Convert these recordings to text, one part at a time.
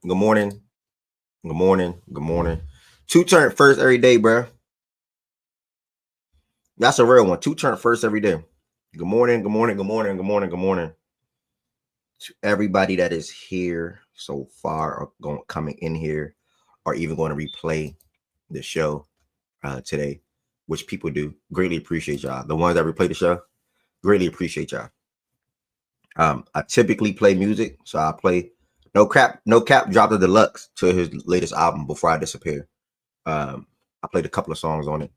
Good morning. Good morning. Good morning. Two turn first every day, bro. That's a real one. Two turn first every day. Good morning. Good morning. Good morning. Good morning. Good morning to everybody that is here so far, or coming in here, or even going to replay the show today, which people do. Greatly appreciate y'all. The ones that replay the show, greatly appreciate y'all. I typically play music, so I play No Cap dropped the deluxe to his latest album before I disappear. I played a couple of songs on it.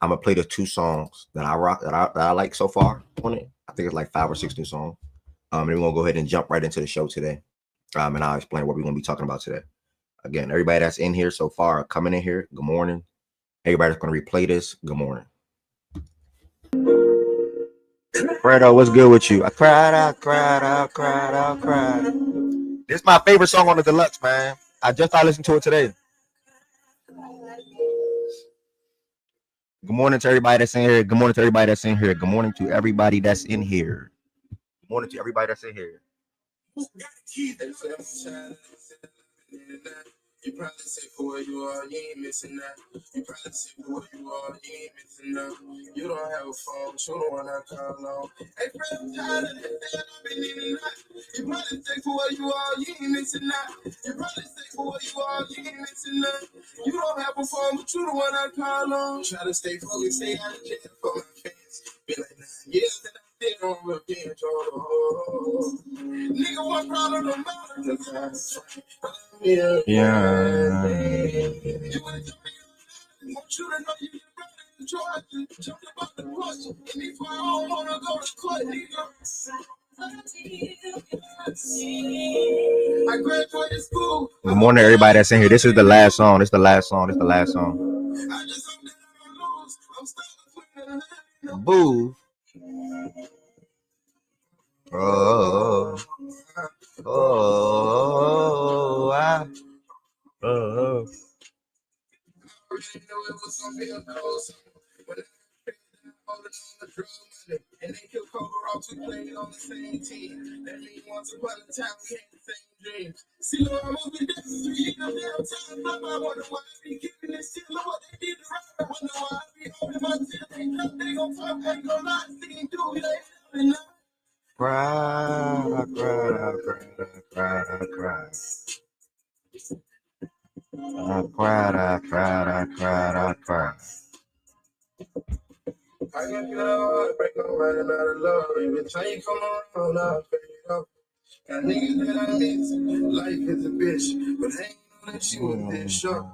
I'm gonna play the two songs that I like so far on it. I think it's like 5 or 6 new songs. And we're gonna go ahead and jump right into the show today. And I'll explain what we're gonna be talking about today. Again, everybody that's in here so far, coming in here, good morning. Everybody that's gonna replay this, good morning. Fredo, what's good with you? I cried. This is my favorite song on the deluxe, man. I just started listening to it today. Good morning to everybody that's in here. Good morning to everybody that's in here. Good morning to everybody that's in here. Good morning to everybody that's in here. You probably say for what you are, you ain't missing that. You probably say for what you are, you ain't missing that. You don't have a phone, you don't want to call on. Hey, friend, I'm tired of this, I've been needing that. You probably say for what you are, you ain't missing that. You probably say for what you are, you ain't missing that. You don't have a phone, but you the one I call on. Try to stay focused, stay out of jail for my fans. Been like 9 years that I did on revenge. Oh, nigga, what problem the matter? Yeah. Good morning, everybody that's in here. This is the last song. This is the last song. This is the last song. Boo. Oh. And they kill Cobra Rocks, we played on the same team. That means once upon a time we had the same dreams. See, Lord, I'm moving down the street, I'm downtown. I wonder why I be keeping this shit. Look what they did to rap. I wonder why I be holding my tail. They gon' talk, ain't gon' lie. See him do it, ain't nothing. I cried. I got love, break on running out of love. Every time you come around, I fade up. Got niggas that I miss. Life is a bitch, but I ain't know that she was this sharp.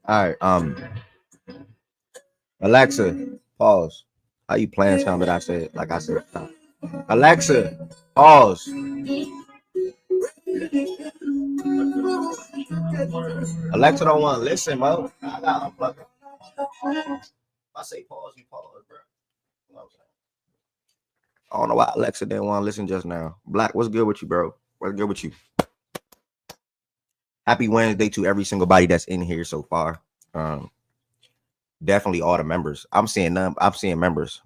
All right, Alexa, pause. How you playing something that I said? Like I said, Alexa, pause. Alexa don't want to listen, bro. I got unplugged. If I say pause, you pause, bro. You know what I'm saying? I don't know why Alexa didn't want to listen just now. Black, what's good with you, bro? What's good with you? Happy Wednesday to every single body that's in here so far. Definitely all the members. I'm seeing members.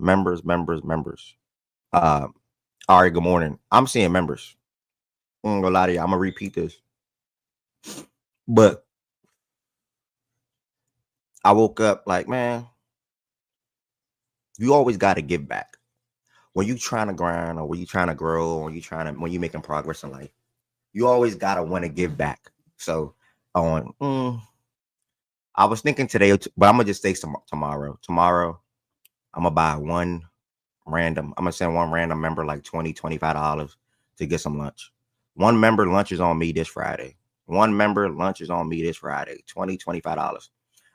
All right, good morning. I'm seeing members. I'm gonna lie to you. I'm gonna repeat this. But I woke up like, man, you always gotta give back. When you trying to grind or when you trying to grow or when you making progress in life, you always gotta want to give back. So I was thinking today, but I'm gonna just say tomorrow. Tomorrow, I'm gonna buy I'm gonna send one random member like $20, $25 to get some lunch. One member lunch is on me this Friday. $20, $25.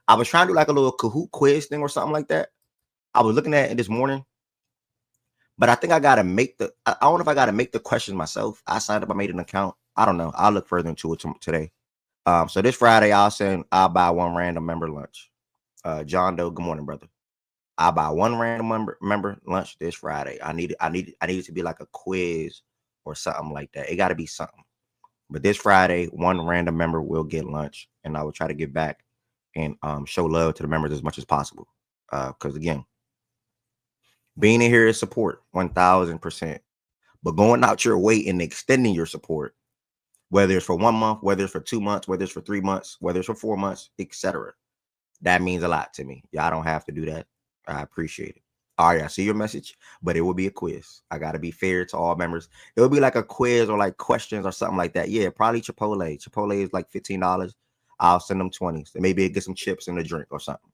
I was trying to do like a little Kahoot quiz thing or something like that. I was looking at it this morning, but I think I gotta I don't know if I gotta make the questions myself. I signed up, I made an account. I don't know. I'll look further into it today. So this Friday, I'll buy one random member lunch. John Doe, good morning, brother. I'll buy one random member lunch this Friday. I need it to be like a quiz or something like that. It got to be something. But this Friday, one random member will get lunch, and I will try to get back and show love to the members as much as possible. Because again, being in here is support 1000%. But going out your way and extending your support, whether it's for 1 month, whether it's for 2 months, whether it's for 3 months, whether it's for 4 months, etc. That means a lot to me. Y'all don't have to do that. I appreciate it. All right, I see your message, but it will be a quiz. I got to be fair to all members. It will be like a quiz or like questions or something like that. Yeah, probably Chipotle. Chipotle is like $15. I'll send them 20s. Maybe get some chips and a drink or something.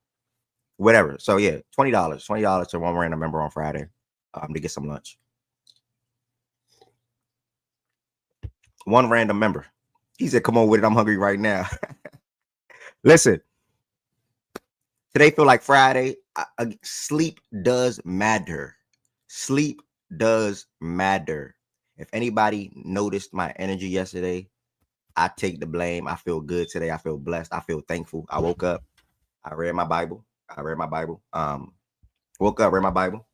Whatever. So yeah, $20. $20 to one random member on Friday to get some lunch. One random member. He said, come on with it. I'm hungry right now. Listen. Today feel like Friday. Sleep does matter. Sleep does matter. If anybody noticed my energy yesterday, I take the blame. I feel good today. I feel blessed. I feel thankful. I woke up. I read my Bible. Woke up, read my Bible.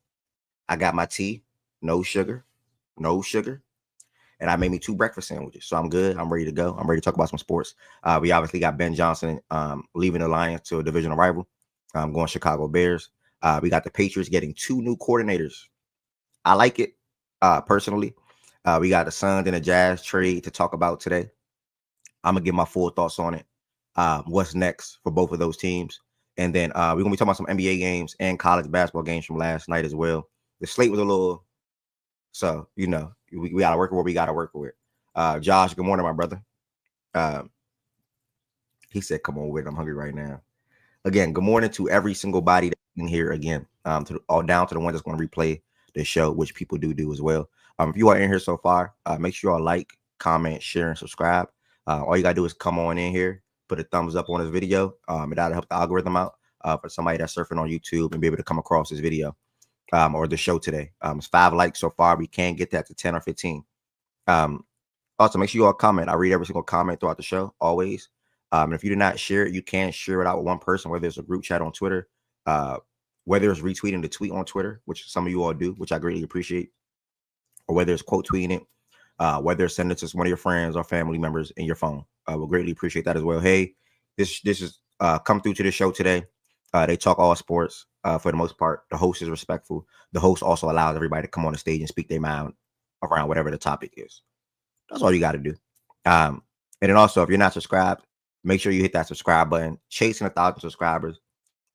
I got my tea. No sugar. And I made me 2 breakfast sandwiches. So I'm good. I'm ready to go. I'm ready to talk about some sports. We obviously got Ben Johnson leaving the Lions to a divisional rival. Going Chicago Bears. We got the Patriots getting 2 new coordinators. I like it personally. We got the Suns and the Jazz trade to talk about today. I'm going to give my full thoughts on it. What's next for both of those teams. And then we're going to be talking about some NBA games and college basketball games from last night as well. The slate was a little, so, you know, we got to work with what we got to work with. Josh, good morning, my brother. He said, come on with it. I'm hungry right now. Again, good morning to every single body that's in here again, all down to the one that's going to replay the show, which people do as well. If you are in here so far, make sure you all like, comment, share, and subscribe. All you got to do is come on in here, put a thumbs up on this video. That'll help the algorithm out for somebody that's surfing on YouTube and be able to come across this video or the show today. It's 5 likes so far. We can't get that to 10 or 15. Also, make sure you all comment. I read every single comment throughout the show, always. And if you do not share it, you can share it out with one person, whether it's a group chat on Twitter, whether it's retweeting the tweet on Twitter, which some of you all do, which I greatly appreciate, or whether it's quote tweeting it, whether it's sending it to one of your friends or family members in your phone. We'll greatly appreciate that as well. Hey, this is come through to the show today. They talk all sports for the most part. The host is respectful. The host also allows everybody to come on the stage and speak their mind around whatever the topic is. That's all you got to do. And then also, if you're not subscribed, make sure you hit that subscribe button. Chasing 1,000 subscribers.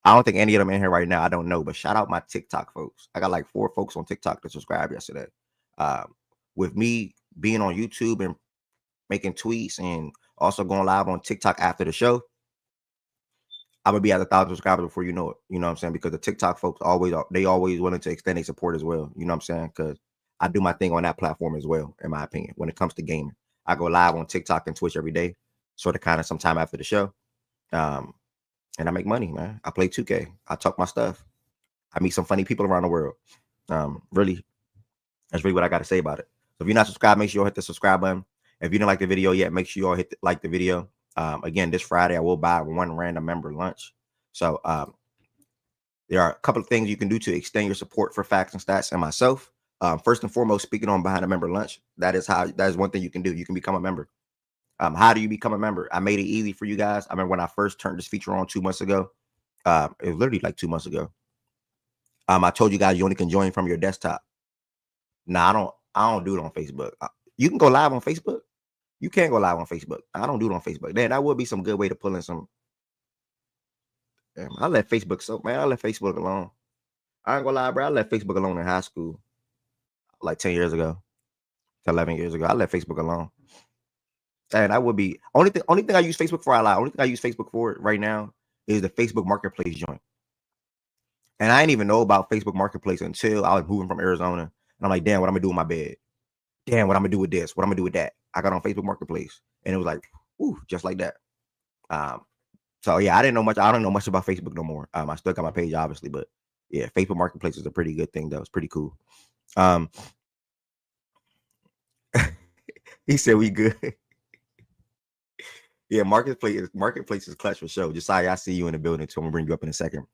I don't think any of them in here right now. I don't know, but shout out my TikTok folks. I got like 4 folks on TikTok that subscribed yesterday. With me being on YouTube and making tweets and also going live on TikTok after the show, I'm gonna be at 1,000 subscribers before you know it. You know what I'm saying? Because the TikTok folks always willing to extend their support as well. You know what I'm saying? Because I do my thing on that platform as well, in my opinion, when it comes to gaming. I go live on TikTok and Twitch every day, sort of kind of sometime after the show. And I make money, man. I play 2K. I talk my stuff. I meet some funny people around the world. Really, that's really what I got to say about it. So if you're not subscribed, make sure you hit the subscribe button. If you didn't like the video yet, make sure you all like the video. Again, this Friday, I will buy one random member lunch. So there are a couple of things you can do to extend your support for Facts and Stats and myself. First and foremost, speaking on behind a member lunch, that is one thing you can do. You can become a member. How do you become a member? I made it easy for you guys. I remember when I first turned this feature on 2 months ago. It was literally like 2 months ago. I told you guys you only can join from your desktop. Nah, I don't do it on Facebook. You can go live on Facebook. You can go live on Facebook. I don't do it on Facebook. Then that would be some good way to pull in some. I let Facebook alone. I ain't gonna lie, bro. I let Facebook alone in high school, like 10 years ago, 11 years ago. I let Facebook alone. And I would be only thing I use Facebook for. Only thing I use Facebook for right now is the Facebook Marketplace joint. And I didn't even know about Facebook Marketplace until I was moving from Arizona. And I'm like, damn, what I'm gonna do with my bed? Damn, what I'm gonna do with this? What I'm gonna do with that? I got on Facebook Marketplace, and it was like, ooh, just like that. So yeah, I don't know much about Facebook no more. I still got my page, obviously, but yeah, Facebook Marketplace is a pretty good thing, though. It's pretty cool. He said we good. Yeah, marketplace is clutch for sure. Josiah, I see you in the building too. I'm gonna bring you up in a second.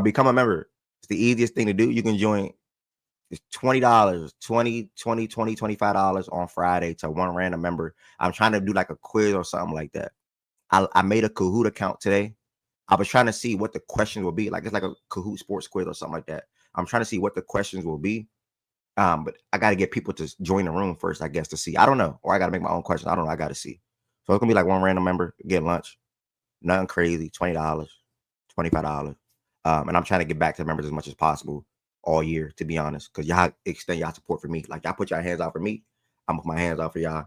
Become a member. It's the easiest thing to do. You can join. It's $20, $25 on Friday to one random member. I'm trying to do like a quiz or something like that. I made a Kahoot account today. I was trying to see what the questions will be. Like it's like a Kahoot sports quiz or something like that. I'm trying to see what the questions will be. But I got to get people to join the room first, I guess, to see. I don't know. Or I got to make my own questions. I don't know. I got to see. So it's going to be like one random member, get lunch. Nothing crazy. $20, $25. And I'm trying to get back to the members as much as possible all year, to be honest, because y'all extend y'all support for me. Like y'all put your hands out for me, I'm put my hands out for y'all.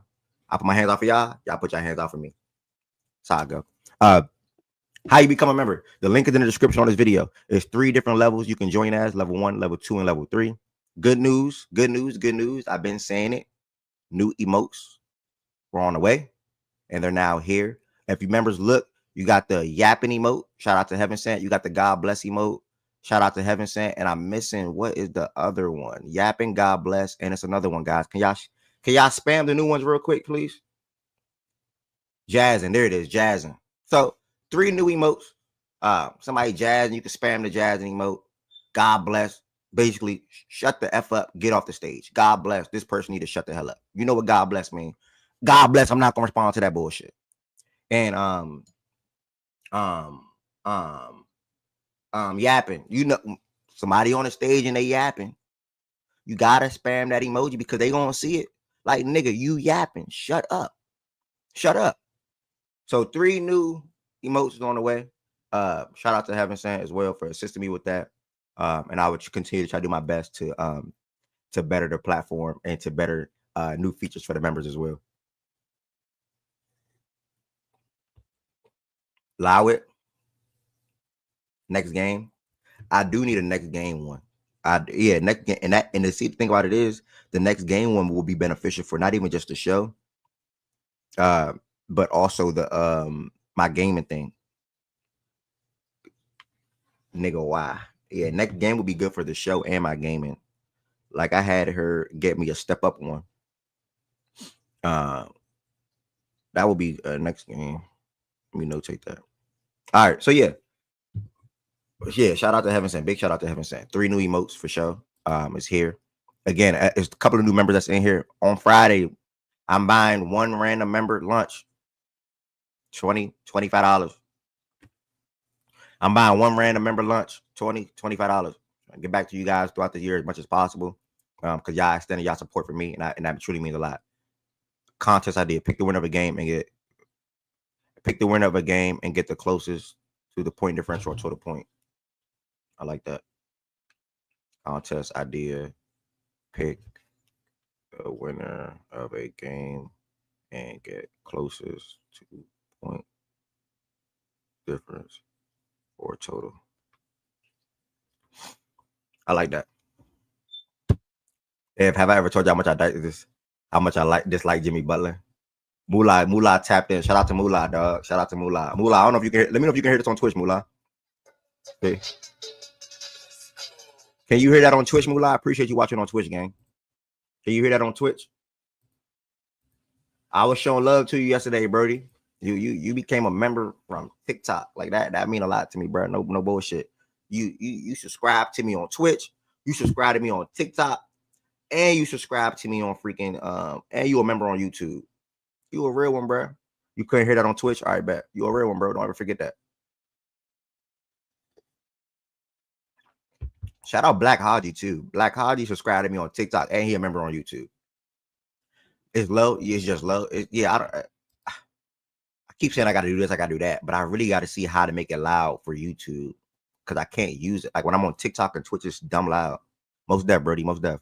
I put my hands out for y'all put your hands out for me. That's how I go. How you become a member? The link is in the description on this video. There's 3 different levels you can join as: level 1, level 2, and level 3. Good news, good news, good news. I've been saying it. New emotes were on the way, and they're now here. If you members look, you got the yapping emote. Shout out to Heaven Sent. You got the God bless emote. Shout out to Heaven Sent. And I'm missing, what is the other one? Yapping, God bless, and it's another one, guys. Can y'all spam the new ones real quick, please? Jazzing. There it is, jazzing. So 3 new emotes. Somebody jazzing, you can spam the jazzing emote. God bless. Basically, shut the F up, get off the stage. God bless. This person need to shut the hell up. You know what God bless means? God bless. I'm not gonna respond to that bullshit. And yapping. You know, somebody on the stage and they yapping. You gotta spam that emoji because they gonna see it. Like, nigga, you yapping. Shut up. Shut up. So 3 new emotes on the way. Shout out to Heaven Sent as well for assisting me with that. And I would continue to try to do my best to better the platform and to better new features for the members as well. Allow it. Next game. I do need a next game one. Next game, and the thing about it is the next game one will be beneficial for not even just the show, but also the my gaming thing. Nigga, why? Yeah, next game will be good for the show and my gaming. Like I had her get me a step up one. That will be next game. Let me notate that. All right, so yeah, shout out to Heaven Sent. Big shout out to Heaven Sent. 3 new emotes for sure. Is here again. There's a couple of new members that's in here on Friday. I'm buying one random member lunch. $25. I'm buying one random member lunch. $25. I'll get back to you guys throughout the year as much as possible. Because y'all extended y'all support for me, and that truly means a lot. Contest I did. Pick the winner of a game and get the closest to the point differential or total point. I like that. Contest idea. Pick the winner of a game and get closest to point difference or total. I like that. Have I ever told you how much I like this? How much I dislike Jimmy Butler? Moolah tapped in. Shout out to Moolah, dog. Shout out to Moolah. Moolah, I don't know if you can hear. Let me know if you can hear this on Twitch, Moolah. Okay. Can you hear that on Twitch, Moolah? I appreciate you watching on Twitch, gang. Can you hear that on Twitch? I was showing love to you yesterday, Brody. You became a member from TikTok. Like that mean a lot to me, bro. No bullshit. You subscribe to me on Twitch. You subscribe to me on TikTok. And you subscribe to me on freaking and you a member on YouTube. You a real one, bro. You couldn't hear that on Twitch? All right, bet. You a real one, bro. Don't ever forget that. Shout out Black Haji too. Black Haji subscribed to me on TikTok and he a member on YouTube. It's low. It's just low. I keep saying I got to do this, I got to do that, but I really got to see how to make it loud for YouTube because I can't use it. Like when I'm on TikTok and Twitch, it's dumb loud. Most deaf, Brody. Most deaf.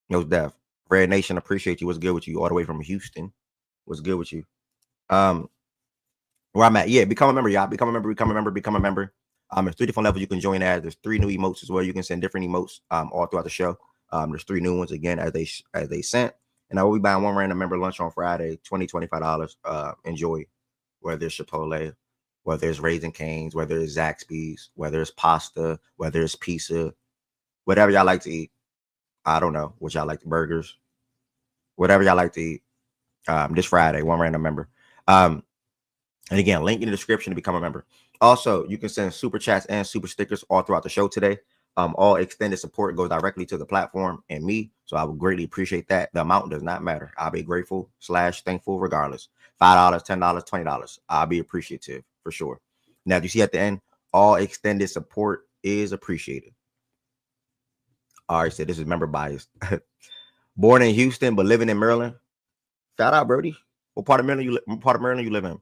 Most deaf. Red Nation, appreciate you. What's good with you? All the way from Houston. What's good with you? Where I'm at, yeah, become a member, y'all. Become a member. There's 3 different levels you can join as. There's 3 new emotes as well. You can send different emotes all throughout the show. There's 3 new ones again as they sent. And I will be buying one random member lunch on Friday, $25. Enjoy. Whether it's Chipotle, whether it's Raising Cane's, whether it's Zaxby's, whether it's pasta, whether it's pizza, whatever y'all like to eat. I don't know what y'all like, burgers, whatever y'all like to eat. This Friday, one random member. And again, link in the description to become a member. Also, you can send super chats and super stickers all throughout the show today. All extended support goes directly to the platform and me, so I would greatly appreciate that. The amount does not matter. I'll be grateful / thankful regardless. $5, $10, $20. I'll be appreciative for sure. Now, you see at the end, all extended support is appreciated. All right, so this is member bias. Born in Houston but living in Maryland. Shout out, Brody. What part of Maryland you live in?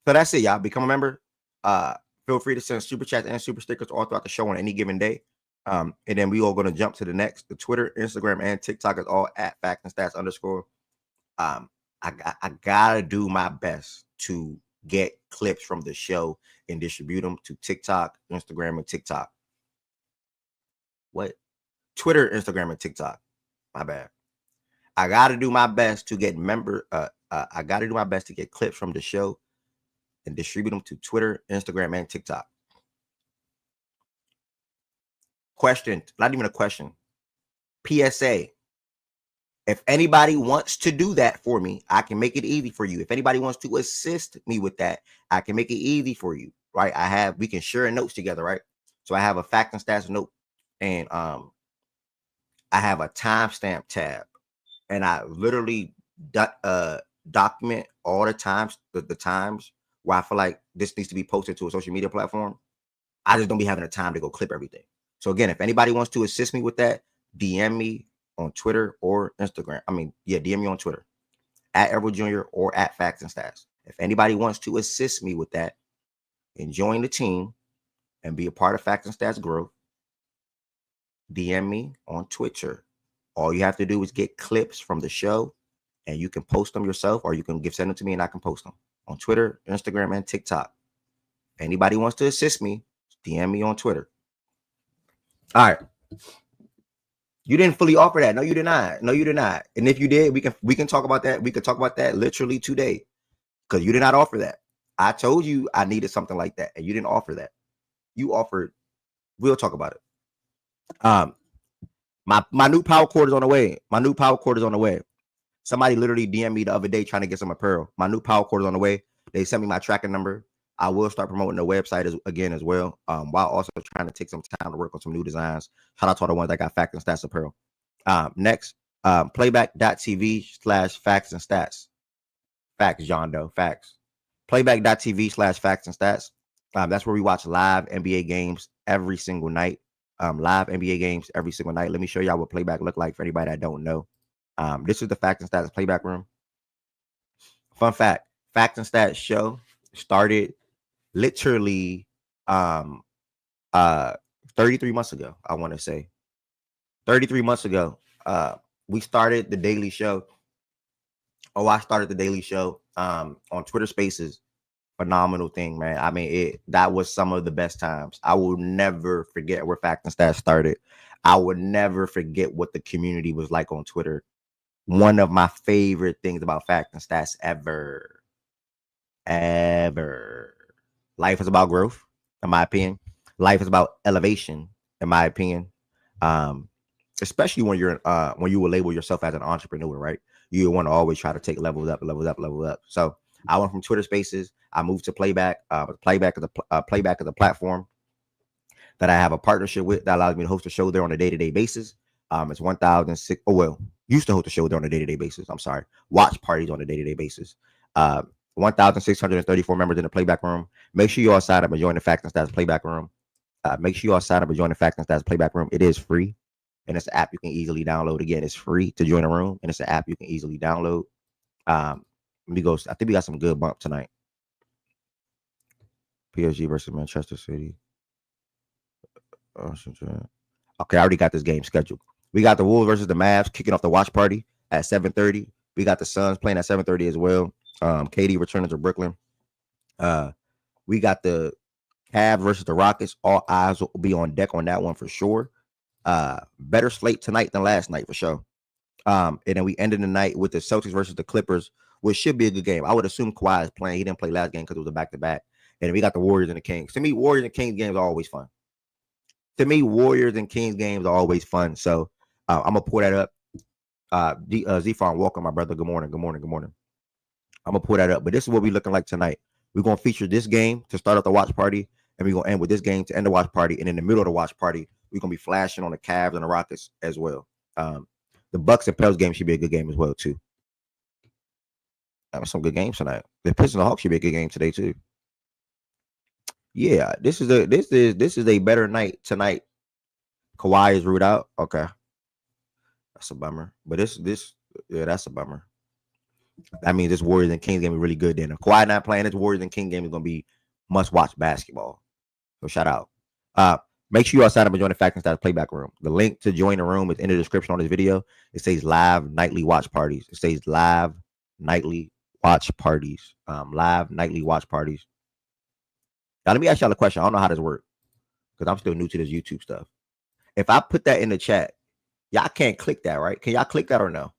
So that's it, y'all. Become a member. Feel free to send super chats and super stickers all throughout the show on any given day. And then we all going to jump to the next. The Twitter, Instagram, and TikTok is all at Facts and Stats _. I gotta do my best to get clips from the show and distribute them to TikTok, Instagram, and TikTok. What? Twitter, Instagram, and TikTok. My bad. I gotta do my best to get I gotta do my best to get clips from the show and distribute them to Twitter, Instagram, and TikTok. Question, not even a question. PSA. If anybody wants to do that for me, I can make it easy for you. If anybody wants to assist me with that, I can make it easy for you, right? We can share notes together, right? So I have a fact and stats note, and I have a timestamp tab, and I literally document all the times, the times where I feel like this needs to be posted to a social media platform. I just don't be having the time to go clip everything. So again, if anybody wants to assist me with that, DM me on Twitter or Instagram. DM me on Twitter at Edward Jr. or at Facts and Stats. If anybody wants to assist me with that and join the team and be a part of Facts and Stats growth, DM me on Twitter. All you have to do is get clips from the show, and you can post them yourself, or you can send them to me and I can post them on Twitter, Instagram, and TikTok. If anybody wants to assist me, DM me on Twitter. All right. You didn't fully offer that. No, you did not. No, you did not. And if you did, we can talk about that. We could talk about that literally today, because you did not offer that. I told you I needed something like that, and you didn't offer that. You offered. We'll talk about it. My new power cord is on the way. Somebody literally DM'd me the other day trying to get some apparel. My new power cord is on the way. They sent me my tracking number. I will start promoting the website again as well, while also trying to take some time to work on some new designs. Shout out to all the ones that got Facts and Stats apparel. Next, playback.tv/facts and stats. Facts, John Doe. Facts. Playback.tv/facts and stats. That's where we watch live NBA games every single night. Live NBA games every single night. Let me show y'all what Playback look like for anybody that don't know. This is the Facts and Stats Playback room. Fun fact: Facts and Stats show started literally 33 months ago. I want to say 33 months ago. We started the daily show. I started the daily show on Twitter Spaces. Phenomenal thing, man. That was some of the best times. I will never forget where Facts and Stats started. I would never forget what the community was like on Twitter. One of my favorite things about Facts and Stats ever. Life is about growth, in my opinion. Life is about elevation, in my opinion. Especially when you will label yourself as an entrepreneur, right? You want to always try to take levels up. So I went from Twitter Spaces. I moved to Playback. Playback is a platform that I have a partnership with that allows me to host a show there on a day-to-day basis. It's 1,006. Used to host a show there on a day-to-day basis. I'm sorry. Watch parties on a day-to-day basis. 1,634 members in the Playback room. Make sure you all sign up and join the Facts and Stats Playback room. It is free, and it's an app you can easily download. Again, it's free to join a room, and it's an app you can easily download. Let me go. I think we got some good bump tonight. PSG versus Manchester City. Okay, I already got this game scheduled. We got the Wolves versus the Mavs kicking off the watch party at 7:30. We got the Suns playing at 7:30 as well. KD returning to Brooklyn. We got the Cavs versus the Rockets. All eyes will be on deck on that one for sure. Better slate tonight than last night for sure. And then we ended the night with the Celtics versus the Clippers, which should be a good game. I would assume Kawhi is playing. He didn't play last game because it was a back-to-back. And then we got the Warriors and the Kings. To me, Warriors and Kings games are always fun. So I'm gonna pull that up. Z-Farm, welcome, my brother. Good morning. I'm gonna pull that up. But this is what we looking like tonight. We're gonna feature this game to start up the watch party, and we're gonna end with this game to end the watch party. And in the middle of the watch party, we're gonna be flashing on the Cavs and the Rockets as well. The Bucks and Pels game should be a good game as well too. Some good games tonight. The Pistons and the Hawks should be a good game today too. Yeah, this is a better night tonight. Kawhi is ruled out. Okay, that's a bummer. But that's a bummer. That means this Warriors and Kings game is really good. Then if Kawhi not playing, this Warriors and Kings game is gonna be must watch basketball. So shout out. Make sure you all sign up and join the Fact and Stats Playback Room. The link to join the room is in the description on this video. It says live nightly watch parties. It says live nightly watch parties. Live nightly watch parties. Now let me ask y'all a question. I don't know how this works because I'm still new to this YouTube stuff. If I put that in the chat, y'all can't click that, right? Can y'all click that or no?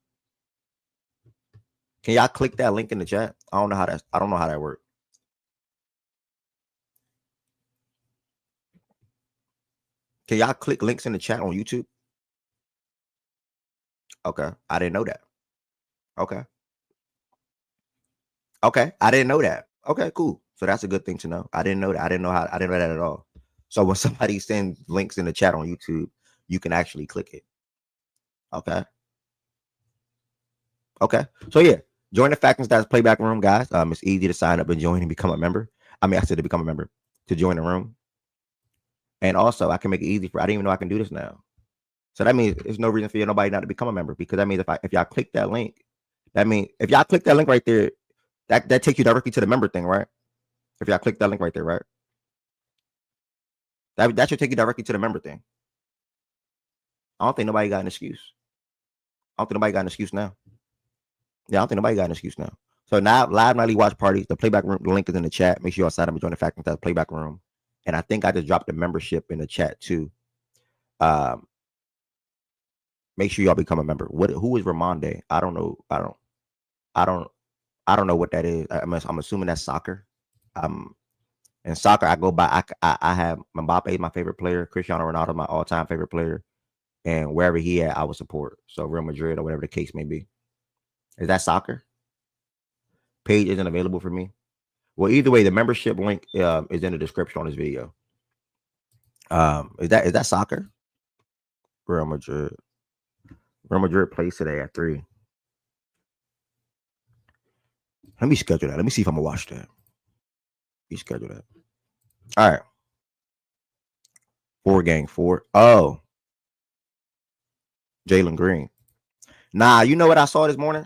Can y'all click that link in the chat? I don't know how that works. Can y'all click links in the chat on YouTube? Okay, I didn't know that. Okay, I didn't know that. Okay, cool. So that's a good thing to know. I didn't know that. I didn't know that at all. So when somebody sends links in the chat on YouTube, you can actually click it. Okay. So yeah, join the Fact and Stats Playback Room, guys. It's easy to sign up and join and become a member. I said to become a member, to join the room. And also, I can make it easy I didn't even know I can do this now. So that means there's no reason for nobody not to become a member, because that means if y'all click that link, that means if y'all click that link right there, that takes you directly to the member thing, right? If y'all click that link right there, right? That should take you directly to the member thing. I don't think nobody got an excuse. I don't think nobody got an excuse now. Yeah, I don't think nobody got an excuse now. So now, live nightly watch parties. The Playback Room, the link is in the chat. Make sure y'all sign up and join the Fact and Stats Playback Room. And I think I just dropped the membership in the chat too. Make sure y'all become a member. Who is Ramonde? I don't know. I don't know what that is. I'm assuming that's soccer. In soccer, I go by. I have Mbappe, my favorite player. Cristiano Ronaldo, my all-time favorite player. And wherever he at, I would support. So Real Madrid or whatever the case may be. Is that soccer? Page isn't available for me. Well, either way, the membership link is in the description on this video. Is that soccer? Real Madrid. Real Madrid plays today at 3. Let me schedule that. Let me see if I'm gonna watch that. Let me schedule that. All right. 4. Oh, Jalen Green. Nah, you know what I saw this morning?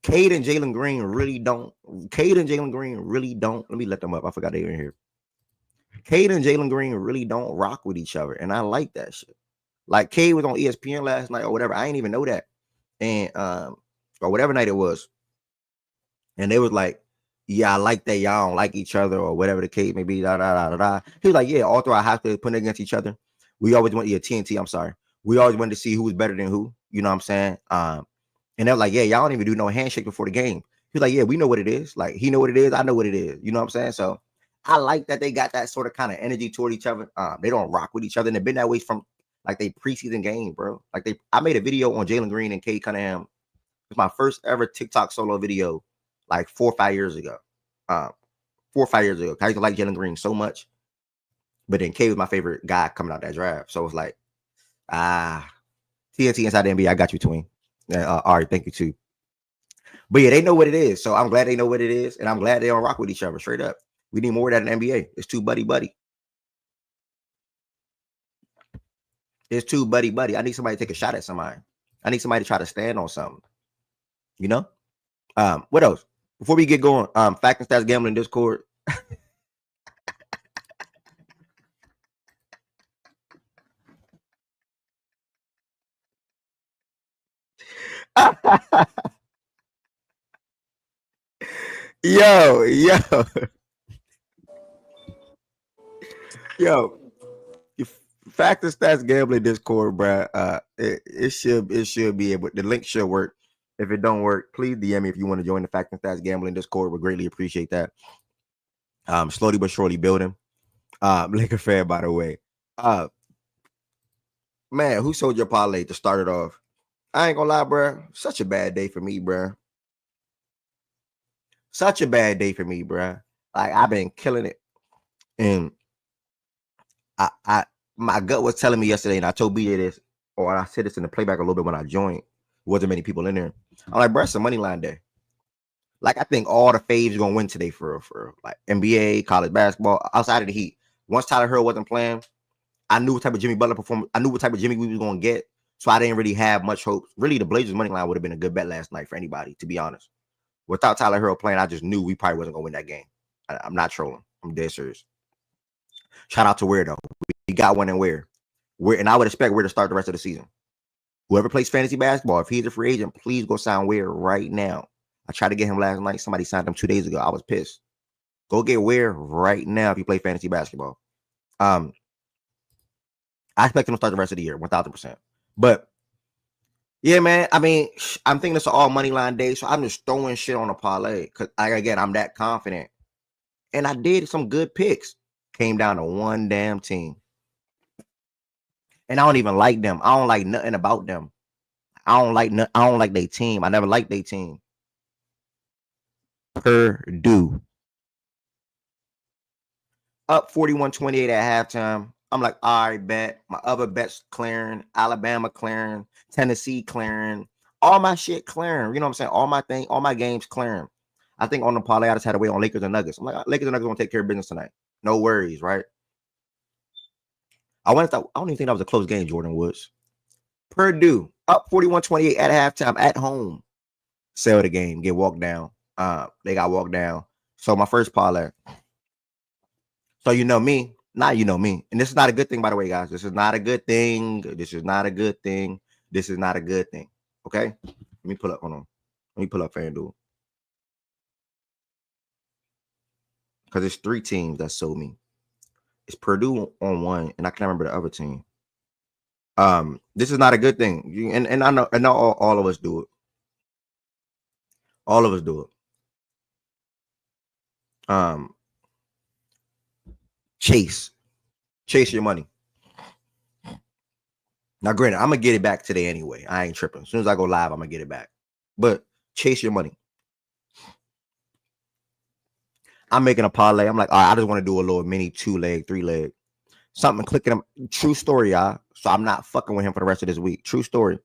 Cade and Jalen Green really don't. Let me let them up. I forgot they were in here. Cade and Jalen Green really don't rock with each other, and I like that shit. Like Cade was on ESPN last night or whatever. I ain't even know that, and or whatever night it was, and they was like, "Yeah, I like that y'all don't like each other or whatever the case may be." Da da da da da. He was like, "Yeah, all throughout high school, putting against each other. We always went TNT. I'm sorry. We always wanted to see who was better than who. You know what I'm saying? And they're like, yeah, y'all don't even do no handshake before the game. He's like, yeah, we know what it is. Like, he know what it is. I know what it is. You know what I'm saying? So I like that they got that sort of kind of energy toward each other. They don't rock with each other. And they've been that way from like they preseason game, bro. Like I made a video on Jalen Green and Cade Cunningham. It's my first ever TikTok solo video, like 4 or 5 years ago. 4 or 5 years ago. I used to like Jalen Green so much. But then Cade was my favorite guy coming out that draft. So it's like, TNT inside the NBA. I got you, twin. All right, thank you too. But yeah, they know what it is. So I'm glad they know what it is. And I'm glad they don't rock with each other. Straight up. We need more of that in the NBA. It's too buddy. It's too buddy. I need somebody to take a shot at somebody. I need somebody to try to stand on something. You know? What else? Before we get going, Fact and Stats Gambling Discord. yo. Fact and Stats Gambling Discord, bro. It should be able. The link should work. If it don't work, please DM me if you want to join the Fact and Stats Gambling Discord. We greatly appreciate that. Slowly but surely building. Laker fan, by the way. Man, who sold your parlay to start it off? I ain't gonna lie, bro. Such a bad day for me, bro. Such a bad day for me, bruh. Like I've been killing it, and I my gut was telling me yesterday, and I told BJ this, or I said this in the playback a little bit when I joined. Wasn't many people in there. I'm like, bruh, it's a money line day. Like I think all the faves gonna win today for like NBA, college basketball, outside of the Heat. Once Tyler Herro wasn't playing, I knew what type of Jimmy Butler performance. I knew what type of Jimmy we was gonna get, so I didn't really have much hope. Really, the Blazers money line would have been a good bet last night for anybody, to be honest. Without Tyler Herro playing, I just knew we probably wasn't gonna win that game. I'm not trolling. I'm dead serious. Shout out to Weir though. We got one and Weir. And I would expect Weir to start the rest of the season. Whoever plays fantasy basketball, if he's a free agent, please go sign Weir right now. I tried to get him last night. Somebody signed him 2 days ago. I was pissed. Go get Weir right now if you play fantasy basketball. I expect him to start the rest of the year, 1,000%. But yeah, man. I mean, I'm thinking it's an all money line day, so I'm just throwing shit on a parlay because, again, I'm that confident. And I did some good picks. Came down to one damn team, and I don't even like them. I don't like nothing about them. I don't like their team. I never liked their team. Purdue up 41-28 at halftime. I'm like, all right, bet. My other bets clearing. Alabama clearing. Tennessee clearing. All my shit clearing. You know what I'm saying? All my games clearing. I think on the parlay, I just had to wait on Lakers and Nuggets. I'm like, Lakers and Nuggets gonna take care of business tonight. No worries, right? I don't even think that was a close game, Jordan Woods. Purdue up 41-28 at halftime at home. Sell the game, get walked down. They got walked down. So my first parlay. So you know me, not you know me. And this is not a good thing, by the way, guys. This is not a good thing. This is not a good thing. This is not a good thing. Okay? Let me pull up. Hold on. Let me pull up FanDuel. Because it's 3 teams that sold me. It's Purdue on one, and I can't remember the other team. This is not a good thing. And I know all of us do it. All of us do it. Chase your money. Now, granted, I'm gonna get it back today anyway. I ain't tripping. As soon as I go live, I'm gonna get it back. But chase your money. I'm making a parlay. I'm like, all right, I just want to do a little mini 2-leg, 3-leg. Something clicking. True story, y'all. So I'm not fucking with him for the rest of this week. True story.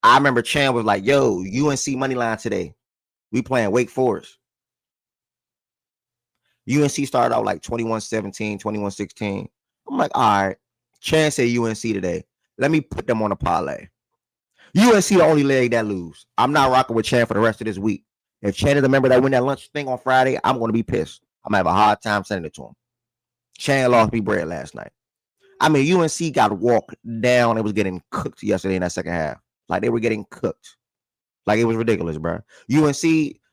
I remember Chan was like, yo, UNC money line today. We playing Wake Forest. UNC started out like 21-17, 21-16. I'm like, all right. Chan said UNC today. Let me put them on a parlay. UNC the only leg that lose. I'm not rocking with Chan for the rest of this week. If Chan is a member that win that lunch thing on Friday, I'm going to be pissed. I'm going to have a hard time sending it to him. Chan lost me bread last night. I mean, UNC got walked down. It was getting cooked yesterday in that second half. Like, they were getting cooked. Like, it was ridiculous, bro. UNC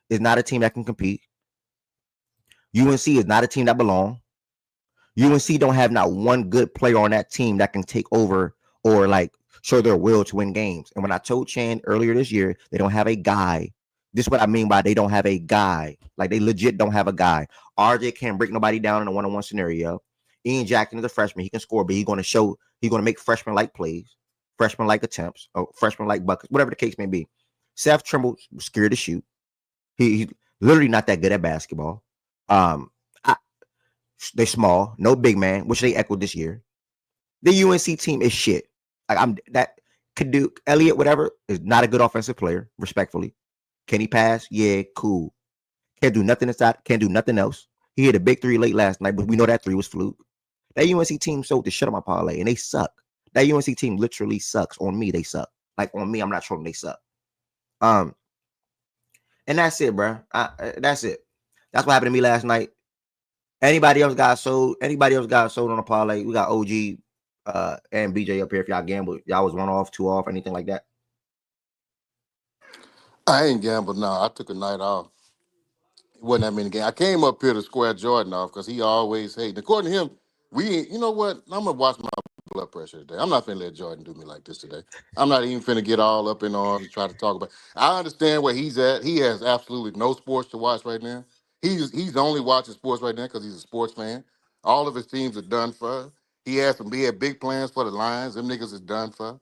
is not a team that can compete. UNC is not a team that belongs. UNC don't have not one good player on that team that can take over or, like, show their will to win games. And when I told Chan earlier this year, they don't have a guy. This is what I mean by they don't have a guy. Like, they legit don't have a guy. RJ can't break nobody down in a one-on-one scenario. Ian Jackson is a freshman. He can score, but he's going to make freshman-like plays, freshman-like attempts, or freshman-like buckets, whatever the case may be. Seth Trimble was scared to shoot. He's literally not that good at basketball. They're small, no big man, which they echoed this year. The UNC team is shit. Like Elliott, whatever, is not a good offensive player, respectfully. Can he pass? Yeah, cool. Can't do nothing inside, can't do nothing else. He hit a big 3 late last night, but we know that 3 was fluke. That UNC team sold the shit on my parlay, and they suck. That UNC team literally sucks. On me, they suck. Like, on me, I'm not trolling, they suck. And that's it, bro. That's it. That's what happened to me last night. Anybody else got sold on a parlay? We got OG and BJ up here. If y'all gambled, y'all was 1 off, 2 off, anything like that? I ain't gambled. No, I took a night off. It wasn't that many games. I came up here to square Jordan off because he always hates. According to him, you know what? I'm gonna watch my blood pressure today. I'm not finna let Jordan do me like this today. I'm not even finna get all up in arms and try to talk about. I understand where he's at. He has absolutely no sports to watch right now. He's only watching sports right now because he's a sports fan. All of his teams are done for. He had big plans for the Lions. Them niggas is done for.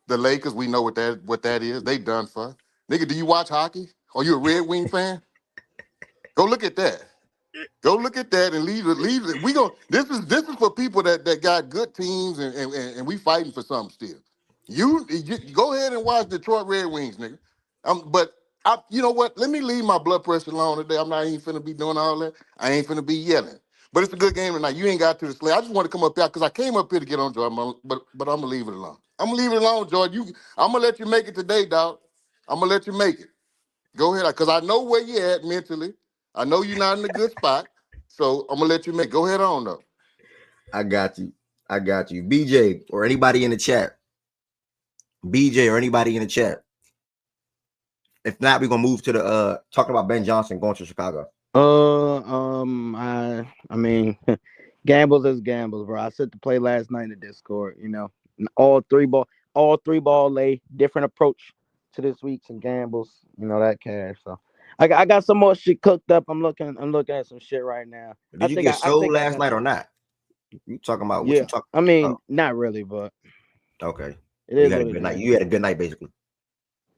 The Lakers, we know what that is. They done for. Nigga, do you watch hockey? Are you a Red Wing fan? Go look at that. Go look at that and leave it. We go. This is for people that got good teams and we fighting for something still. You go ahead and watch Detroit Red Wings, nigga. But you know what? Let me leave my blood pressure alone today. I'm not even finna be doing all that. I ain't finna be yelling. But it's a good game tonight. You ain't got to the slay. I just want to come up here because I came up here to get on Jordan, but I'm gonna leave it alone. I'm gonna leave it alone, Jordan. I'm gonna let you make it today, dog. I'm gonna let you make it. Go ahead, because I know where you at mentally. I know you're not in a good spot. So I'm gonna let you make. Go ahead on though. I got you. I got you. BJ or anybody in the chat. BJ or anybody in the chat. If not, we're gonna move to the talking about Ben Johnson going to Chicago. I mean, gambles is gambles, bro. I set the play last night in the Discord. You know, all three ball lay, different approach to this week's and gambles. You know that cash. So I got some more shit cooked up. I'm looking at some shit right now. Did you get sold last night or not? You talking about what yeah, you talking? I mean, not really, but okay. it is You had a what good it night. is. You had a good night, basically.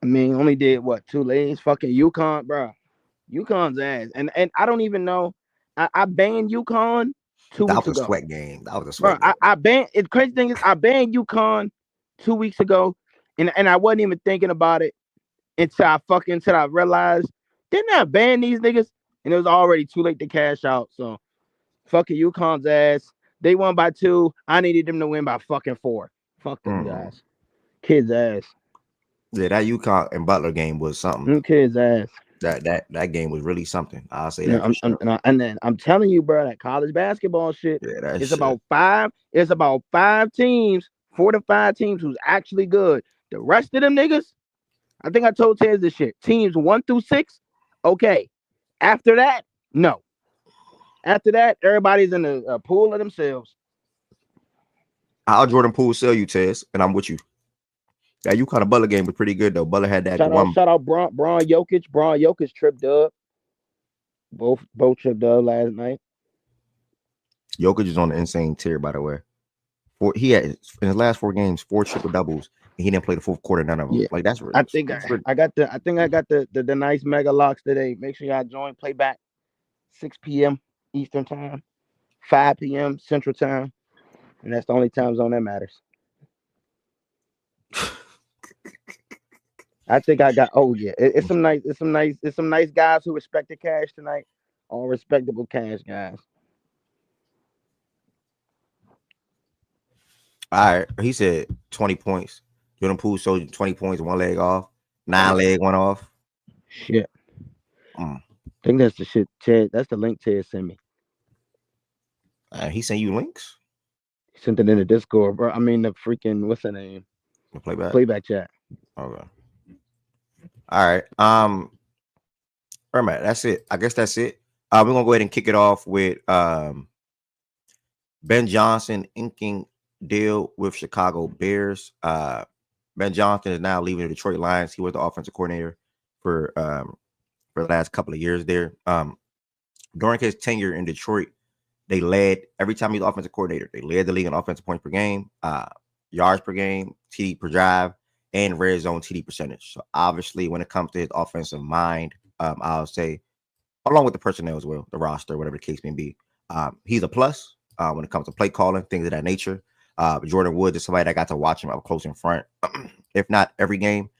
I mean, only did what 2 lays? Fucking UConn, bro. UConn's ass, and I don't even know. I banned UConn 2 weeks That was a ago. sweat game. That was a Bro, sweat game. I banned it. Crazy thing is, I banned UConn 2 weeks ago, and I wasn't even thinking about it until I realized didn't I ban these niggas, and it was already too late to cash out. So fucking UConn's ass. They won by 2. I needed them to win by fucking 4. Fuck them guys. Kids ass. Yeah, that UConn and Butler game was something. Kids ass. That game was really something. I'll say Yeah, that for sure. and then I'm telling you, bro, that college basketball shit. Yeah, It's about 5 teams, 4 to 5 teams who's actually good. The rest of them niggas, I think I told Tez this shit. Teams 1 through 6, okay. After that, no. After that, everybody's in a pool of themselves. How Jordan Poole sell you, Tez? And I'm with you. Yeah, UConn and Butler game was pretty good though. Butler had that one. Shout out Braun Jokic. Braun Jokic tripped up. Both tripped up last night. Jokic is on the insane tier, by the way. He had in his last 4 games 4 triple doubles, and he didn't play the fourth quarter. None of them. Yeah. Like that's. I think I got the nice mega locks today. Make sure y'all join Playback 6 p.m. Eastern time, 5 p.m. Central time, and that's the only time zone that matters. I think I got. Oh yeah, it's some nice guys who respect the cash tonight. All respectable cash guys. All right, he said 20 points. Jordan Poole showed 20 points, 1 leg off, 9 leg, 1 off. Shit. I think that's the shit, Ted. That's the link Ted sent me. He sent you links. He sent it in the Discord, bro. I mean the freaking what's the name? The Playback chat. Okay. All right. That's it. I guess that's it. We're gonna go ahead and kick it off with Ben Johnson inking deal with Chicago Bears. Ben Johnson is now leaving the Detroit Lions. He was the offensive coordinator for the last couple of years there. During his tenure in Detroit, they led every time he was offensive coordinator. They led the league in offensive points per game, yards per game, TD per drive, and red zone TD percentage. So obviously, when it comes to his offensive mind, I'll say, along with the personnel as well, the roster, whatever the case may be, he's a plus when it comes to play calling, things of that nature. Jordan Woods is somebody that got to watch him up close in front, if not every game,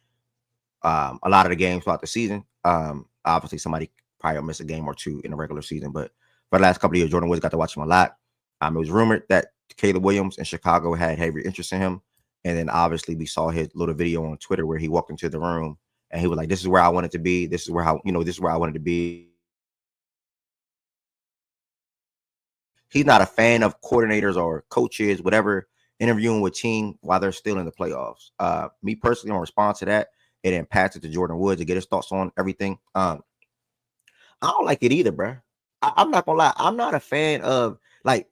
a lot of the games throughout the season. Obviously, somebody probably will miss a game or 2 in the regular season, but for the last couple of years, Jordan Woods got to watch him a lot. It was rumored that Caleb Williams in Chicago had heavy interest in him. And then obviously we saw his little video on Twitter where he walked into the room and he was like, "This is where I wanted to be. This is where this is where I wanted to be." He's not a fan of coordinators or coaches, whatever, interviewing with team while they're still in the playoffs. Me personally, I'm gonna respond to that and then pass it to Jordan Woods to get his thoughts on everything. I don't like it either, bro. I'm not gonna lie. I'm not a fan of like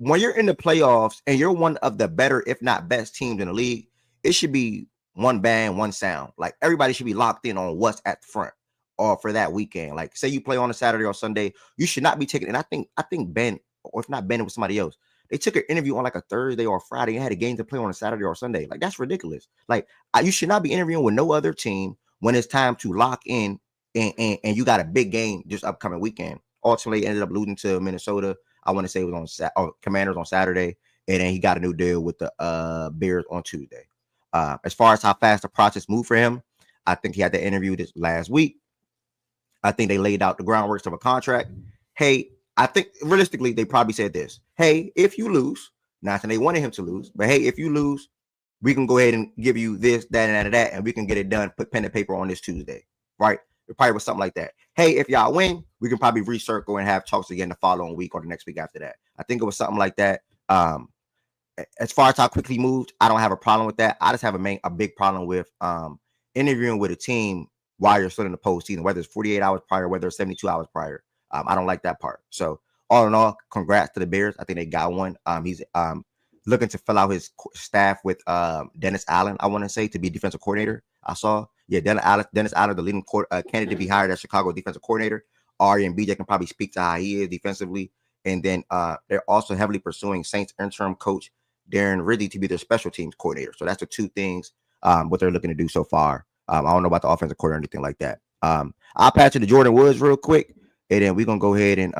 when you're in the playoffs and you're one of the better, if not best teams in the league, it should be one band, one sound. Like everybody should be locked in on what's at the front or for that weekend. Like say you play on a Saturday or Sunday, you should not be taking. And I think Ben, or if not Ben, it was somebody else. They took an interview on like a Thursday or a Friday and had a game to play on a Saturday or Sunday. Like that's ridiculous. Like you should not be interviewing with no other team when it's time to lock in and you got a big game this upcoming weekend. Ultimately, ended up losing to Minnesota. I want to say it was on Commanders on Saturday, and then he got a new deal with the Bears on Tuesday. As far as how fast the process moved for him, I think he had the interview this last week. I think they laid out the groundwork of a contract. Hey, I think realistically, they probably said this. Hey, if you lose, not that they wanted him to lose, but hey, if you lose, we can go ahead and give you this, that, and that, and we can get it done, put pen and paper on this Tuesday, right? It probably was something like that. Hey, if y'all win, we can probably recircle and have talks again the following week or the next week after that. I think it was something like that. As far as how quickly he moved, I don't have a problem with that. I just have a big problem with interviewing with a team while you're still in the postseason, whether it's 48 hours prior, whether it's 72 hours prior. I don't like that part. So all in all, congrats to the Bears. I think they got one. He's looking to fill out his staff with Dennis Allen, I want to say, to be defensive coordinator. I saw, Dennis Allen, the leading candidate to be hired as Chicago defensive coordinator. Ari and BJ can probably speak to how he is defensively. And then they're also heavily pursuing Saints interim coach Darren Ridley to be their special teams coordinator. So that's the two things what they're looking to do so far. I don't know about the offensive coordinator or anything like that. I'll pass it to Jordan Woods real quick, and then we're gonna go ahead and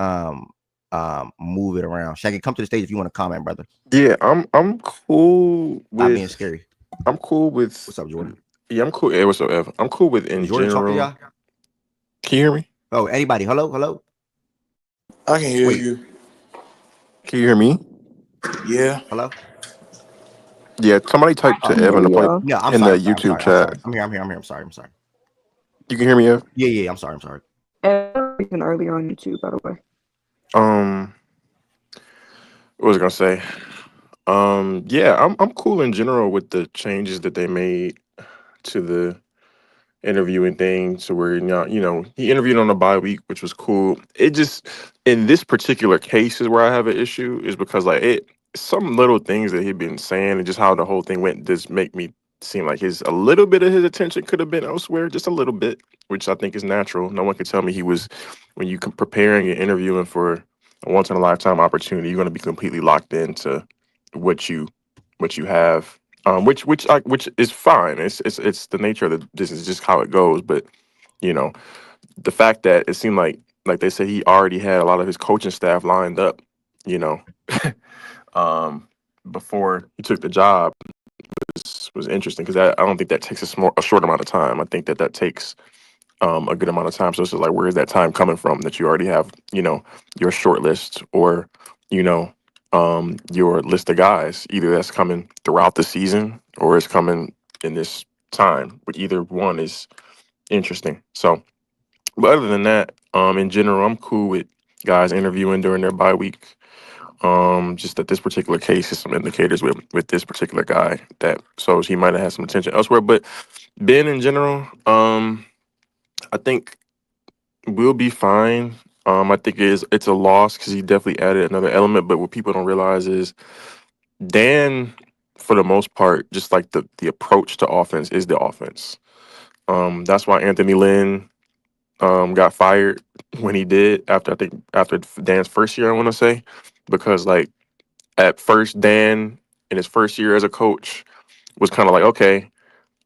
move it around. Shaggy, come to the stage if you want to comment, brother. Yeah, I'm cool Not being with. scary. I'm cool with. What's up, Jordan? Yeah, I'm cool. Hey, what's up, Ev? I'm cool with in Is Jordan talking to general. y'all? Can you hear me? Oh, anybody? Hello. I can hear Wait. you. Can you hear me? Yeah. Hello. Yeah, somebody type to Ev in the play No, I'm in the sorry. YouTube I'm chat. sorry. I'm here. I'm sorry. You can hear me, Ev? Yeah. I'm sorry. Even earlier on YouTube, by the way. What was I gonna say? Yeah, I'm cool in general with the changes that they made to the interviewing thing, to where he interviewed on a bye week, which was cool. It just, in this particular case, is where I have an issue, is because like some little things that he'd been saying and just how the whole thing went just make me seem like a little bit of his attention could have been elsewhere, just a little bit, which I think is natural. No one could tell me when you preparing and interviewing for a once in a lifetime opportunity, you're going to be completely locked into what you have, which is fine. It's the nature of the business, just how it goes. But you know, the fact that it seemed like they said he already had a lot of his coaching staff lined up, you know, before he took the job was interesting, because I don't think that takes a short amount of time. I think that takes a good amount of time. So it's just like, where is that time coming from that you already have, your short list, or, you know, your list of guys, either that's coming throughout the season or it's coming in this time, but either one is interesting. So, but other than that, in general, I'm cool with guys interviewing during their bye week. Just that this particular case is some indicators with this particular guy that shows he might have had some attention elsewhere. But Ben in general, I think we'll be fine. I think it's a loss because he definitely added another element. But what people don't realize is Dan, for the most part, just like the approach to offense is the offense. That's why Anthony Lynn got fired when he did, after Dan's first year, I want to say, because like at first Dan in his first year as a coach was kind of like, okay,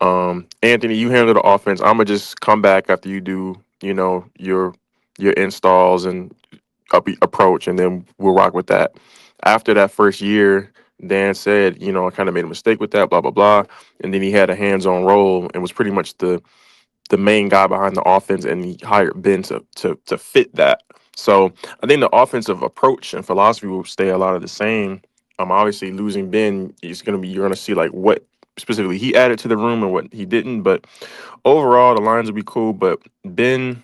Anthony, you handle the offense. I'm gonna just come back after you do, your installs and approach, and then we'll rock with that. After that first year, Dan said, I kind of made a mistake with that, blah blah blah, and then he had a hands-on role and was pretty much the main guy behind the offense, and he hired Ben to fit that. So I think the offensive approach and philosophy will stay a lot of the same. Obviously losing Ben you're gonna see like what specifically he added to the room and what he didn't. But overall, the lines will be cool. But Ben,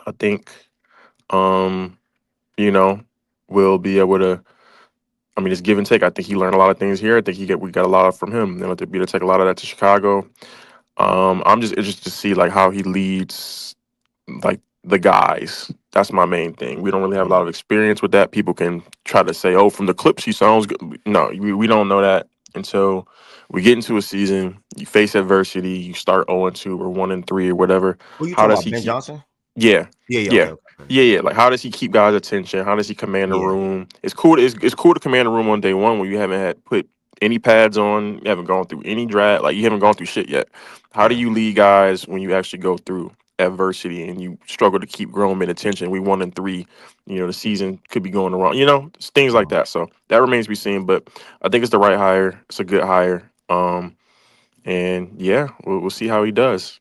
I think, um, you know, will be able to. I mean, it's give and take. I think he learned a lot of things here. I think we got a lot from him. And to be able to take a lot of that to Chicago. I'm just interested to see like how he leads like the guys. That's my main thing. We don't really have a lot of experience with that. People can try to say, "Oh, from the clips, he sounds good." No, we don't know that until we get into a season. You face adversity. You start 0-2 or 1-3 or whatever. Who you How talking does about? he Ben keep? Johnson? Yeah, Yeah. yeah, Okay. yeah. Like, how does he keep guys' attention? How does he command the Yeah. room? It's cool. It's cool to command the room on day one when you haven't had put any pads on. You haven't gone through any draft. Like, you haven't gone through shit yet. How do Yeah. you lead guys when you actually go through adversity and you struggle to keep growing mid attention. We 1-3, the season could be going wrong, things like that. So that remains to be seen. But I think it's the right hire. It's a good hire. And yeah, we'll see how he does.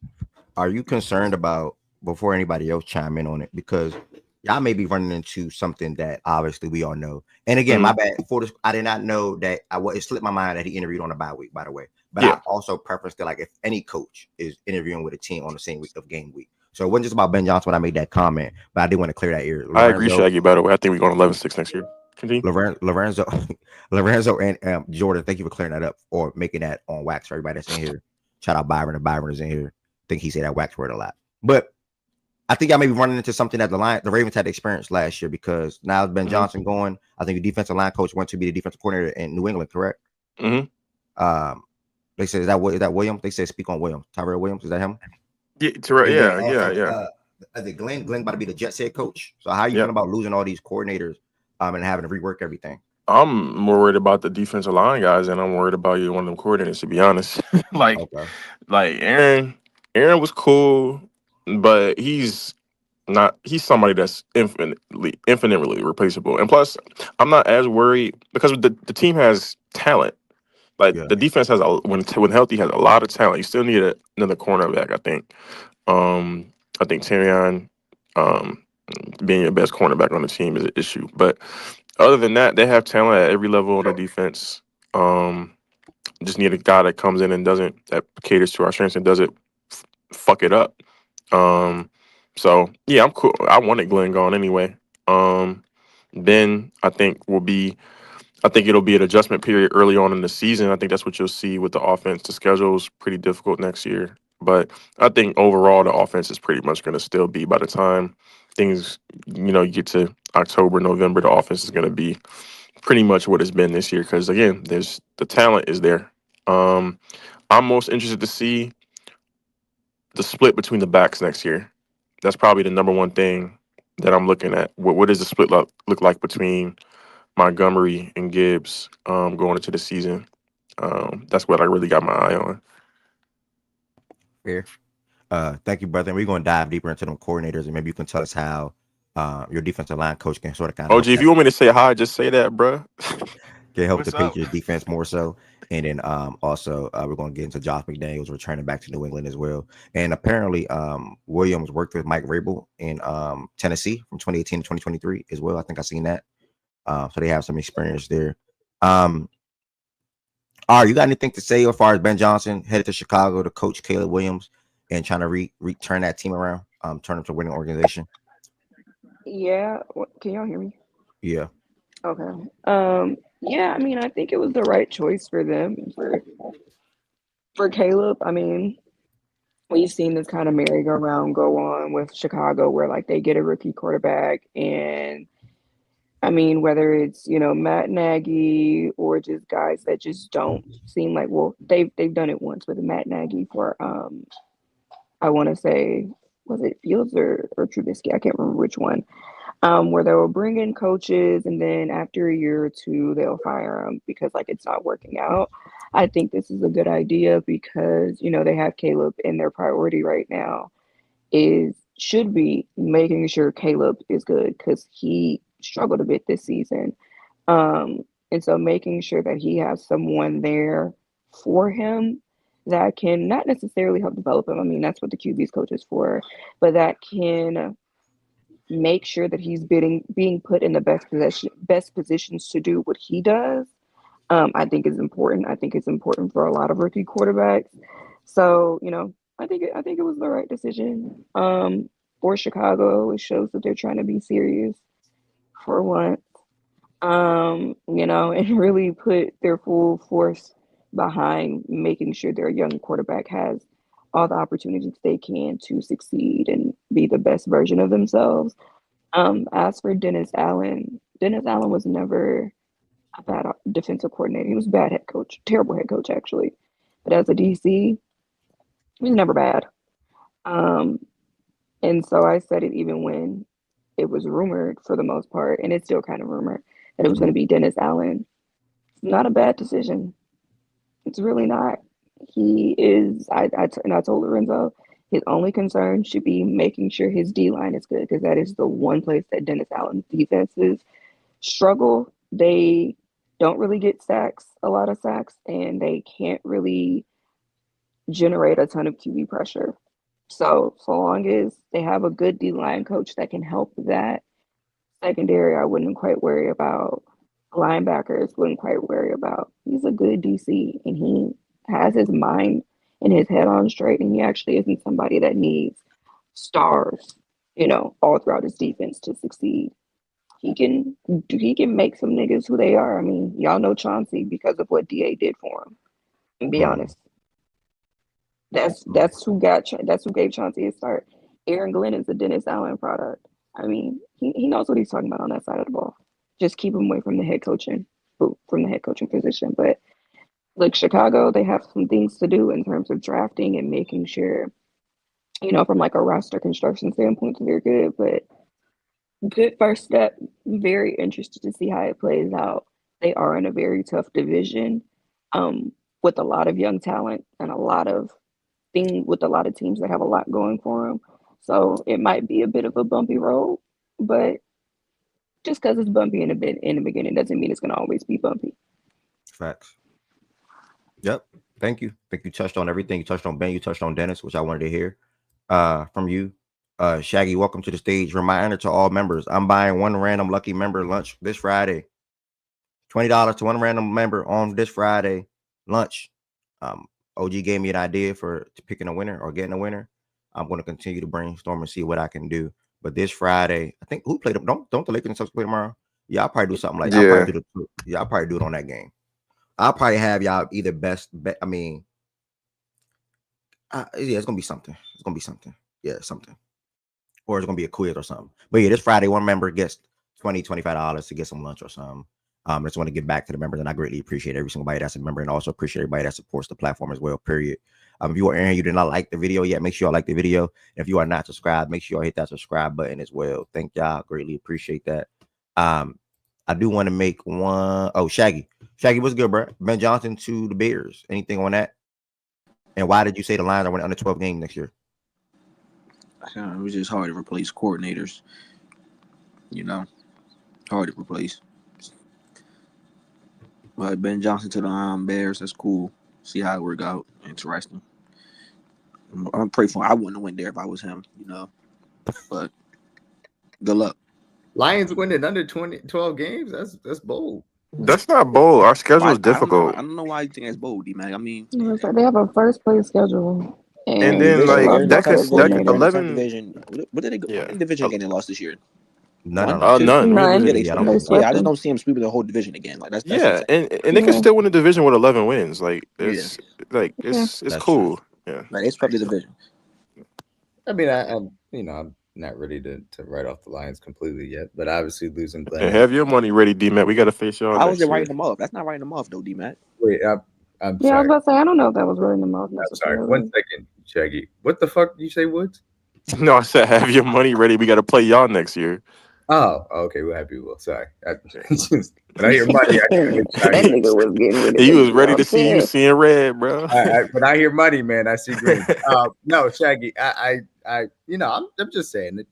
Are you concerned about, before anybody else chime in on it, because y'all may be running into something that obviously we all know. And again, my bad. I did not know that. It slipped my mind that he interviewed on a bye week, by the way. But Yeah. I also preference that, like, if any coach is interviewing with a team on the same week of game week. So it wasn't just about Ben Johnson when I made that comment, but I did want to clear that ear. I agree, Shaggy, by the way. I think we're going 11-6 next year. Continue. Lorenzo and Jordan, thank you for clearing that up or making that on wax for everybody that's in here. Shout out Byron, and Byron is in here. I think he said that wax word a lot. But I think I may be running into something that the Ravens had experienced last year, because now Ben Johnson going. I think the defensive line coach went to be the defensive coordinator in New England, correct? They said, is that Williams? They said speak on Williams. Tyrell Williams, is that him? Yeah, yeah. I think Glenn about to be the Jets head coach. So how are you feeling about losing all these coordinators and having to rework everything? I'm more worried about the defensive line guys, and I'm worried about either one of them coordinators, to be honest. like Aaron was cool, but he's somebody that's infinitely replaceable. And plus, I'm not as worried because the team has talent. Like the defense has when healthy has a lot of talent. You still need another cornerback, I think. I think Terrion being your best cornerback on the team is an issue. But other than that, they have talent at every level on the defense. Just need a guy that comes in and that caters to our strengths and doesn't fuck it up. So yeah, I'm cool. I wanted Glenn gone anyway. Then I think it'll be an adjustment period early on in the season. I think that's what you'll see with the offense. The schedule is pretty difficult next year, but I think overall the offense is pretty much going to still be, by the time things, you get to October, November, the offense is going to be pretty much what it's been this year. Because again, the talent is there. I'm most interested to see the split between the backs next year. That's probably the number one thing that I'm looking at. What does the split look like between Montgomery and Gibbs going into the season? That's what I really got my eye on. Fair. Thank you, brother. And we're going to dive deeper into them coordinators, and maybe you can tell us how your defensive line coach can sort of kind of. OG, if you want me to say hi, just say that, bro. Can help the Patriots defense more so. And then also we're going to get into Josh McDaniels returning back to New England as well. And apparently Williams worked with Mike Vrabel in Tennessee from 2018 to 2023 as well. I think I seen that. So they have some experience there. All right, you got anything to say as far as Ben Johnson headed to Chicago to coach Caleb Williams and trying to return that team around, turn them to a winning organization? Yeah. Can y'all hear me? Yeah. Okay. Yeah, I mean, I think it was the right choice for them, for Caleb. I mean, we've seen this kind of merry-go-round go on with Chicago where, like, they get a rookie quarterback, and I mean, whether it's, Matt Nagy or just guys that just don't seem like, well, they've done it once with Matt Nagy for I want to say, was it Fields or Trubisky? I can't remember which one. Where they'll bring in coaches, and then after a year or two, they'll fire them because, like, it's not working out. I think this is a good idea because, they have Caleb, and their priority right now should be making sure Caleb is good because he struggled a bit this season. And so making sure that he has someone there for him that can not necessarily help develop him. I mean, that's what the QB's coach is for, but that can make sure that he's being put in the best positions to do what he does. I think is important. I think it's important for a lot of rookie quarterbacks. So, I think it was the right decision. For Chicago, it shows that they're trying to be serious for once. And really put their full force behind making sure their young quarterback has all the opportunities they can to succeed and be the best version of themselves. As for Dennis Allen was never a bad defensive coordinator. He was a bad head coach, terrible head coach actually. But as a DC, he was never bad. And so I said it even when it was rumored, for the most part, and it's still kind of rumored, that it was going to be Dennis Allen. It's not a bad decision. It's really not. He is, and I told Lorenzo, His only concern should be making sure his D line is good because that is the one place that Dennis Allen's defenses struggle. They don't really get a lot of sacks, and they can't really generate a ton of QB pressure. So long as they have a good D line coach that can help that secondary, I wouldn't quite worry about. Linebackers wouldn't quite worry about. He's a good DC, and he has his mind and his head on straight, and he actually isn't somebody that needs stars, all throughout his defense to succeed. He can make some niggas who they are. I mean, y'all know Chauncey because of what DA did for him. And be honest, that's who gave Chauncey his start. Aaron Glenn is a Dennis Allen product. I mean, he knows what he's talking about on that side of the ball. Just keep him away from the head coaching position. But like Chicago, they have some things to do in terms of drafting and making sure, from like a roster construction standpoint, they're good. But good first step. Very interested to see how it plays out. They are in a very tough division, with a lot of young talent and a lot of teams that have a lot going for them. So it might be a bit of a bumpy road, but just because it's bumpy in the beginning doesn't mean it's going to always be bumpy. Facts. Yep. Thank you. I think you touched on everything. You touched on Ben. You touched on Dennis, which I wanted to hear from you. Shaggy, welcome to the stage. Reminder to all members: I'm buying one random lucky member lunch this Friday. $20 to one random member on this Friday lunch. OG gave me an idea for picking a winner or getting a winner. I'm going to continue to brainstorm and see what I can do. But this Friday, I think who played them? Don't the Lakers and Celtics play tomorrow? Yeah, I'll probably do something like that. I'll probably do it on that game. I'll probably have y'all either best bet. I mean, it's gonna be something. It's gonna be something. Yeah, something. Or it's gonna be a quiz or something. But yeah, this Friday, one member gets $25 to get some lunch or something. I just want to give back to the members, and I greatly appreciate every single body that's a member, and also appreciate everybody that supports the platform as well. Period. If you are in here, you did not like the video yet, make sure y'all like the video. And if you are not subscribed, make sure y'all hit that subscribe button as well. Thank y'all. Greatly appreciate that. I do want to make one. Oh, Shaggy, what's good, bro? Ben Johnson to the Bears. Anything on that? And why did you say the Lions are winning under 12 games next year? It was just hard to replace coordinators. Hard to replace. But Ben Johnson to the Bears, that's cool. See how it work out. Interesting. I'm gonna pray for him. I wouldn't have went there if I was him, But good luck. Lions winning under 12 games? That's bold. That's not bold. Our schedule is difficult. I don't know why you think that's bold, D-Mac. I mean, they have a first place schedule. And then like that could 11 division. What did they go? How many division again they lost this year? None. None. Yeah, I just don't see him sweeping the whole division again. Like that's and they can still win the division with 11 wins. Like it's it's cool. True. Yeah, like they swept the division. I mean, I'm not ready to write off the Lions completely yet, but obviously losing Glenn. And have your money ready, D-Mac. We got to face y'all. How was it writing them off? That's not writing them off, though, D-Mac. Wait, I'm sorry. I was about to say, I don't know if that was writing them off. I'm sorry. 1 second, Shaggy. What the fuck did you say, Woods? No, I said have your money ready. We got to play y'all next year. Oh, okay. We'll have you. Well, sorry. When I hear money, that nigga was getting rid of he was ready to see you seeing red, bro. When I hear money, man, I see green. No, Shaggy. I'm just saying that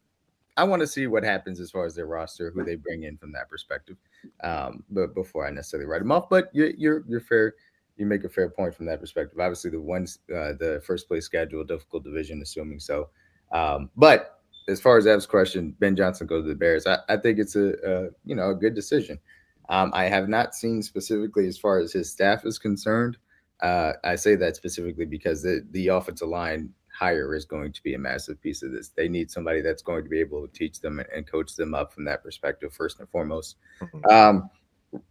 I want to see what happens as far as their roster, who they bring in from that perspective. But before I necessarily write them off, but you're fair. You make a fair point from that perspective. Obviously, the first place schedule, difficult division, assuming so. But as far as Ev's question, Ben Johnson goes to the Bears. I think it's a good decision. I have not seen specifically as far as his staff is concerned. I say that specifically because the offensive line hire is going to be a massive piece of this. They need somebody that's going to be able to teach them and coach them up from that perspective, first and foremost.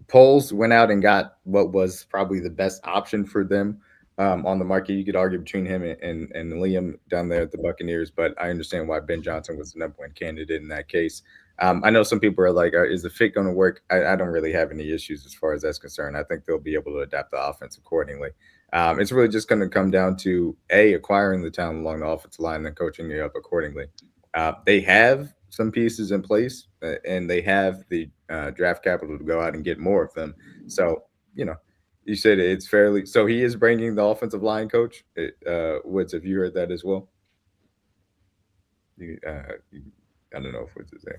Polls went out and got what was probably the best option for them on the market. You could argue between him and Liam down there at the Buccaneers, but I understand why Ben Johnson was the number one candidate in that case. I know some people are like, is the fit going to work? I don't really have any issues as far as that's concerned. I think they'll be able to adapt the offense accordingly. It's really just going to come down to acquiring the talent along the offensive line and coaching it up accordingly. They have some pieces in place, and they have the draft capital to go out and get more of them. So, you said it's fairly. So he is bringing the offensive line coach. Woods, have you heard that as well? I don't know if what's his name.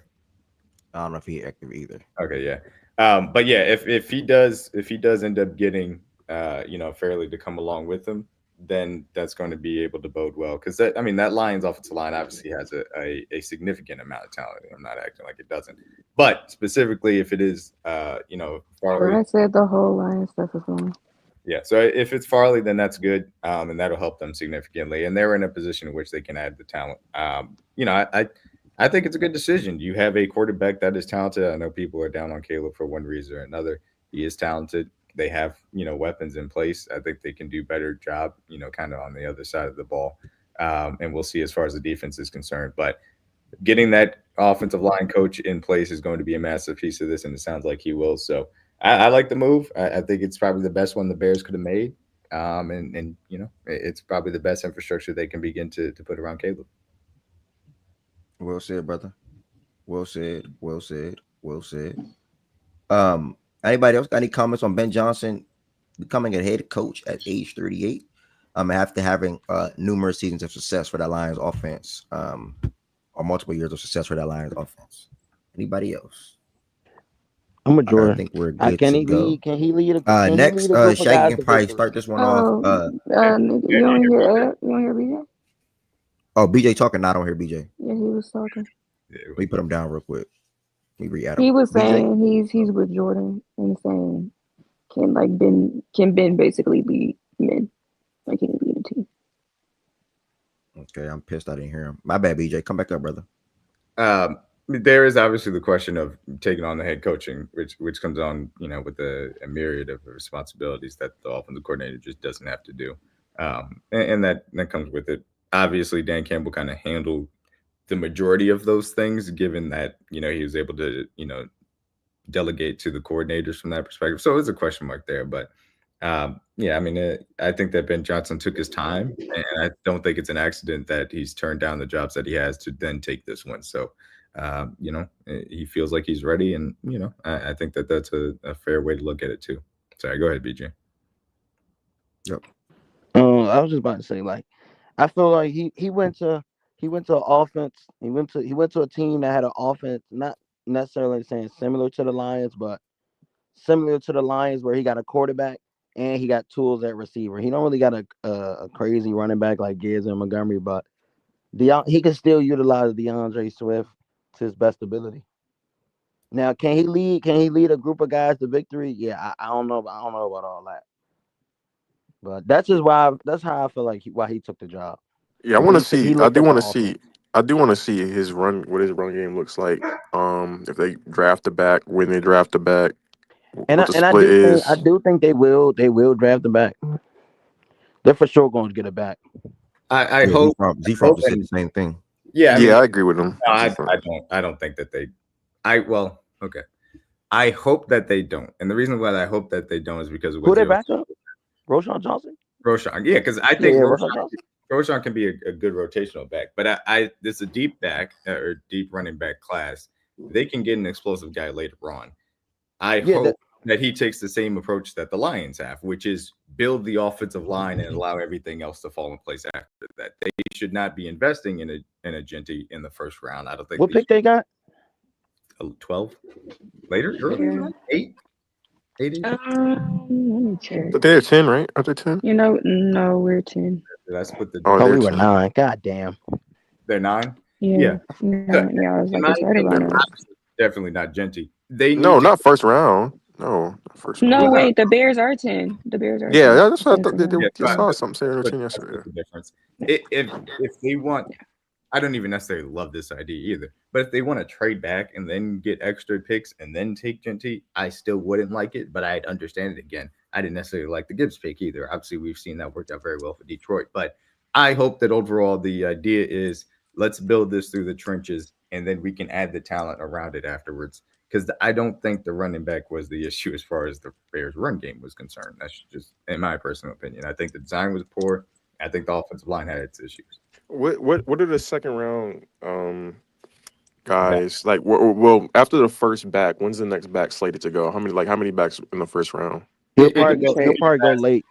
I don't know if he active either. Okay, yeah. But yeah, if he does end up getting Fairley to come along with him, then that's going to be able to bode well because that Lions offensive line obviously has a significant amount of talent. I'm not acting like it doesn't, but specifically if it is Farley. I said the whole line stuff is wrong. Yeah, so if it's Farley, then that's good, and that'll help them significantly. And they're in a position in which they can add the talent. I think it's a good decision. You have a quarterback that is talented. I know people are down on Caleb for one reason or another. He is talented. They have weapons in place. I think they can do better job. Kind of on the other side of the ball, and we'll see as far as the defense is concerned. But getting that offensive line coach in place is going to be a massive piece of this, and it sounds like he will. So I like the move. I think it's probably the best one the Bears could have made, and it's probably the best infrastructure they can begin to put around Caleb. Well said, brother. Well said. Well said. Well said. Anybody else got any comments on Ben Johnson becoming a head coach at age 38? After having numerous seasons of success for that Lions offense, or multiple years of success for that Lions offense. Anybody else? I'm a Jordan. I think we're good can to he go. lead? Can he lead? Next, Shaggy can probably start this one off. Nigga, you don't hear Ed? You don't hear BJ? Oh, BJ talking. I don't hear BJ. Yeah, he was talking. Let me put him down real quick. Let me re-add him. He was BJ? saying he's with Jordan and saying can Ben basically lead men, like he can lead a team. Okay, I'm pissed I didn't hear him. My bad, BJ. Come back up, brother. There is obviously the question of taking on the head coaching, which comes on, with a myriad of responsibilities that the offensive coordinator just doesn't have to do, and that comes with it. Obviously, Dan Campbell kind of handled the majority of those things, given that he was able to delegate to the coordinators from that perspective. So it's a question mark there, but I think that Ben Johnson took his time, and I don't think it's an accident that he's turned down the jobs that he has to then take this one. So, he feels like he's ready, and I think that that's a fair way to look at it too. Sorry, go ahead, BJ. Yep. I was just about to say, like, I feel like he went to an offense. He went to a team that had an offense, not necessarily saying similar to the Lions, but similar to the Lions, where he got a quarterback and he got tools at receiver. He don't really got a crazy running back like Gibbs and Montgomery, but he can still utilize DeAndre Swift to his best ability. Now, can he lead a group of guys to victory? Yeah, I don't know. I don't know about all that, but that's how I feel like why he took the job. Yeah, I want to He see. looked at the offense. I do want to see what his run game looks like. If they draft the back, when they draft the back, And what the I split is. do think they will draft the back. They're for sure going to get it back. I hope Z-Frog just said the same thing. Yeah, I agree with him. No, I don't think that they. Okay. I hope that they don't, and the reason why I hope that they don't is because of who they back up? Roshan Johnson. Roshan, yeah, because I think Roshan can be a good rotational back, but this is a deep back or deep running back class. They can get an explosive guy later on. I hope that he takes the same approach that the Lions have, which is build the offensive line and allow everything else to fall in place after that. They should not be investing in a Genty in the first round. I don't think. What pick they got? 12 later, earlier, 8. Let me check. But they're 10, right? Are they 10? No, we're 10. That's what the. Oh, we were 9. God damn. They're 9. Yeah. I was like, it's right around us. Definitely not Genty. Not first round. No, not first round. No, wait. The Bears are 10. The Bears are. Yeah, 10. that's what I thought. I saw something saying they're 10 yesterday. That's the difference. If they want, I don't even necessarily love this idea either. But if they want to trade back and then get extra picks and then take Genty, I still wouldn't like it. But I'd understand it again. I didn't necessarily like the Gibbs pick either. Obviously, we've seen that worked out very well for Detroit. But I hope that overall the idea is let's build this through the trenches and then we can add the talent around it afterwards. Because I don't think the running back was the issue as far as the Bears' run game was concerned. That's just in my personal opinion. I think the design was poor. I think the offensive line had its issues. What are the second round guys like? Well, after the first back, when's the next back slated to go? How many backs in the first round? He'll probably go late.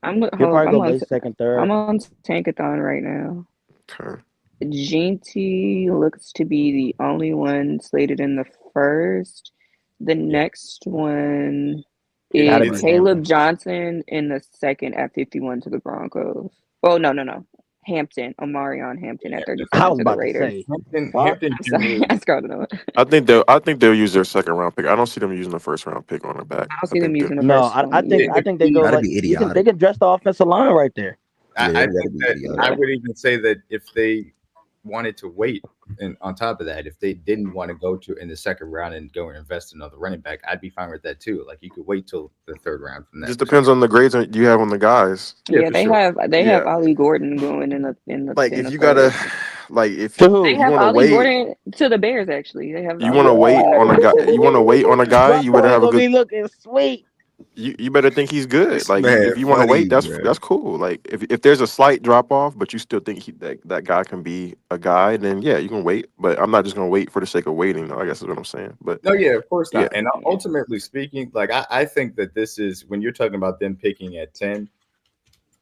I'm late, second, third. I'm on Tankathon right now. Okay. Ginty looks to be the only one slated in the first. The next one Gotta is be Caleb Hampton. Johnson in the second at 51 to the Broncos. Oh, no. Hampton, Omarion Hampton at I 37 was to the about to Raiders. say. Hampton I'm sorry, Jr. I scrolled it up. I think they'll use their second round pick. I don't see them using the first round pick on the back. I don't I see them think using the No, first one I think either. they go That'd like be they idiotic. can dress the offensive line right there. I Yeah, think that'd be that idiotic. I would even say that if they wanted to wait, and on top of that, if they didn't want to go to in the second round and go and invest in another running back, I'd be fine with that too. Like you could wait till the third round from it that just perspective. depends on the grades that you have on the guys. Yeah, For they sure. have Ollie Gordon going Like in if the you gotta, third. like if To They who? you have want to Ollie wait, Gordon to the Bears actually. They have you Ollie want to Gordon wait going on a guy. to the You want to Bears. wait on a guy. My You better boy have a gonna good. be looking sweet. You better think he's good. This Like man if you want to funny, wait, that's bro. cool. Like if there's a slight drop off, but you still think that guy can be a guy, then yeah, you can wait. But I'm not just gonna wait for the sake of waiting. Though, I guess is what I'm saying. But No, yeah, of course yeah, not. And Yeah. ultimately speaking, like I think that this is when you're talking about them picking at 10,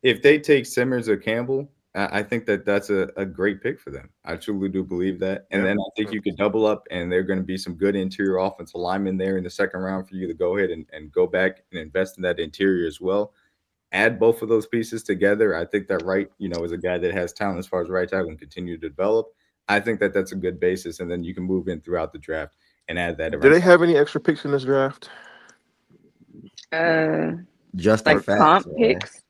if they take Simmons or Campbell, I think that that's a great pick for them. I truly do believe that. And yeah. then I think you could double up, and there are going to be some good interior offensive linemen there in the second round for you to go ahead and go back and invest in that interior as well. Add both of those pieces together. I think that Wright, is a guy that has talent as far as right tackle and continue to develop. I think that that's a good basis, and then you can move in throughout the draft and add that Do around. they have any extra picks in this draft? Justin Or Like Facts, comp man. picks,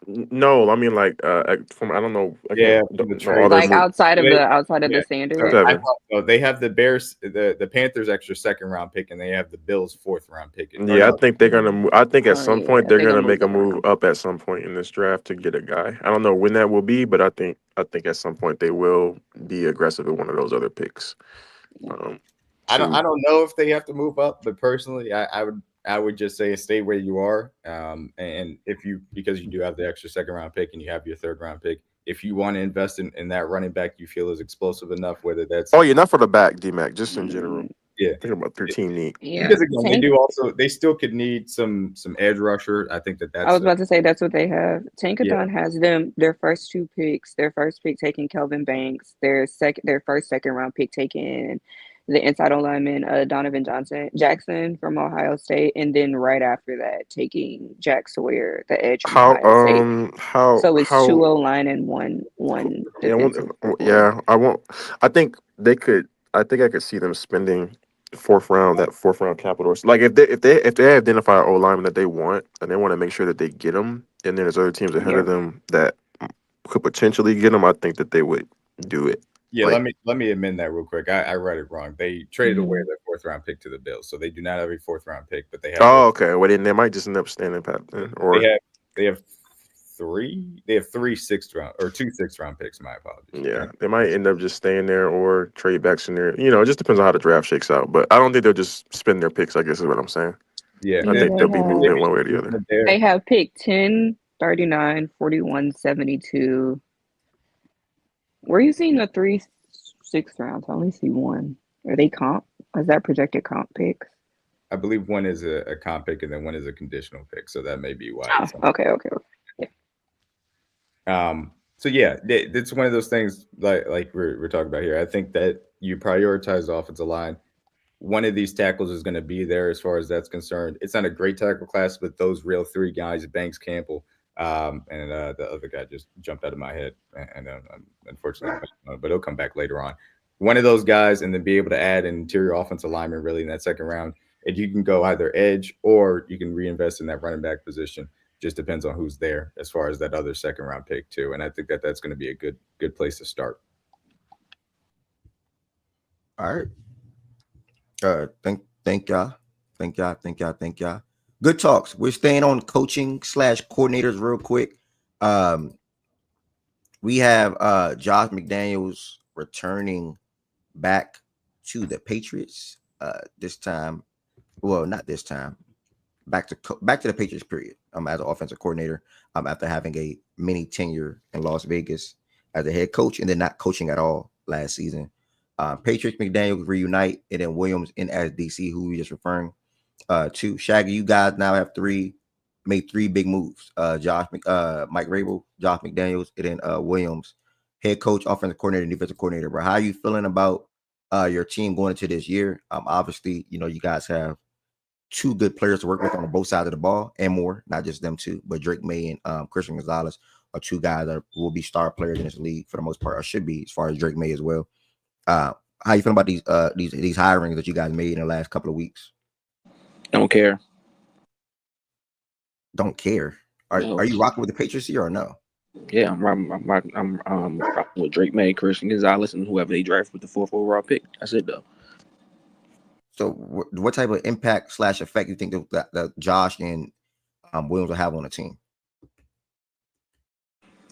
No, I mean like from I don't know. I Yeah, can't from the don't know all trade. their like move. outside of They, the yeah, Sanders. I Seven. thought so. They have the Bears, the Panthers extra second round pick, and they have the Bills fourth round pick. Or Yeah, I no, think they're gonna. I think at Oh some yeah, point they're they're gonna gonna move make a them move around. up at some point in this draft to get a guy. I don't know when that will be, but I think at some point they will be aggressive with one of those other picks. Um, I to don't know if they have to move up, but personally, I would just say stay where you are. And if you because you do have the extra second round pick and you have your third round pick, if you want to invest in that running back you feel is explosive enough, whether that's oh yeah, not for the back, DMAC, just in general. Mm, yeah. Think about their team need. yeah, Because again, Tank. they still could need some edge rusher. I think that I that's was about to say that's what they have. yeah. Tankathon has them their first two picks. Their first pick taking Kelvin Banks. Their first second round pick taking the inside lineman Donovan Jackson from Ohio State, and then right after that taking Jack Sawyer, the edge from How Ohio State. So it's two how O line and one yeah defensive support. yeah I won't. I think they could. I think I could see them spending that fourth round capital. Like if they identify an O lineman that they want and they want to make sure that they get them, and then there's other teams ahead Yeah. of them that could potentially get them. I think that they would do it. Yeah, Like let me amend that real quick. I read it wrong. They traded away Mhm. their fourth round pick to the Bills, so they do not have a fourth round pick, but they have oh okay, well then they might just end up standing pat then, they or have they have three sixth round or two sixth round picks. My apologies. yeah, they might end up just staying there or trade backs in there. It just depends on how the draft shakes out. But I don't think they'll just spend their picks. I guess is what I'm saying. Yeah, I Yeah, think and there'll be they movement one way or the be other. there. they have picked 10, 39, 41, 72. Where are you seeing the three sixth rounds? I only see one. Are they comp? Is that projected comp picks? I believe one is a comp pick and then one is a conditional pick, so that may be why Oh, it's. okay. So yeah, it's one of those things like we're talking about here. I think that you prioritize the offensive line. One of these tackles is going to be there as far as that's concerned. It's not a great tackle class, but those real three guys, Banks, Campbell, and the other guy just jumped out of my head, and unfortunately, but it'll come back later on. One of those guys, and then be able to add an interior offensive lineman really in that second round. And you can go either edge or you can reinvest in that running back position. Just depends on who's there as far as that other second round pick too. And I think that that's going to be a good place to start. All right. Thank y'all. Good talks. We're staying on coaching / coordinators real quick. We have Josh McDaniels returning back to the Patriots. This time, well, not this time. Back to the Patriots. Period. As an offensive coordinator. After having a mini tenure in Las Vegas as a head coach and then not coaching at all last season. Patriots McDaniels reunite, and then Williams in as DC, who we just referring to. Shaggy, you guys now have made three big moves. Mike Rabel, Josh McDaniels, and then Williams head coach, offensive coordinator, and defensive coordinator, bro. How are you feeling about your team going into this year? Obviously, you guys have two good players to work with on both sides of the ball and more, not just them two, but Drake May and Christian Gonzalez are two guys that will be star players in this league for the most part, or should be, as far as Drake May as well. How you feel about these hirings that you guys made in the last couple of weeks? Don't care. Don't care. Are you rocking with the Patriots here or no? Yeah, I'm rocking with Drake May, Christian Gonzalez, and whoever they draft with the 4th overall pick. That's it, though. So, what type of impact / effect you think that Josh and Williams will have on the team?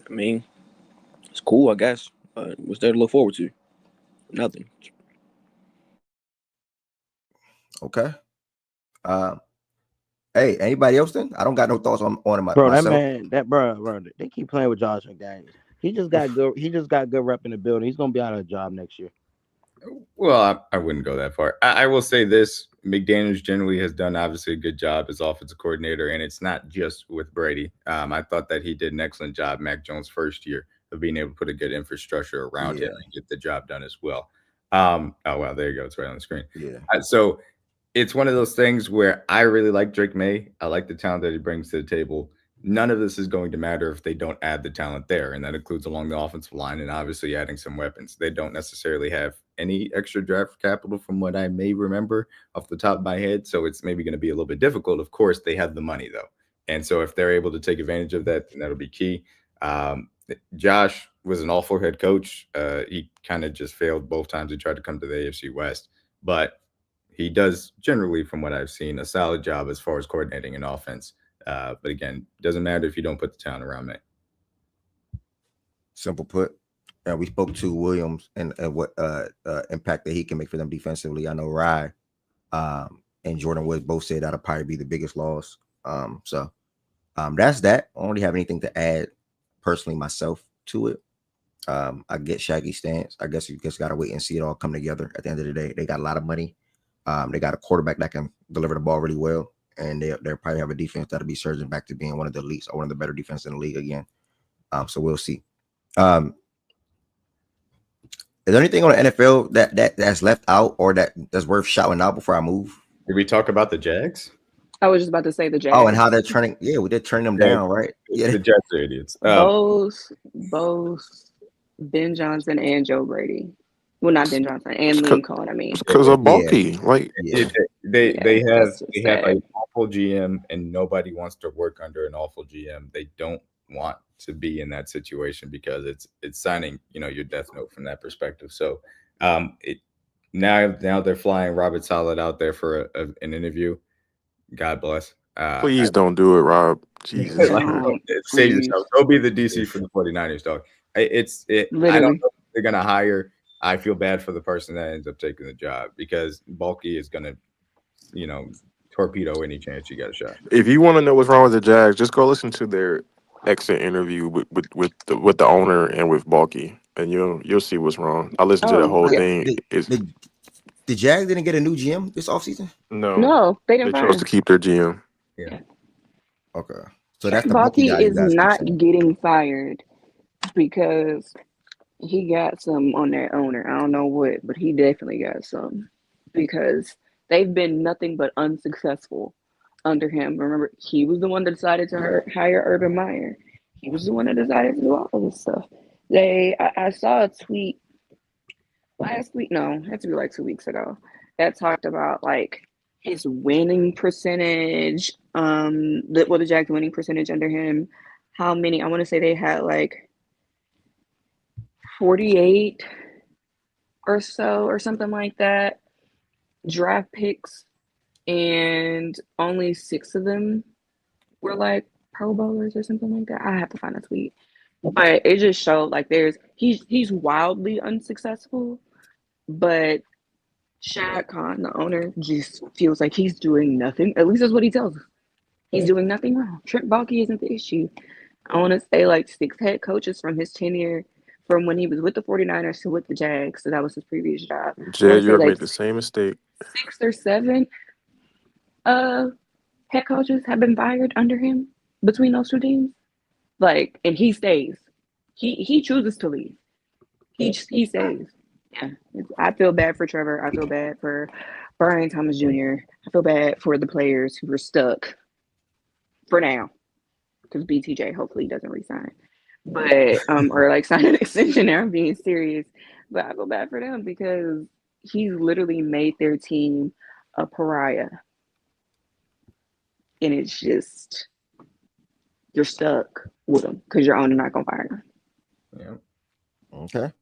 I mean, it's cool, I guess. What's there to look forward to? Nothing. Okay. Hey, anybody else then? I don't got no thoughts on him Bro, myself. bro, they keep playing with Josh McDaniels. He just got good rep in the building. He's gonna be out of a job next year. Well, I wouldn't go that far. I will say this: McDaniels generally has done obviously a good job as offensive coordinator, and it's not just with Brady. I thought that he did an excellent job, Mac Jones' first year, of being able to put a good infrastructure around him and get the job done as well. Oh wow, there you go. It's right on the screen. Yeah. So it's one of those things where I really like Drake May. I like the talent that he brings to the table. None of this is going to matter if they don't add the talent there, and that includes along the offensive line and obviously adding some weapons. They don't necessarily have any extra draft capital from what I may remember off the top of my head, so it's maybe going to be a little bit difficult. Of course, they have the money, though, and so if they're able to take advantage of that, then that'll be key. Josh was an awful head coach. He kind of just failed both times he tried to come to the AFC West, but he does generally, from what I've seen, a solid job as far as coordinating an offense. But again, doesn't matter if you don't put the talent around me. Simple put. We spoke to Williams and what impact that he can make for them defensively. I know Rye and Jordan Woods both said that'll probably be the biggest loss. So that's that. I don't really have anything to add personally myself to it. I get Shaggy's stance. I guess you just got to wait and see it all come together. At the end of the day, they got a lot of money. They got a quarterback that can deliver the ball really well, and they'll probably have a defense that'll be surging back to being one of the elites or one of the better defenses in the league again. So we'll see. Is there anything on the NFL that's left out or that's worth shouting out before I move? Did we talk about the Jags? I was just about to say the Jags. Oh, and how they're turning. Yeah, we did turn them down, right? Yeah, the Jets are idiots. Both Ben Johnson and Joe Brady. Well, not Ben Johnson and Liam Cohen. I mean, because of bulky. Like they have an awful GM, and nobody wants to work under an awful GM. They don't want to be in that situation because it's signing your death note from that perspective. So now they're flying Robert Saleh out there for an interview. God bless. Please don't do it, Rob. Jesus. Save yourself. Go be the DC for the 49ers, dog. I don't know if they're gonna hire. I feel bad for the person that ends up taking the job because bulky is gonna torpedo any chance you got a shot. If you want to know what's wrong with the Jags, just go listen to their exit interview with the owner and with Bulky, and you'll see what's wrong. I listened to the whole thing. The Jags didn't get a new GM this offseason? No, they didn't. They chose to keep their GM. Yeah. Okay. So that's the Bulky is not getting fired because he got some on their owner. I don't know what, but he definitely got some because they've been nothing but unsuccessful under him. Remember, he was the one that decided to hire Urban Meyer. He was the one that decided to do all of this stuff. I saw a tweet last week. No, it had to be like 2 weeks ago. That talked about like his winning percentage. The Jags winning percentage under him. How many? I want to say they had like 48 or so or something like that draft picks, and only 6 of them were like Pro Bowlers or something like that. I have to find a tweet, but it just showed like he's wildly unsuccessful, but Shad Khan, the owner, just feels like he's doing nothing. At least that's what he tells us. He's doing nothing wrong. Trent Baalke isn't the issue. I want to say like 6 head coaches from his tenure, from when he was with the 49ers to with the Jags. So that was his previous job. Jay, you ever made the same mistake. 6 or 7 head coaches have been fired under him between those 2 teams. Like, and he stays. He chooses to leave. He stays. Yeah, I feel bad for Trevor. I feel bad for Brian Thomas Jr. I feel bad for the players who were stuck for now because BTJ hopefully doesn't resign, but or like sign an extension. There, I'm being serious, but I feel bad for them because he's literally made their team a pariah, and it's just you're stuck with him because your owner not gonna fire him. Yeah. Okay.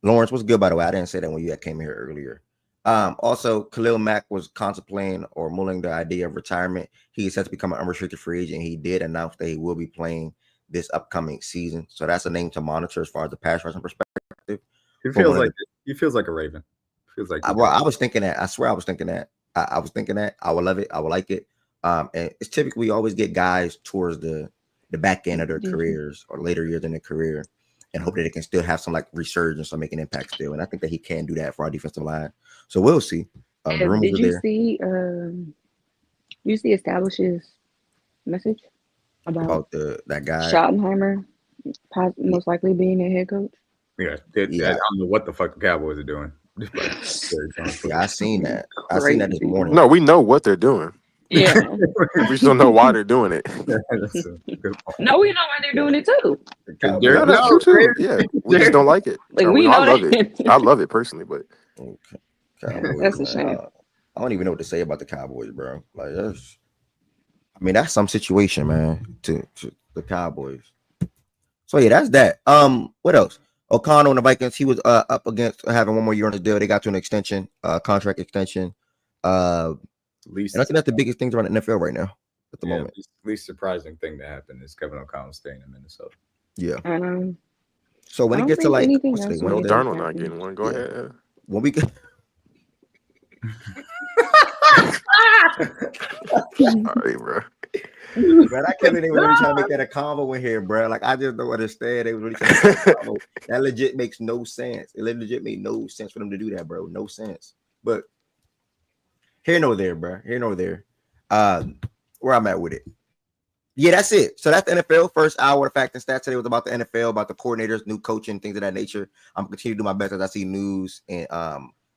Lawrence, what's good, by the way? I didn't say that when you came here earlier. Also, Khalil Mack was contemplating or mulling the idea of retirement. He is set to become an unrestricted free agent. He did announce that he will be playing this upcoming season. So that's a name to monitor as far as the pass rushing perspective. He feels like a Raven. Feels like I was thinking that. I swear I was thinking that. I was thinking that. I would love it. I would like it. And it's typically we always get guys towards the back end of their careers or later years in their career and hope that they can still have some like resurgence or make an impact still. And I think that he can do that for our defensive line. So we'll see. Did you see Establish's message about that guy Schottenheimer most likely being a head coach? Yeah. I don't know what the fuck the Cowboys are doing. Yeah, I seen that. I seen that this morning. No, we know what they're doing. Yeah. We just don't know why they're doing it. No, we know why they're doing it too. Yeah, that's true too. Yeah, we just don't like it. Like, we know I love it. I love it personally, but Cowboys, that's a shame. I don't even know what to say about the Cowboys, bro. Like that's some situation, man. To the Cowboys. So yeah, that's that. What else? O'Connell and the Vikings. He was up against having one more year on his deal. They got to an extension, contract extension. And I think that's the biggest things around the NFL right now at the moment. Least surprising thing to happen is Kevin O'Connell staying in Minnesota. Yeah. So when it gets to like Darnold not getting one, go ahead. When we get Sorry, bro. Man, I can't even really trying to make that a combo in here, bro. Like I just don't understand. They was really trying to make a combo. That legit makes no sense. It legit made no sense for them to do that, bro. No sense. But here nor there, bro. Here nor there. Where I'm at with it. Yeah, that's it. So that's the NFL. First hour of fact and stats today was about the NFL, about the coordinators, new coaching, things of that nature. I'm gonna continue to do my best as I see news and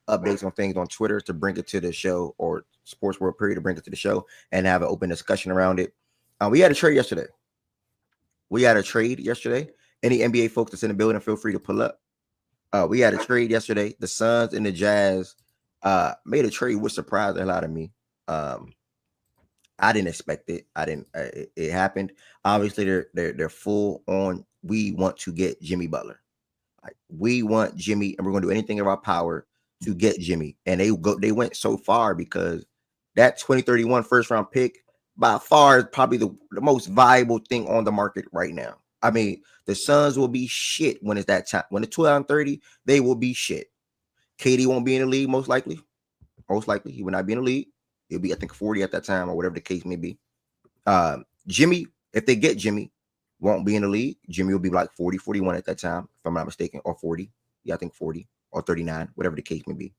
updates on things on Twitter to bring it to the show, or Sports World Period to bring it to the show and have an open discussion around it. We had a trade yesterday. Any NBA folks that's in the building, feel free to pull up. We had a trade yesterday. The Suns and the Jazz made a trade which surprised the hell out of me. I didn't expect it. It happened. Obviously, they're full on. We want to get Jimmy Butler. Like, we want Jimmy, and we're going to do anything in our power to get Jimmy. And they went so far because that 2031 first round pick by far is probably the most valuable thing on the market right now. I mean, the Suns will be shit when it's that time. When it's 2030, they will be shit. KD won't be in the league, most likely. Most likely, he will not be in the league. He'll be, I think, 40 at that time, or whatever the case may be. Jimmy, if they get Jimmy, won't be in the league. Jimmy will be like 40, 41 at that time, if I'm not mistaken, or 40. Yeah, I think 40 or 39, whatever the case may be.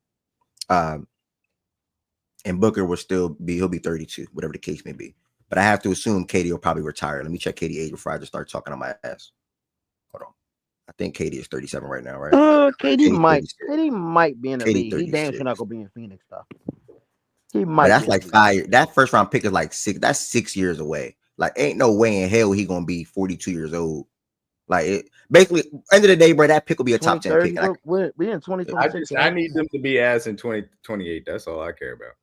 And Booker will he'll be 32, whatever the case may be. But I have to assume KD will probably retire. Let me check KD age before I just start talking on my ass. Hold on. I think KD is 37 right now, right? KD might be in the league. He damn sure not gonna be in Phoenix though. He might. But that's like 5 years. That first round pick is like 6. That's 6 years away. Like, ain't no way in hell he gonna be 42 years old. Like, it basically, end of the day, bro, that pick will be a top 10 pick. We in 2026. I need them to be ass in 2028. That's all I care about.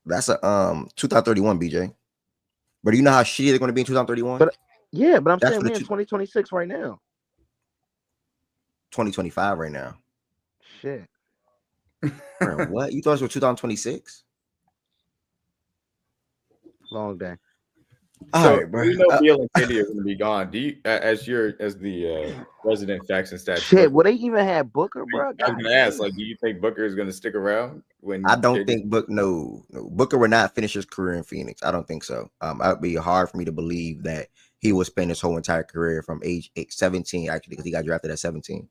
That's a 2031, BJ. But do you know how shitty they're going to be in 2031? But I'm saying we're in 2026 right now. 2025 right now. Shit. Bro, what? You thought it was 2026? Long day. All right, bro. You know, Beal and KD are going to be gone. Do you, as the resident facts and stats? Shit, will they even have Booker, bro? I was going to ask, like, do you think Booker is going to stick around when? I don't think no. Booker will not finish his career in Phoenix. I don't think so. It would be hard for me to believe that he will spend his whole entire career from age 17, actually, because he got drafted at 17.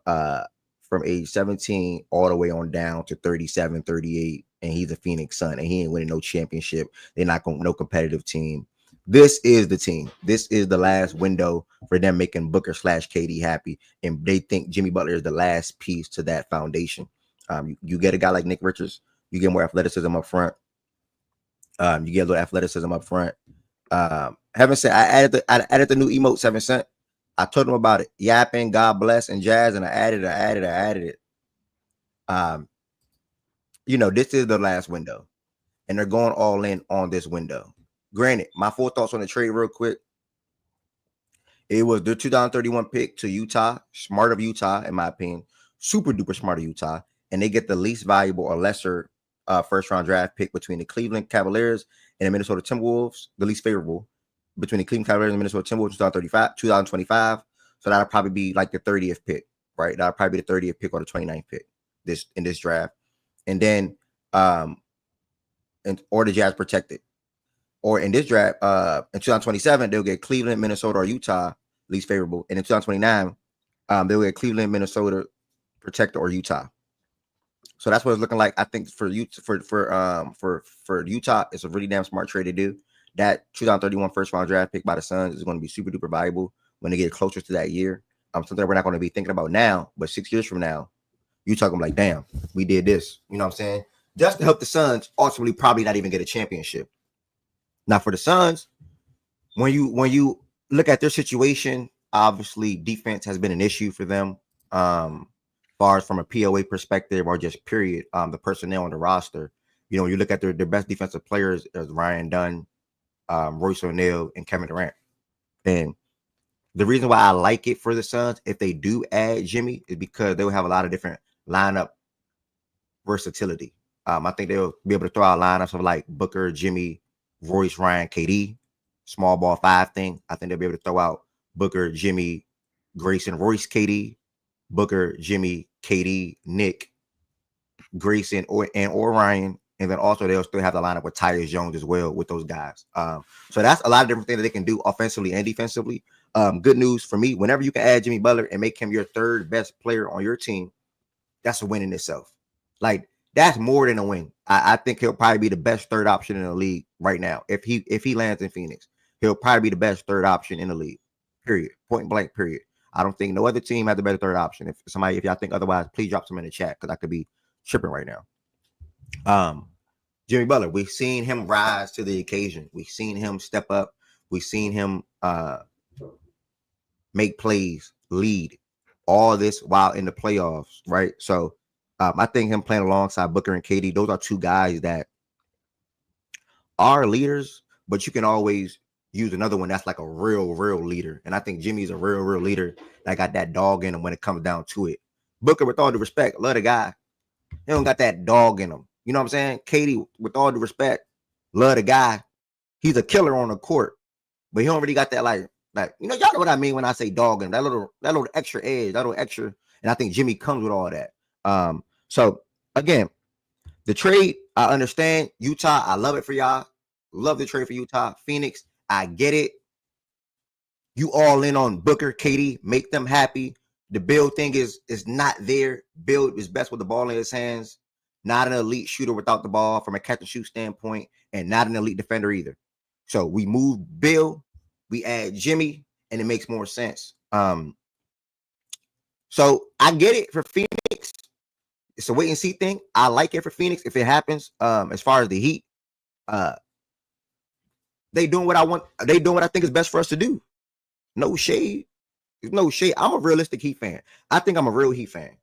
From age 17 all the way on down to 37, 38, and he's a Phoenix Sun, and he ain't winning no championship. They're not going no competitive team. This is the team. This is the last window for them making Booker / KD happy, and they think Jimmy Butler is the last piece to that foundation. You get a guy like Nick Richards, you get more athleticism up front. You get a little athleticism up front. Having said, I added the new emote 7 cent. I told him about it. Yapping, God bless, and jazz, and I added it. This is the last window, and they're going all in on this window. Granted, my full thoughts on the trade real quick. It was the 2031 pick to Utah. Smart of Utah, in my opinion. Super duper smart of Utah. And they get the least valuable or lesser first round draft pick between the Cleveland Cavaliers and the Minnesota Timberwolves, the least favorable between the Cleveland Cavaliers and the Minnesota Timberwolves 2025. So that'll probably be like the 30th pick, right? That'll probably be the 30th pick or the 29th pick in this draft. And then or the Jazz protected. Or in this draft, in 2027, they'll get Cleveland, Minnesota, or Utah, least favorable. And in 2029, they'll get Cleveland, Minnesota, protector, or Utah. So that's what it's looking like. I think for Utah, it's a really damn smart trade to do. That 2031 first round draft pick by the Suns is going to be super duper valuable when they get closer to that year. Something we're not going to be thinking about now, but 6 years from now, you talking like, damn, we did this. You know what I'm saying? Just to help the Suns ultimately probably not even get a championship. Now for the Suns, when you look at their situation, obviously defense has been an issue for them. Far as from a POA perspective or just period, the personnel on the roster. When you look at their best defensive players as Ryan Dunn, Royce O'Neal, and Kevin Durant. And the reason why I like it for the Suns, if they do add Jimmy, is because they will have a lot of different lineup versatility. I think they'll be able to throw out lineups of like Booker, Jimmy, Royce, Ryan, KD, small ball 5 thing. I think they'll be able to throw out Booker, Jimmy, Grayson, Royce, KD, Booker, Jimmy, KD, Nick, Grayson, or Ryan. And then also they'll still have the lineup with Tyus Jones as well with those guys. So that's a lot of different things that they can do offensively and defensively. Good news for me, whenever you can add Jimmy Butler and make him your third best player on your team, that's a win in itself. Like, that's more than a win. I think he'll probably be the best third option in the league right now. If he lands in Phoenix, he'll probably be the best third option in the league. Period. Point blank. Period. I don't think no other team has the better third option. If y'all think otherwise, please drop some in the chat because I could be tripping right now. Jimmy Butler, we've seen him rise to the occasion. We've seen him step up. We've seen him make plays, lead, all this while in the playoffs, right? So I think him playing alongside Booker and KD, those are two guys that are leaders, but you can always use another one that's like a real leader. And I think Jimmy's a real leader that got that dog in him when it comes down to it. Booker, with all due respect, love the guy. He don't got that dog in him. You know what I'm saying? KD, with all due respect, love the guy. He's a killer on the court, but he don't really got that like y'all know what I mean when I say dog in him. That little extra edge, that little extra. And I think Jimmy comes with all that. So again, the trade, I understand. Utah, I love it for y'all. Love the trade for Utah. Phoenix, I get it. You all in on Booker, KD, make them happy. The build thing is not there. Build is best with the ball in his hands. Not an elite shooter without the ball from a catch and shoot standpoint, and not an elite defender either. So we move Bill, we add Jimmy, and it makes more sense. So I get it for Phoenix. It's a wait and see thing. I like it for Phoenix if it happens. As far as the Heat, they doing what I want. They doing what I think is best for us to do. No shade. There's no shade. I'm a realistic Heat fan. I think I'm a real Heat fan.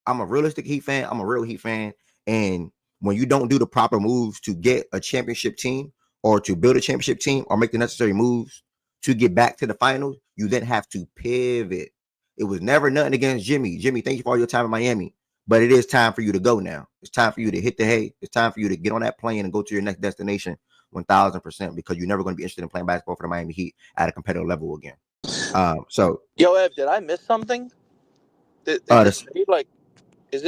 I'm a realistic Heat fan. I'm a real Heat fan. And when you don't do the proper moves to get a championship team or to build a championship team or make the necessary moves to get back to the finals, you then have to pivot. It was never nothing against Jimmy. Jimmy, thank you for all your time in Miami. But it is time for you to go now. It's time for you to hit the hay. It's time for you to get on that plane and go to your next destination 1,000% because you're never going to be interested in playing basketball for the Miami Heat at a competitive level again. So, yo, Ev, did I miss something? Is it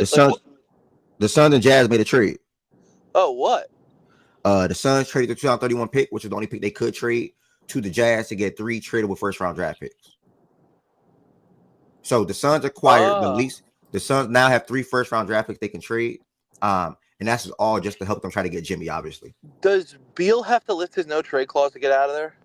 the Suns and Jazz made a trade. Oh, what? The Suns traded the 2031 pick, which is the only pick they could trade, to the Jazz to get 3 tradable first round draft picks. So the Suns acquired the least. The Suns now have 3 first round draft picks they can trade. And that's all just to help them try to get Jimmy, obviously. Does Beal have to lift his no trade clause to get out of there?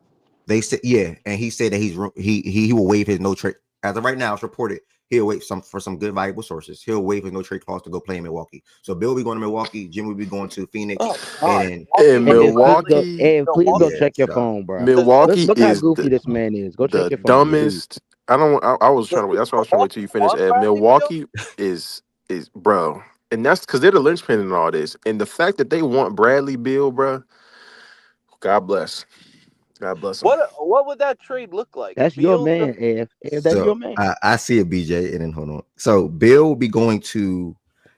They said, yeah, and he said that he will waive his no trade. As of right now, it's reported he'll wait for some good valuable sources. He'll waive his no trade clause to go play in Milwaukee. So Bill will be going to Milwaukee. Jim will be going to Phoenix. Oh And God, In Milwaukee, Please go yeah, check your so phone, bro. Milwaukee Look how is goofy this man is. Go check the your phone, please. dumbest. I was trying to wait. That's why I was trying to wait till you finish. want Bradley Beal? Milwaukee is bro, and that's because they're the linchpin in all this. And the fact that they want Bradley Beal, bro. God bless. God bless them. What would that trade look like? That's your Beal man, to If that's your man. I see it, BJ, and then hold on. So Bill will be going to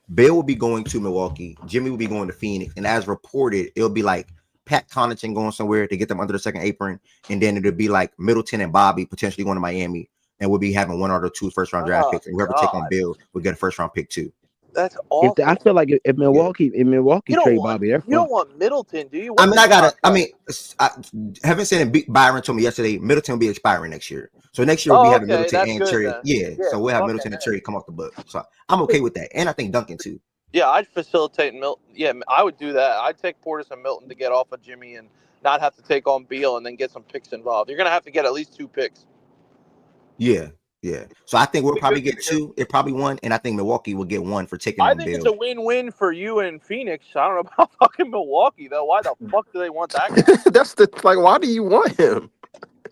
Milwaukee. Jimmy will be going to Phoenix, and as reported, it'll be like Pat Connaughton going somewhere to get them under the second apron, and then it'll be like Middleton and Bobby potentially going to Miami, and we'll be having 1 or 2 first-round draft picks, and whoever take on Bill will get a first-round pick too. That's awful. I feel like if Milwaukee trade Bobby, you don't want Middleton, do you? I haven't said it. Byron told me yesterday Middleton will be expiring next year. So next year we'll be having Middleton and Cherry. Yeah, so we'll have Middleton and Cherry come off the book. So I'm okay with that. And I think Duncan too. Yeah, I'd facilitate Milton. Yeah, I would do that. I'd take Portis and Milton to get off of Jimmy and not have to take on Beal and then get some picks involved. You're going to have to get at least 2 picks. Yeah. So I think we'll probably get 2. It probably 1, and I think Milwaukee will get 1 for taking on Bill. I think it's a win-win for you and Phoenix. I don't know about fucking Milwaukee though. Why the fuck do they want that guy? That's why do you want him?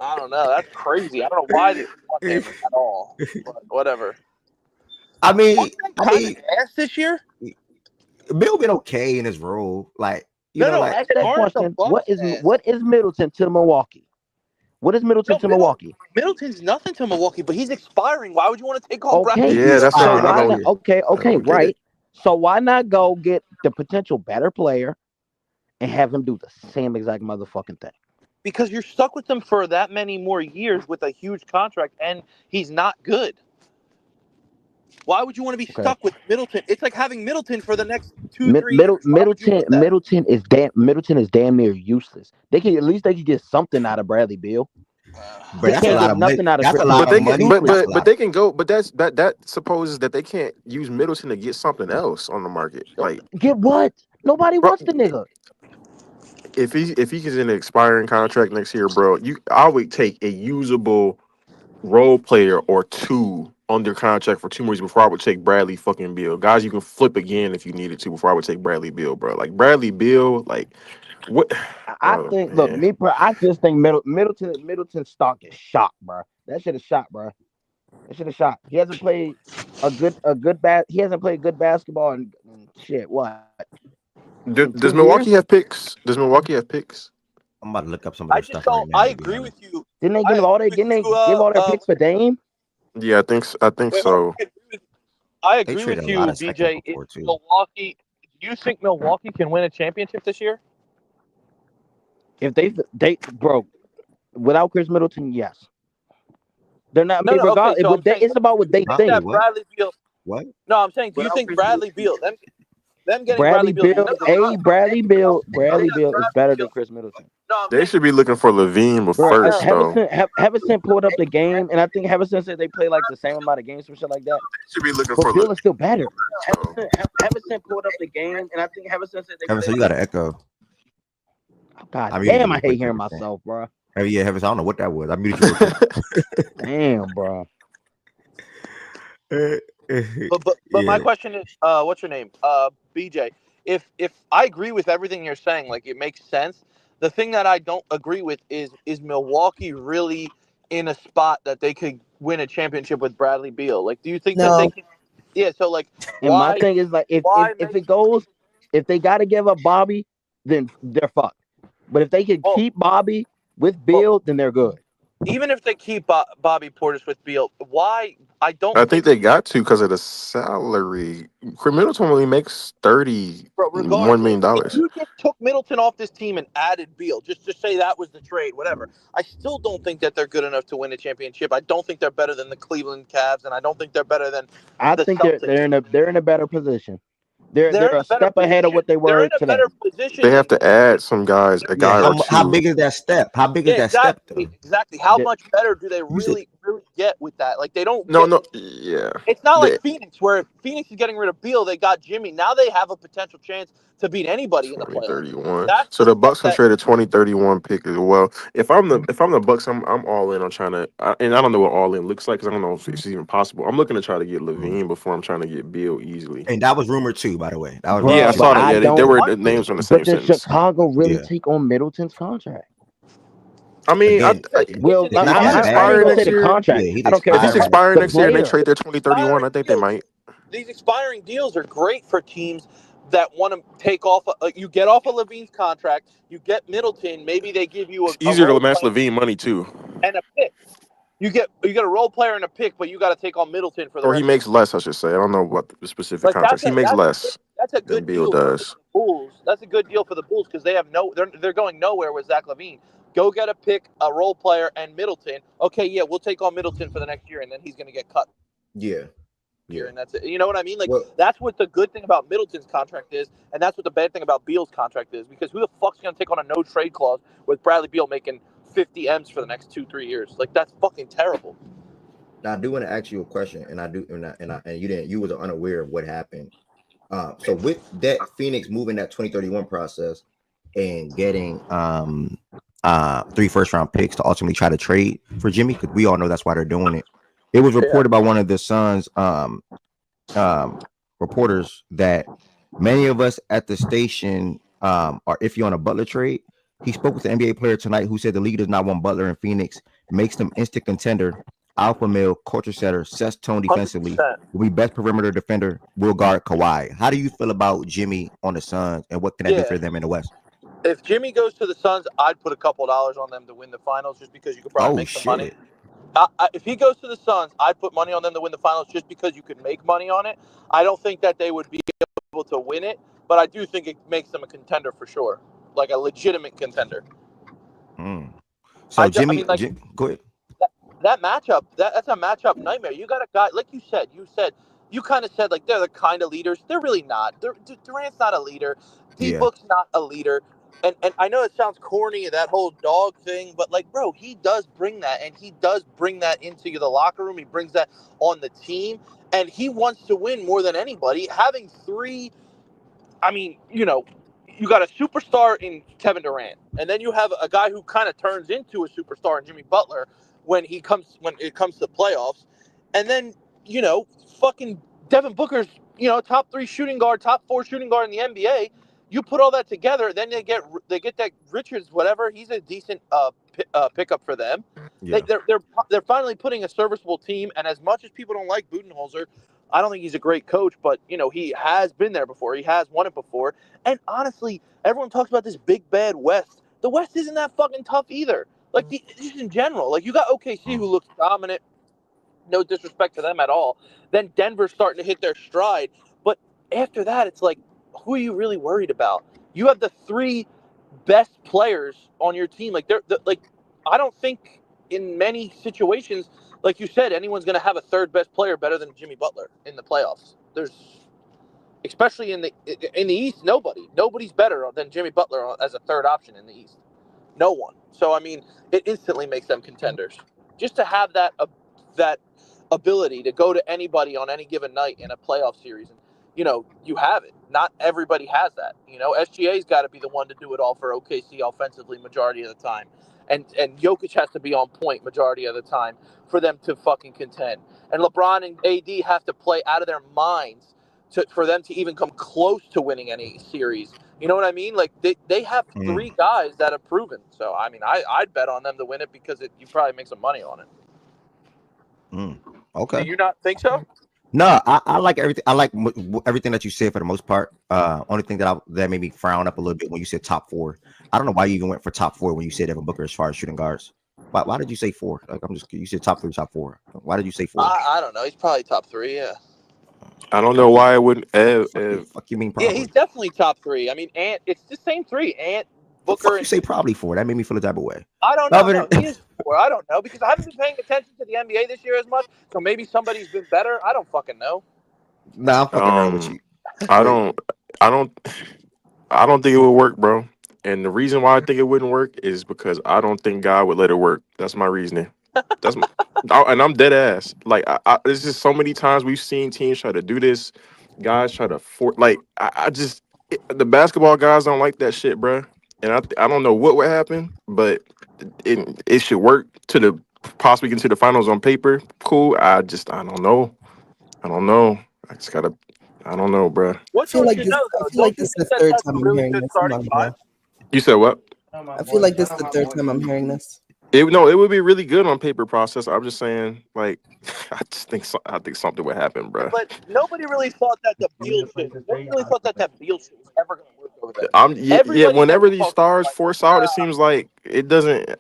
I don't know. That's crazy. I don't know why they want him at all. But whatever. I mean, ass this year. Bill been okay in his role. Like, ask that question. What is Middleton to Milwaukee? What is Middleton to Milwaukee? Middleton's nothing to Milwaukee, but he's expiring. Why would you want to take on Bradley? Yeah, that's right. Okay, right. So why not go get the potential better player and have him do the same exact motherfucking thing? Because you're stuck with him for that many more years with a huge contract, and he's not good. Why would you want to be stuck with Middleton? It's like having Middleton for the next 2-3 years. Middleton is damn near useless. They could get something out of Bradley Beal. But that's a lot of money. That's a lot of money. But they can go. But that supposes that they can't use Middleton to get something else on the market. Like get what? Nobody wants the nigga. If he's in an expiring contract next year, bro, I would take a usable role player or 2 under contract for 2 more years before I would take Bradley fucking Beal. Guys, you can flip again if you needed to before I would take Bradley Beal, bro. Like Bradley Beal, like what? I just think Middleton's stock is shot, bro. That shit is shot, bro. That shit is shot. He hasn't played he hasn't played good basketball and shit. What? Does Milwaukee have picks? I'm about to look up some of their stuff right now. I agree with you. Didn't they give all their picks for Dame? Yeah, I think so. I agree with you, BJ. Milwaukee, do you think Milwaukee can win a championship this year? If they bro, without Chris Middleton, yes. They're not. It's about what they think. Bradley Beal. What? No, I'm saying, do you think Bradley Beal? Them getting Bradley Beal is better than Chris Middleton. No, they should be looking for Levine first, though. Haverson pulled up the game, and I think Haverson said they play like the same amount of games or shit like that. Should be looking for Beal is still better. Haverson pulled up the game, and I think Haverson said they. Haverson, you got an echo. Oh, God damn, I hate hearing myself, bro. Yeah, Haverson, I don't know what that was. I muted you. Damn, bro. But my question is, what's your name? BJ. If I agree with everything you're saying, like it makes sense. The thing that I don't agree with is Milwaukee really in a spot that they could win a championship with Bradley Beal? Like, do you think that they can? Yeah. So like, and my thing is like, if they got to give up Bobby, then they're fucked. But if they can keep Bobby with Beal, then they're good. Even if they keep Bobby Portis with Beal, why? I think they got to because of the salary. Middleton only makes $31 million. If you just took Middleton off this team and added Beal, just to say that was the trade, whatever. I still don't think that they're good enough to win a championship. I don't think they're better than the Cleveland Cavs, and I don't think they're better than. I think they're in a better position. They're a step ahead of what they were today. They have to add some guys, a guy or two. How big is that step? How big is that step? Though? Exactly. How much better do they really? really get with that. Like they don't No, get. no, yeah. It's not like The, Phoenix, where if Phoenix is getting rid of Beal, they got Jimmy. Now they have a potential chance to beat anybody in the playoffs. 2031. That's So the the stuff Bucks can that. trade a 2031 pick as well. If I'm the Bucks, I'm all in on trying to. And I don't know what all in looks like because I don't know if it's even possible. I'm looking to try to get Mm. Levine before I'm trying to get Bill easily. And that was rumored too, by the way. That was Yeah, rumored I Bro, too. but saw that. I Yeah, they don't. were What? the Yeah. names on the same But does sentence. Chicago really Yeah. take on Middleton's contract? I mean, Again, It's Well, an it's not if he's that I ain't bad expiring gonna though. say next the year, contract. Yeah, he's I don't care if he's about expiring. expiring the next year and they player. trade their 2031, I think they might. These expiring deals are great for teams that want to take off. You get off of Levine's contract, you get Middleton. Maybe they give you It's a easier to role match player Levine money too, and a pick. You get a role player and a pick, but you got to take on Middleton for the or he rest of makes less. I should say. I don't know what the specific like contracts. He makes less that's a than good Bill deal for the does. Bulls. That's a good deal for the Bulls because they have they're going nowhere with Zach Levine. Go get a pick, a role player, and Middleton. Okay, yeah, we'll take on Middleton for the next year, and then he's going to get cut Yeah. year, Yeah. and that's it. You know what I mean? Like Well, that's what the good thing about Middleton's contract is, and that's what the bad thing about Beal's contract is. Because who the fuck's going to take on a no trade clause with Bradley Beal making 50 M's for the next 2-3 years? Like that's fucking terrible. now I do want to ask you a question, and I do, and you was unaware of what happened. So with that Phoenix moving that 2031 process and getting 3 first round picks to ultimately try to trade for Jimmy, because we all know that's why they're doing it. It was Yeah. reported by one of the Suns reporters that many of us at the station are iffy on a Butler trade. He spoke with an NBA player tonight who said the league does not want Butler in Phoenix, makes them instant contender, alpha male, culture setter, sets tone defensively, 100%. will be best perimeter defender, will guard Kawhi. How do you feel about Jimmy on the Suns and what can that do Yeah. for them in the West? If Jimmy goes to the Suns, I'd put a couple dollars on them to win the finals just because you could probably Oh make some money. shit. If he goes to the Suns, I'd put money on them to win the finals just because you could make money on it. I don't think that they would be able to win it, but I do think it makes them a contender for sure, like a legitimate contender. Mm. So I mean, like go ahead. that matchup, that's a matchup nightmare. You got a guy like you kind of said like they're the kind of leaders. They're really not. Durant's not a leader. D Yeah. Book's not a leader. And I know it sounds corny, that whole dog thing, but like, bro, he does bring that, and he does bring that into the locker room. He brings that on the team, and he wants to win more than anybody. Having three, I mean, you got a superstar in Kevin Durant, and then you have a guy who kind of turns into a superstar in Jimmy Butler when it comes to the playoffs, and then fucking Devin Booker's top 3 shooting guard, top 4 shooting guard in the NBA. You put all that together, then they get that Richards, whatever. He's a decent pickup for them. Yeah. They're finally putting a serviceable team, and as much as people don't like Budenholzer, I don't think he's a great coach, but he has been there before. He has won it before. And honestly, everyone talks about this big bad West. The West isn't that fucking tough either. Like just in general, like you got OKC who looks dominant. No disrespect to them at all. Then Denver's starting to hit their stride. But after that, it's like, who are you really worried about? You have the 3 best players on your team. Like I don't think in many situations, like you said, anyone's going to have a 3rd best player better than Jimmy Butler in the playoffs. There's, especially in the East, nobody's better than Jimmy Butler as a 3rd option in the East. No one. So I mean, it instantly makes them contenders. Just to have that ability to go to anybody on any given night in a playoff series, and you have it. Not everybody has that. SGA's got to be the one to do it all for OKC offensively majority of the time, and Jokic has to be on point majority of the time for them to fucking contend. And LeBron and AD have to play out of their minds for them to even come close to winning any series. You know what I mean? Like they have 3 guys that have proven. So I mean, I'd bet on them to win it because you probably make some money on it. Okay. Do you not think so? No, I like everything. I like everything that you said for the most part. Only thing that made me frown up a little bit when you said top 4. I don't know why you even went for top 4 when you said Devin Booker as far as shooting guards. Why did you say 4? Like you said top 3, top 4. Why did you say 4? I don't know. He's probably top 3. Yeah. I don't know why it wouldn't. Fuck you mean Yeah, probably? he's definitely top 3. I mean, it's the same 3. Ant, The Booker, fuck you say probably 4? That made me feel a type of way. I don't know. Other No, than he is 4. I don't know because I haven't been paying attention to the NBA this year as much. So maybe somebody's been better. I don't fucking know. nah, I'm fucking around with you. I Wait, don't. I don't. I don't think it would work, bro. And the reason why I think it wouldn't work is because I don't think God would let it work. That's my reasoning. That's and I'm dead ass. Like there's just so many times we've seen teams try to do this. Guys try to the basketball guys don't like that shit, bruh. And I don't know what would happen, but it should work to the possibly get to the finals on paper. Cool. I don't know. I don't know. I just gotta. I don't know, bruh. What feel don't like you this. know I though? feel like Don't you this is think the that third that's time a I'm really hearing good this. Come starting on, five? bro. You said what? I feel like this is the third time I'm hearing this. It would be really good on paper process. I'm just saying, like, I think something would happen, bruh. But nobody really thought that the Beal shit. Nobody really thought that Beal shit was ever going to work over there. Yeah. Everybody that Whenever was these talking was stars like, force out, it seems like it doesn't.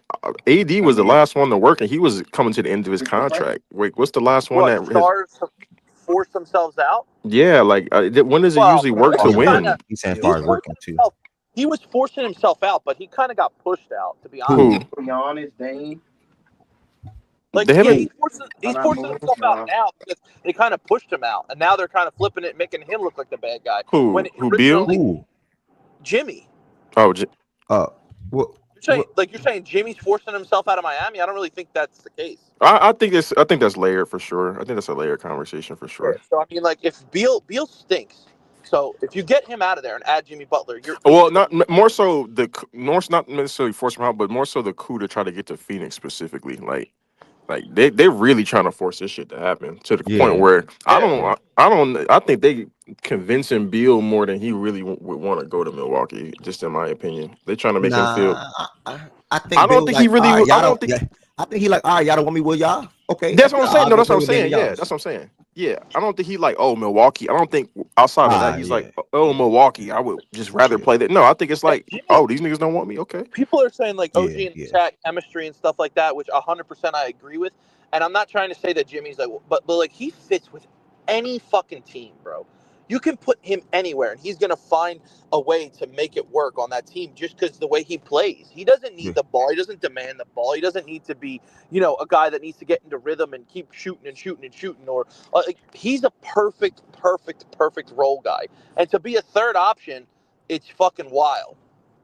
AD was the last one to work, and he was coming to the end of his contract. Wait, what's the last one what that his? stars forced themselves out? Yeah, like when does it Well, usually work Oh, to he he's kind win? of saying as he was far as forcing working too. himself. He was forcing himself out, but he kind of got pushed out. To be honest, Who? To be honest, Dane. like They yeah, haven't. he's forcing himself out now because they kind of pushed him out, and now they're kind of flipping it, making him look like the bad guy. When Who? Bill? originally Ooh. Jimmy, Oh, What? you're saying Jimmy's forcing himself out of Miami. I don't really think that's the case. I think that's layered for sure. I think that's a layered conversation for Yeah. sure. So I mean, like if Beal stinks, so if you get him out of there and add Jimmy Butler, Well, more so North's not necessarily force him out, but more so the coup to try to get to Phoenix specifically. Like they're really trying to force this shit to happen to the point Yeah. where yeah. I think they convincing Beal more than he really would want to go to Milwaukee. Just in my opinion, they're trying to make him feel. Nah, I I think don't Bill's think he like, all really. right, I y'all don't don't. think. Yeah, I think he like, all right, y'all don't want me with y'all. Okay, That's what I'm saying. I'll No, go that's what play I'm with Damian saying. Yeah, Lillard. that's what I'm saying. Yeah, I don't think he like, oh, Milwaukee. I don't think outside of that, he's Yeah, like, oh, Milwaukee. I would just rather yeah, play that. No, I think it's And like, Jimmy, oh, these niggas don't want me. Okay. people are saying like OG yeah, and yeah. Shaq chemistry and stuff like that, which 100% I agree with. And I'm not trying to say that Jimmy's like, but like he fits with any fucking team, bro. You can put him anywhere, and he's gonna find a way to make it work on that team just because the way he plays. He doesn't Yeah. need the ball. He doesn't demand the ball. He doesn't need to be, a guy that needs to get into rhythm and keep shooting and shooting and shooting. Or like he's a perfect role guy. And to be a third option, it's fucking wild.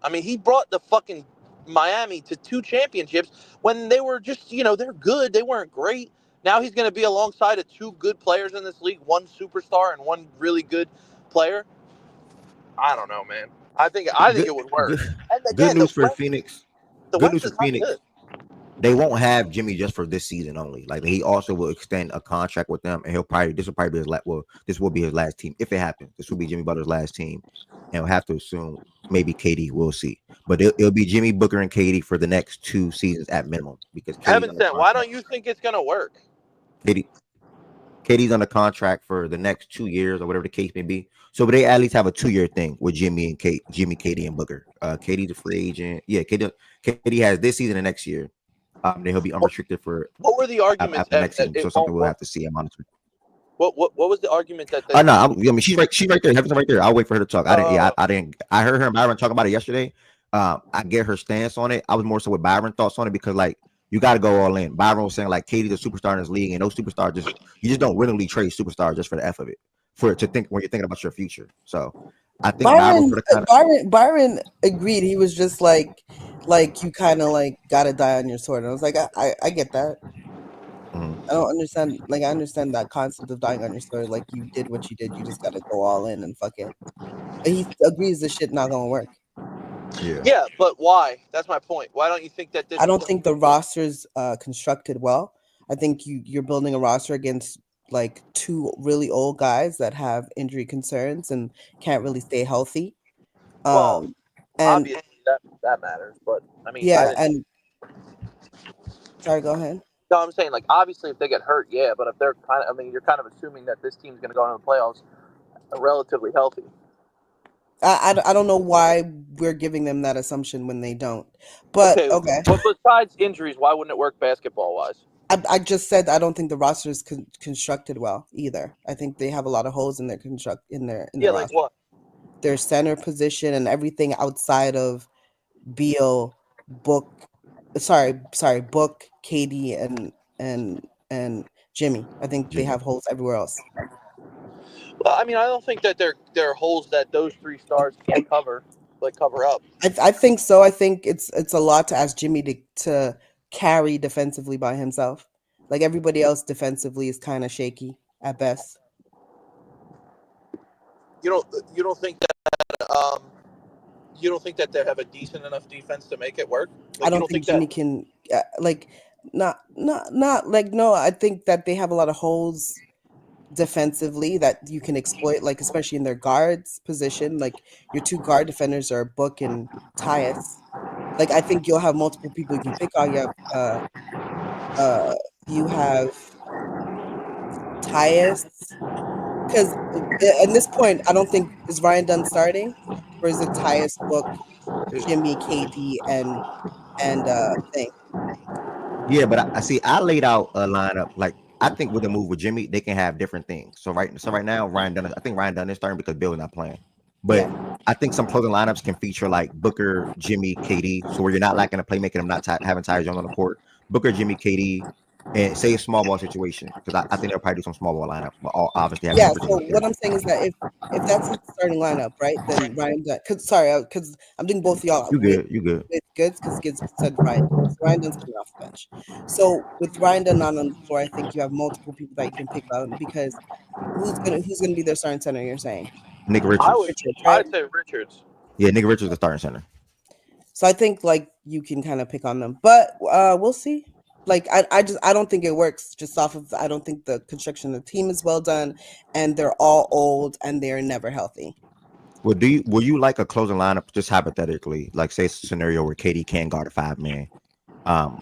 I mean, he brought the fucking Miami to 2 championships when they were just, they're good. They weren't great. Now he's going to be alongside of 2 good players in this league, one superstar and one really good player. I don't know, man. I think Good, it would work. good, And good again, news for Phoenix. The Good West news is for not Phoenix. good. They won't have Jimmy just for this season only. Like he also will extend a contract with them, and this will probably be his last. Well, this will be his last team if it happens. This will be Jimmy Butler's last team, and we'll have to assume maybe KD. We'll see, but it'll be Jimmy Booker and KD for the next 2 seasons at minimum because KD's Heaven under sent, why contract. don't you think it's going to work? KD's under contract for the next 2 years or whatever the case may be. So but they at least have a 2-year thing with Jimmy, KD, and Booker. KD's a free agent. Yeah, KD has this season and next year. Then he'll be unrestricted for What were the arguments after next that season. it So something won't we'll work? have to see. I'm honest. What was the argument that No, I mean she's right. She's right there. Heaven's right there. I'll wait for her to talk. I didn't. Yeah, I didn't. I heard her and Byron talk about it yesterday. I get her stance on it. I was more so with Byron thoughts on it because like you got to go all in. Byron was saying like KD's a superstar in this league, and those superstars you just don't willingly trade superstars just for the F of it, for it to think when you're thinking about your future. So I think Byron agreed. He was just like you kind of like gotta die on your sword. And I was like, I get that. Mm-hmm. I don't understand. Like, I understand that concept of dying on your sword. Like, you did what you did. You just gotta go all in and fuck it. But he agrees this shit not gonna work. Yeah, but why? That's my point. Why don't you think that this? I don't think the roster's constructed well. I think you're building a roster against like 2 really old guys that have injury concerns and can't really stay healthy. Well, and obviously that matters, but I mean, yeah, and sorry, go ahead. No, I'm saying like obviously if they get hurt, yeah, but if they're you're kind of assuming that this team's going to go into the playoffs relatively healthy. I don't know why we're giving them that assumption when they don't. But okay. But besides injuries, why wouldn't it work basketball wise? I just said I don't think the roster is constructed well either. I think they have a lot of holes in their roster. Like what? Their center position and everything outside of Beal, Book, KD and Jimmy. I think they have holes everywhere else. Well, I mean, I don't think that there are holes that those 3 stars can't cover up. I think so. I think it's a lot to ask Jimmy to carry defensively by himself. Like everybody else defensively is kind of shaky at best. You don't think that you don't think that they have a decent enough defense to make it work? I You don't don't think think that Jimmy can not like no. I think that they have a lot of holes defensively that you can exploit, like especially in their guards position. Like your two guard defenders are Book and Tyus. Like I think you'll have multiple people you can pick on. You have Tyus because at this point I don't think is Ryan Dunn starting, or is it Tyus, Book, Jimmy, KD, and thing. Yeah, but I see. I laid out a lineup. Like I think with the move with Jimmy, they can have different things. So right now, Ryan Dunn. I think Ryan Dunn is starting because Bill's not playing. But Yeah. I think some closing lineups can feature like Booker, Jimmy, KD. So where you're not lacking a playmaker, I'm not having Tyus Jones on the court. Booker, Jimmy, KD, and say a small ball situation because I think they'll probably do some small ball lineups, but all obviously having Yeah, Templeton so up there. what I'm saying is that if that's his starting lineup, right, then Ryan Dunn, because I'm doing both of y'all You good? You good? with Goods because Goods said Ryan Dunn. So Ryan Dunn's coming off the bench. So with Ryan Dunn not on the floor, I think you have multiple people that you can pick on because who's gonna be their starting center? You're saying Nick Richards. Richards, right? I'd say Richards. Yeah, Nick Richards is the starting center. So I think like you can kind of pick on them, but we'll see. Like I don't think it works just off of I don't think the construction of the team is well done, and they're all old and they're never healthy. Well, will you like a closing lineup just hypothetically, like say it's a scenario where Katie can guard a 5-man,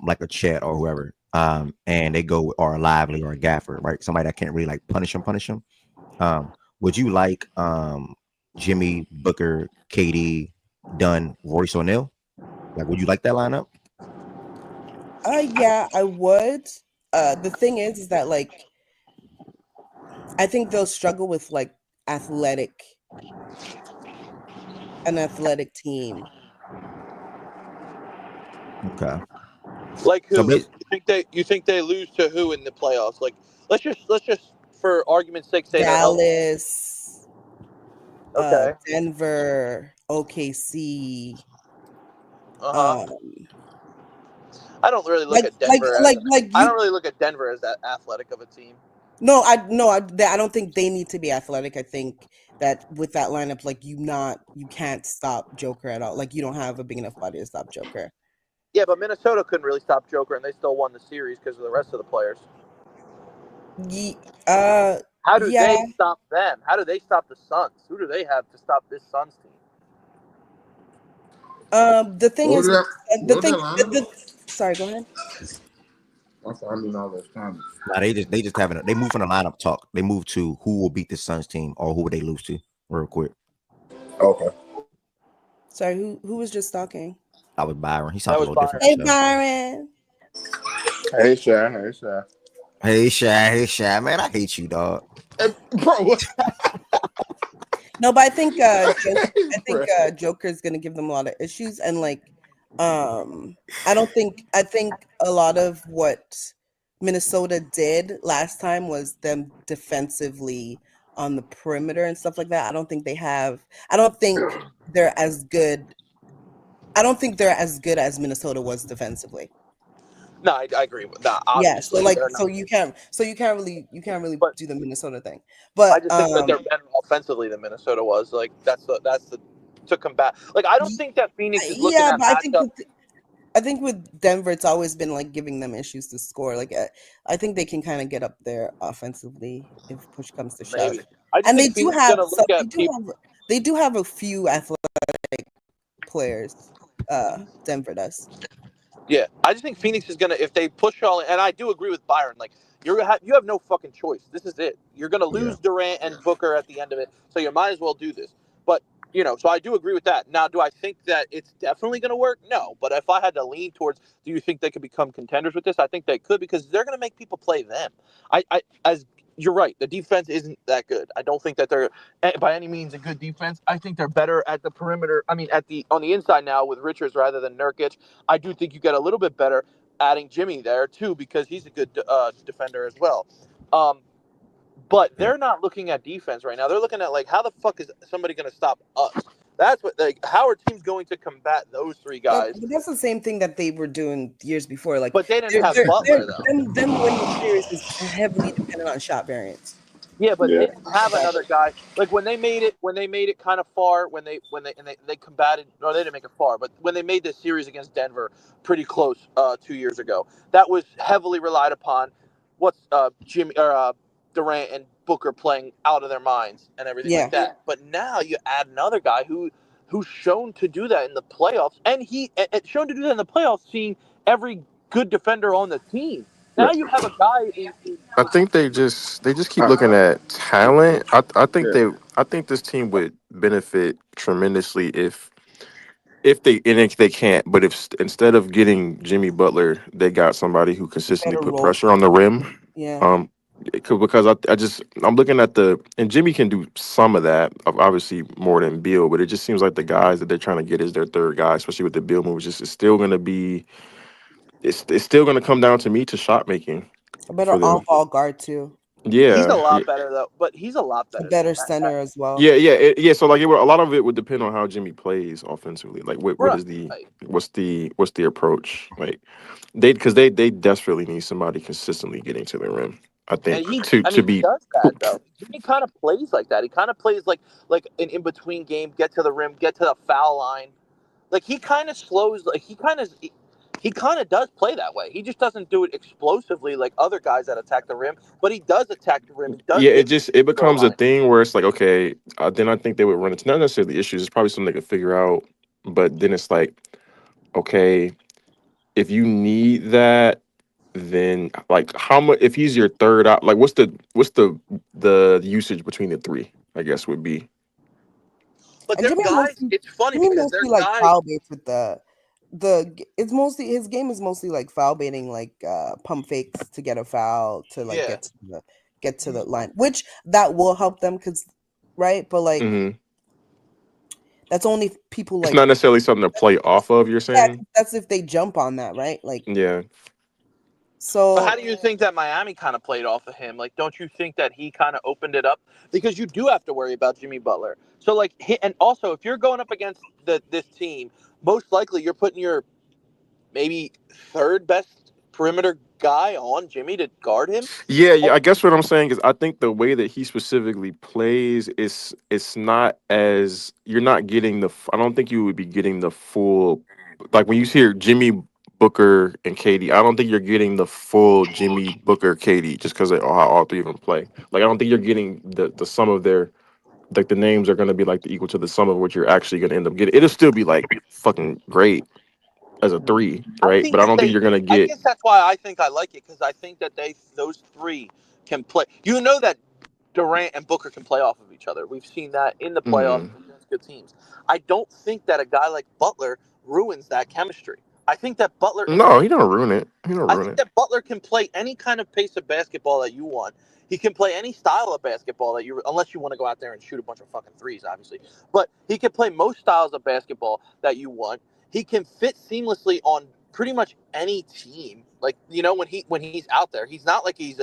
like a Chet or whoever, and they go or a Lively or a Gaffer, right? Somebody that can't really like punish him. Would you like Jimmy, Booker, KD, Dunn, Royce O'Neal? Like, would you like that lineup? Yeah, I would. The thing is that like I think they'll struggle with like athletic an athletic team. Okay. Like So, who? You think they lose to who in the playoffs? Like let's just for argument's sake say they're healthy. Dallas, Okay. Denver, OKC. Uh-huh. Um, I don't really look like at like Denver. like I you. don't really look at Denver as that athletic of a team. No, I don't think they need to be athletic. I think that with that lineup, like you can't stop Joker at all. Like you don't have a big enough body to stop Joker. Yeah, but Minnesota couldn't really stop Joker, and they still won the series because of the rest of the players. How do Yeah. they stop them? How do they stop the Suns? Who do they have to stop this Suns team? The thing What is, was that? the What was thing. that lineup? Sorry, go ahead. I mean all those comments. nah, they just having they move from the lineup talk. They move to who will beat the Suns team or who would they lose to real quick. Okay. Sorry, who was just talking? That was Byron. He That sounds a was little Byron. different. Hey, Byron. Hey, Shy. Hey, Shy. Hey, Shy, man, I hate you, dog. Hey, bro, what? No, but I think Hey, Joker's gonna give them a lot of issues, and like, I think a lot of what Minnesota did last time was them defensively on the perimeter and stuff like that. I don't think they're as good. I don't think they're as good as Minnesota was defensively. No, I agree with that. Yeah, so Obviously, like, they're not. you can't really But do the Minnesota thing. I But just think that they're better offensively than Minnesota was. Like that's the to combat. Like I don't think that Phoenix is looking yeah, at but matchup. I think with Denver, it's always been like giving them issues to score. Like I think they can kind of get up there offensively if push comes to shove. Maybe I just And think Phoenix is gonna look at people. they do have a few athletic players. Denver does. Yeah, I just think Phoenix is gonna if they push all in, and I do agree with Byron. Like you have no fucking choice. This is it. You're gonna Yeah. lose Durant and Booker at the end of it, so you might as well do this. But so I do agree with that. Now, do I think that it's definitely gonna work? No. But if I had to lean towards, do you think they could become contenders with this? I think they could because they're gonna make people play them. As you're right, the defense isn't that good. I don't think that they're by any means a good defense. I think they're better at the perimeter. I mean, on the inside now with Richards rather than Nurkic. I do think you get a little bit better adding Jimmy there too because he's a good defender as well. But they're not looking at defense right now. They're looking at like how the fuck is somebody going to stop us? That's what how are teams going to combat those three guys? But that's the same thing that they were doing years before. Like, But they didn't have Butler though. them winning series is heavily dependent on shot variance. Yeah, but Yeah. they didn't have another guy. Like when they made it kind of far, they combated. No, they didn't make it far, but when they made this series against Denver, pretty close 2 years ago, that was heavily relied upon. What's Jimmy or Durant and Booker playing out of their minds and everything Yeah. like that. But now you add another guy who's shown to do that in the playoffs, and shown to do that in the playoffs, seeing every good defender on the team. Now you have a guy in I think they just keep looking at talent. I think this team would benefit tremendously if they can't, but if instead of getting Jimmy Butler, they got somebody who consistently Better put role. pressure on the rim. Yeah. Because I'm looking at and Jimmy can do some of that, obviously more than Beal, but it just seems like the guys that they're trying to get as their third guy, especially with the Beal move, it's still going to be it's still going to come down to me to shot making A better for them. on-ball guard too. he's a Yeah, lot better though, but he's a lot A better than better that. center as well. yeah. So like a lot of it would depend on how Jimmy plays offensively. Like what Right. is what's the approach like? They desperately need somebody consistently getting to the rim. I think And he be does that though. Jimmy kind of plays like that. He kind of plays like an in between game, get to the rim, get to the foul line. Like he kind of slows. Like he kind of does play that way. He just doesn't do it explosively like other guys that attack the rim. But he does attack the rim. He does. Yeah, Get to the it free throw becomes a line. thing where it's like, okay, then I think they would run into not necessarily issues. It's probably something they could figure out, but then it's like, okay, if you need that, then like how much? If he's your third out, like what's the usage between the three? I guess would be. But And they're Jimmy guys. mostly It's funny Jimmy because they're mostly like guys. foul baits with it's mostly his game is mostly like foul baiting, like pump fakes to get a foul to like Yeah. get to the line, which that will help them right? But like Mhm. that's only people It's like not necessarily something to play off of. You're saying, that's if they jump on that, right? Like yeah. But how so do you think that Miami kind of played off of him? Like, don't you think that he kind of opened it up? Because you do have to worry about Jimmy Butler. So, like, and also if you're going up against this team, most likely you're putting your maybe third best perimeter guy on Jimmy to guard him. Yeah. I guess what I'm saying is I think the way that he specifically plays is it's not as you're not getting I don't think you would be getting the full like when you hear Jimmy Booker and Katie, I don't think you're getting the full Jimmy Booker Katie just because of how all three of them play. Like I don't think you're getting the sum of their like the names are going to be like the equal to the sum of what you're actually going to end up getting. It'll still be like fucking great as a three, I right? think But I that don't think you're going to I get. guess that's why I think I like it because I think that those three can play. You know that Durant and Booker can play off of each other. We've seen that in the playoffs Mhm. against good teams. I don't think that a guy like Butler ruins that chemistry. I think that Butler is. No, he don't ruin it. He don't I ruin think it. that Butler can play any kind of pace of basketball that you want. He can play any style of basketball that unless you want to go out there and shoot a bunch of fucking threes, obviously. But he can play most styles of basketball that you want. He can fit seamlessly on pretty much any team. Like when he's out there, he's not like he's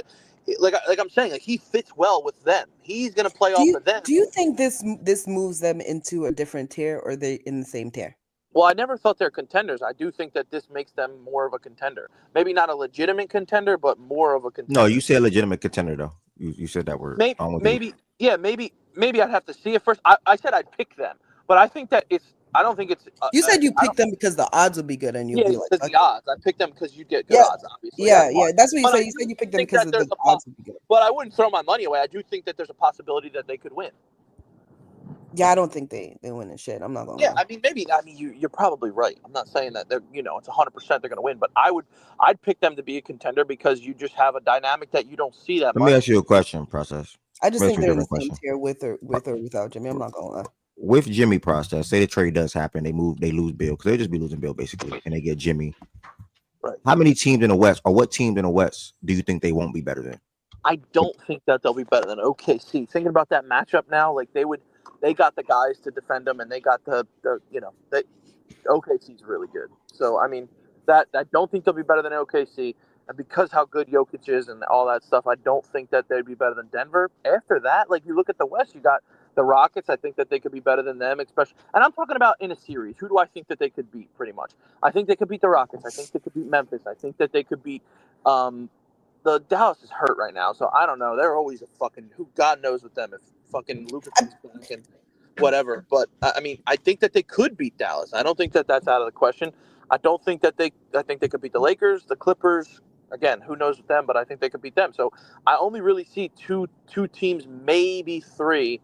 like I'm saying like he fits well with them. He's gonna play off of them. do you think this moves them into a different tier, or are they in the same tier? Well, I never thought they're contenders. I do think that this makes them more of a contender. Maybe not a legitimate contender, but more of a contender. No, you said legitimate contender though. You said that word. I don't want you. Maybe I'd have to see it first. I said I'd pick them, but I think that I don't think it's. You said you I picked don't. them because the odds would be good, and you'll Yeah, be like, because the odds. I picked them because you'd get good Yeah, odds. Obviously, yeah, that's why. that's what you But said. I You said you picked them think because that the there's a odds would be good. But I wouldn't throw my money away. I do think that there's a possibility that they could win. Yeah, I don't think they win this shit. I'm not gonna Yeah, lie. I mean, maybe. I mean, you're probably right. I'm not saying that they're, it's 100% they're going to win, but I'd pick them to be a contender because you just have a dynamic that you don't see that Let me much. ask you a question, process. I Let just me ask think you a they're in the different same question. tier with or without Jimmy. I'm not gonna lie. With Jimmy process, say the trade does happen, they lose Bill because they'll just be losing Bill basically, and they get Jimmy. Right. How many teams in the West, or what teams in the West, do you think they won't be better than? I don't think that they'll be better than OKC. Thinking about that matchup now, like they got the guys to defend them, and they got the OKC's really good. So I mean, that I don't think they'll be better than OKC. and because how good Jokic is and all that stuff, I don't think that they'd be better than Denver. After that, like you look at the West, you got the Rockets. I think that they could be better than them, especially. And I'm talking about in a series. Who do I think that they could beat? Pretty much, I think they could beat the Rockets. I think they could beat Memphis. I think that they could beat. The Dallas is hurt right now, so I don't know. They're always a fucking who. God knows with them if fucking Luka comes back and whatever. But I mean, I think that they could beat Dallas. I don't think that that's out of the question. I don't think that they. I think they could beat the Lakers, the Clippers. Again, who knows with them? But I think they could beat them. So I only really see two teams, maybe three,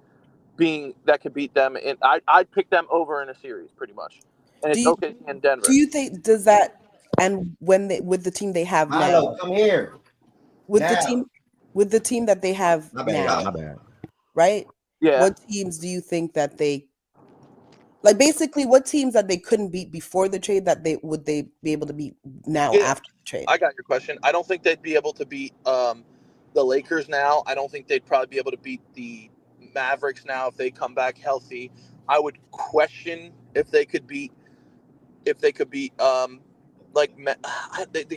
being that could beat them. And I'd pick them over in a series, pretty much. And it's OKC and Denver. Do you think does that and when they with the team they have Milo, now? come here. With now. the team that they have My bad, now, y'all, my bad. right? Yeah. What teams do you think that they like? Basically, what teams that they couldn't beat before the trade that they be able to beat now after the trade? I got your question. I don't think they'd be able to beat the Lakers now. I don't think they'd probably be able to beat the Mavericks now if they come back healthy. I would question if they could beat like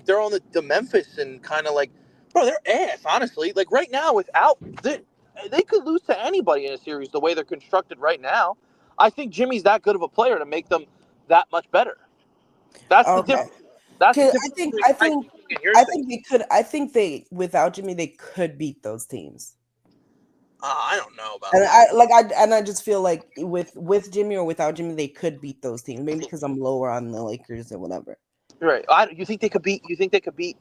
they're on the Memphis and kind of like, bro, they're ass, honestly. Like right now, without they could lose to anybody in a series the way they're constructed right now. I think Jimmy's that good of a player to make them that much better. That's the difference. That's the difference between my thinking and your thinking. I think they without Jimmy they could beat those teams. I don't know about And that. I just feel like with Jimmy or without Jimmy they could beat those teams. Maybe because I'm lower on the Lakers or whatever. Right. You think they could beat? You think they could beat?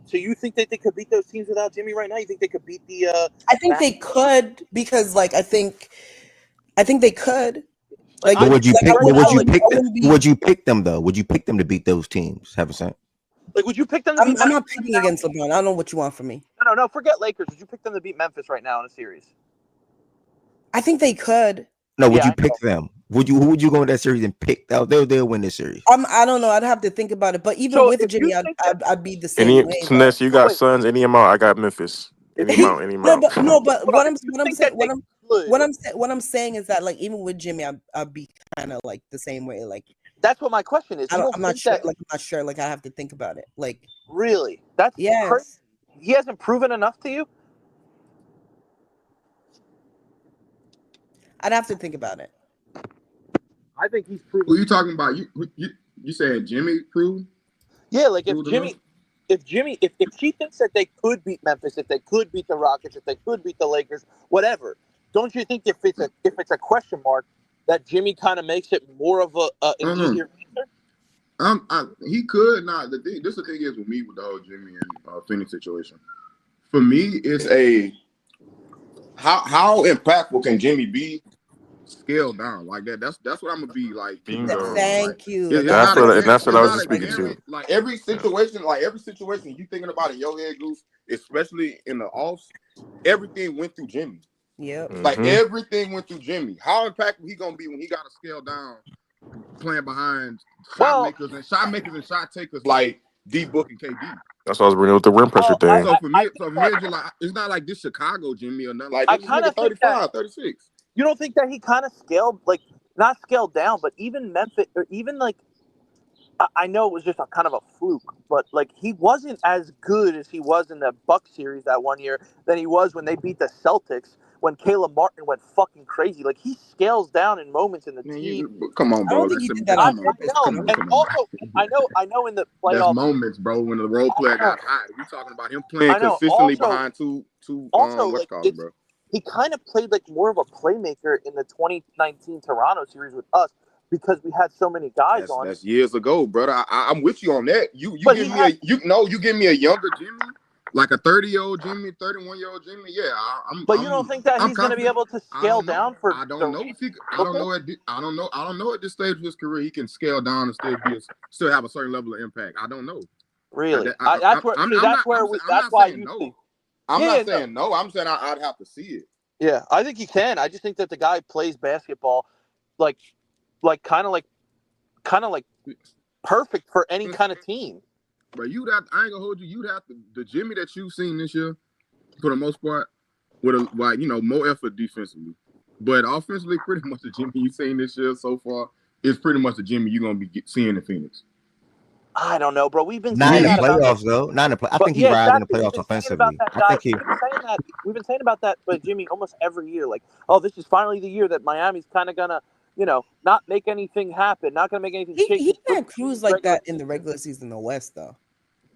So you think that they could beat those teams without Jimmy right now? You think they could beat the? I think they could because like I think they could. Like, But would you pick? Would you pick them though? Would you pick them to beat those teams? Have a sense. Like, would you pick them to beat? I'm not picking against LeBron. I don't know what you want from me. No. Forget Lakers. Would you pick them to beat Memphis right now in a series? I think they could. No, would you pick them? Who would you go in that series and pick? They'll win this series. I don't know. I'd have to think about it. But even with Jimmy, I'd be the same way. Finesse, you got Suns. Any amount, I got Memphis. Any amount. But what I'm saying is that like even with Jimmy, I'd be kind of like the same way. Like that's what my question is. I'm not sure. Like I'm not sure. Like I have to think about it. Like really, that's crazy. He hasn't proven enough to you. I'd have to think about it. I think he's proven. Who are you talking about? You said Jimmy proved? Yeah, like if she thinks that they could beat Memphis, if they could beat the Rockets, if they could beat the Lakers, whatever, don't you think if it's a question mark that Jimmy kind of makes it more of an easier answer? He could not. This is the thing is with me with the whole Jimmy and Phoenix situation. For me, it's how impactful can Jimmy be? Scale down like that. That's what I'm gonna be like. Thank you. That's what I was just speaking to. Like every situation you thinking about in your head, Goose, especially in the offs, everything went through Jimmy. Yep. Like everything went through Jimmy. How impactful he gonna be when he got to scale down, playing behind shot makers and shot takers like D Book and KD. That's what I was bringing with the rim pressure thing. So for me, it's not like this Chicago Jimmy or nothing. Like this nigga 35, 36. You don't think that he kind of scaled, like, not scaled down, but even Memphis, or even, like, I know it was just a kind of a fluke, but, like, he wasn't as good as he was in the Bucks series that one year than he was when they beat the Celtics, when Caleb Martin went fucking crazy. Like, he scales down in moments in the team. Come on, bro. I don't think he did that on purpose. I know in the playoffs. That's moments, bro, when the role player got hot. We talking about him playing consistently behind two what's called, bro. He kind of played like more of a playmaker in the 2019 Toronto series with us because we had so many guys on. That's years ago, brother. I'm with you on that. You give me a younger Jimmy, like a 30-year-old Jimmy, 31-year-old Jimmy. Yeah, But you don't think that he's going to be able to scale down for? I don't know if he. I don't know at this stage of his career he can scale down and still have a certain level of impact. I don't know. Really, that's why you think. I'm not saying no. I'm saying I'd have to see it. Yeah, I think he can. I just think that the guy plays basketball like kind of like perfect for any kind of team. But I ain't gonna hold you. You'd have to the Jimmy that you've seen this year, for the most part, with more effort defensively. But offensively, pretty much the Jimmy you've seen this year so far is pretty much the Jimmy you're gonna be seeing in Phoenix. I don't know, bro. We've been Not in saying the that about him. playoffs, though. Not in the play. I But think he yeah, rides in the exactly. We've playoffs been saying about offensively. that I guy. think he. We've been saying that. We've been saying about that, but Jimmy, almost every year. Like, oh, this is finally the year that Miami's kind of gonna, not make anything happen, not gonna make anything shake. He Just bring can't the team cruise like regular that in the season. regular season in the West, though.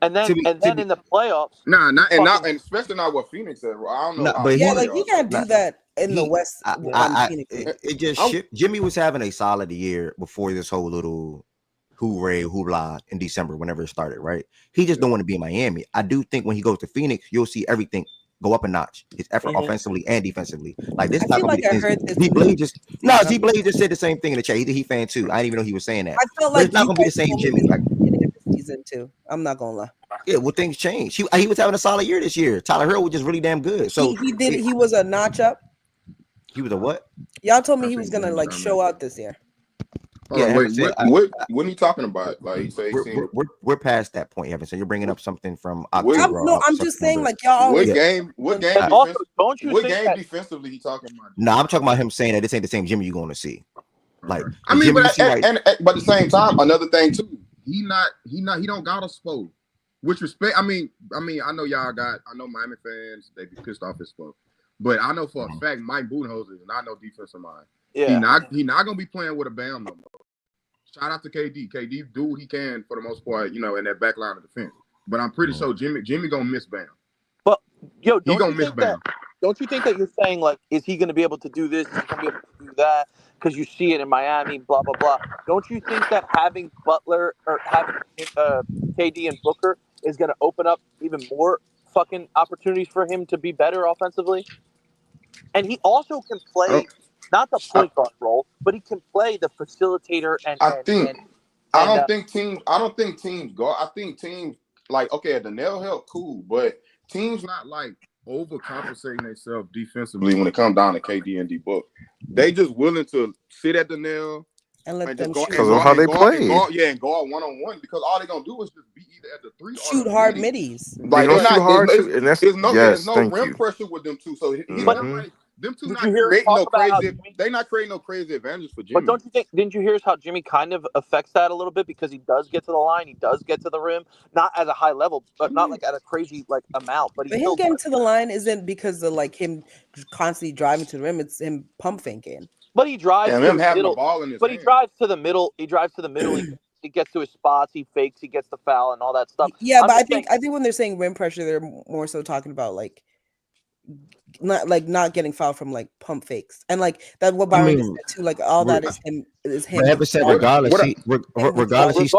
And To then be and to then be in the playoffs, Nah, he not fucking and especially not what Phoenix said. I don't know no, how but Yeah, far he they like are he though. can't do that in the he. West on Phoenix. It just I'm, shipped. Jimmy was having a solid year before this whole little hoorah in December, whenever it started, right? He just don't want to be in Miami. I do think when he goes to Phoenix, you'll see everything go up a notch. His effort offensively and defensively. Like this I is not feel gonna be like the I thing. heard this Z Blade just no, mid-season. Z Blade just said the same thing in the chat. He fan too. I didn't even know he was saying that. I felt But like it's not you gonna be the guys same told me Jimmy. this Like at the beginning of the season too. I'm not gonna lie. yeah, well things change. He was having a solid year this year. Tyler Hill was just really damn good. So He was a notch up. he was a what? Y'all told me I he was think gonna Jimmy like Butler. show out this year. Hold Yeah, on, Heaven wait. said What are you talking about? Like he say, he seen we're past that point, Heaven. So you're bringing up something from what October or I'm just saying, September. like y'all always. what game and also, don't you what think game that? defensively he talking about? No, I'm talking about him saying that this ain't the same Jimmy you're going to see. Like I the mean, Jimmy you but see right. but at the same time, another thing too. He don't got a spoke. Which respect, I know I know Miami fans, they be pissed off his spoke. But I know for a fact Mike Budenholzer is not no defensive mind. Yeah. He not gonna be playing with a Bam no more. Shout out to KD. KD do what he can for the most part, in that back line of defense. But I'm pretty sure Jimmy gonna miss Bam. But yo, He don't gonna you miss think that? Bam. Don't you think that you're saying like, is he going to be able to do this? Is he going to be able to do that? Because you see it in Miami, blah blah blah. Don't you think that having Butler or having KD and Booker is going to open up even more fucking opportunities for him to be better offensively? And he also can play not the I, point guard role, but he can play the facilitator I think I don't think teams go. I think teams like okay, the nail help cool, but teams not like overcompensating themselves defensively when it comes down to KD and D Book. They just willing to sit at the nail And let and them just go shoot. and Because of how they play. and go out 1-on-1 because all they're gonna do is just be either at the 3 or Shoot the hard midi. middies. They're Like gonna it's shoot not hard too, and that's there's yes, no thank rim you. pressure with them two. So he But don't like them two did not you hear us creating talk no about how crazy. Jimmy? They not creating no crazy advantages for Jimmy. But don't you think? Didn't you hear how Jimmy kind of affects that a little bit because he does get to the line, he does get to the rim, not at a high level, but not like at a crazy like amount. But he But him still getting does. to the line isn't because of like him constantly driving to the rim. It's him pump faking. But he drives And to him the having the middle. ball in his But he hand. drives to the middle. He drives to the middle. He gets to his spots. He fakes. He gets the foul and all that stuff. Yeah, I'm but just saying, I think when they're saying rim pressure, they're more so talking about like not getting fouled from like pump fakes and like that what I Byron just mean, said too. Like all we're, that is him but Heaven said What regardless, what he regardless regardless, he's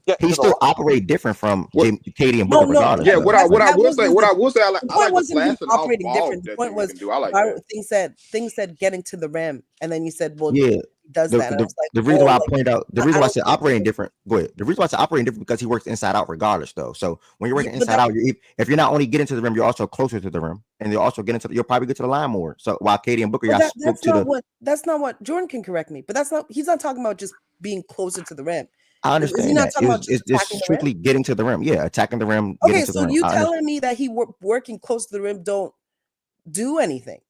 getting he to the still line. operate different from what Katie and Booker no regardless. yeah, Though. what I that will say, wasn't I the like point the wasn't him flashing off operating ball different. The that point Jimmy was can do. I like Byron that. things said getting to the rim, and then you said, well, Yeah, he does that, and I was like, the reason oh, why I like point out the I reason why I don't said think operating different. Go ahead. The reason why I said operating different because he works inside out regardless though. So when you're working but inside out, if you're not only getting to the rim, you're also closer to the rim, and you're also getting to you'll probably get to the line more. So while Katie and Booker, y'all spoke to the. that's not what Jordan can correct me, but he's not talking about just being closer to the rim. I Is he understand not that talking about it's just just attacking the rim? strictly getting to the rim. Yeah, attacking the rim, getting Okay, to the so rim. you I understand. telling me that he working close to the rim don't do anything?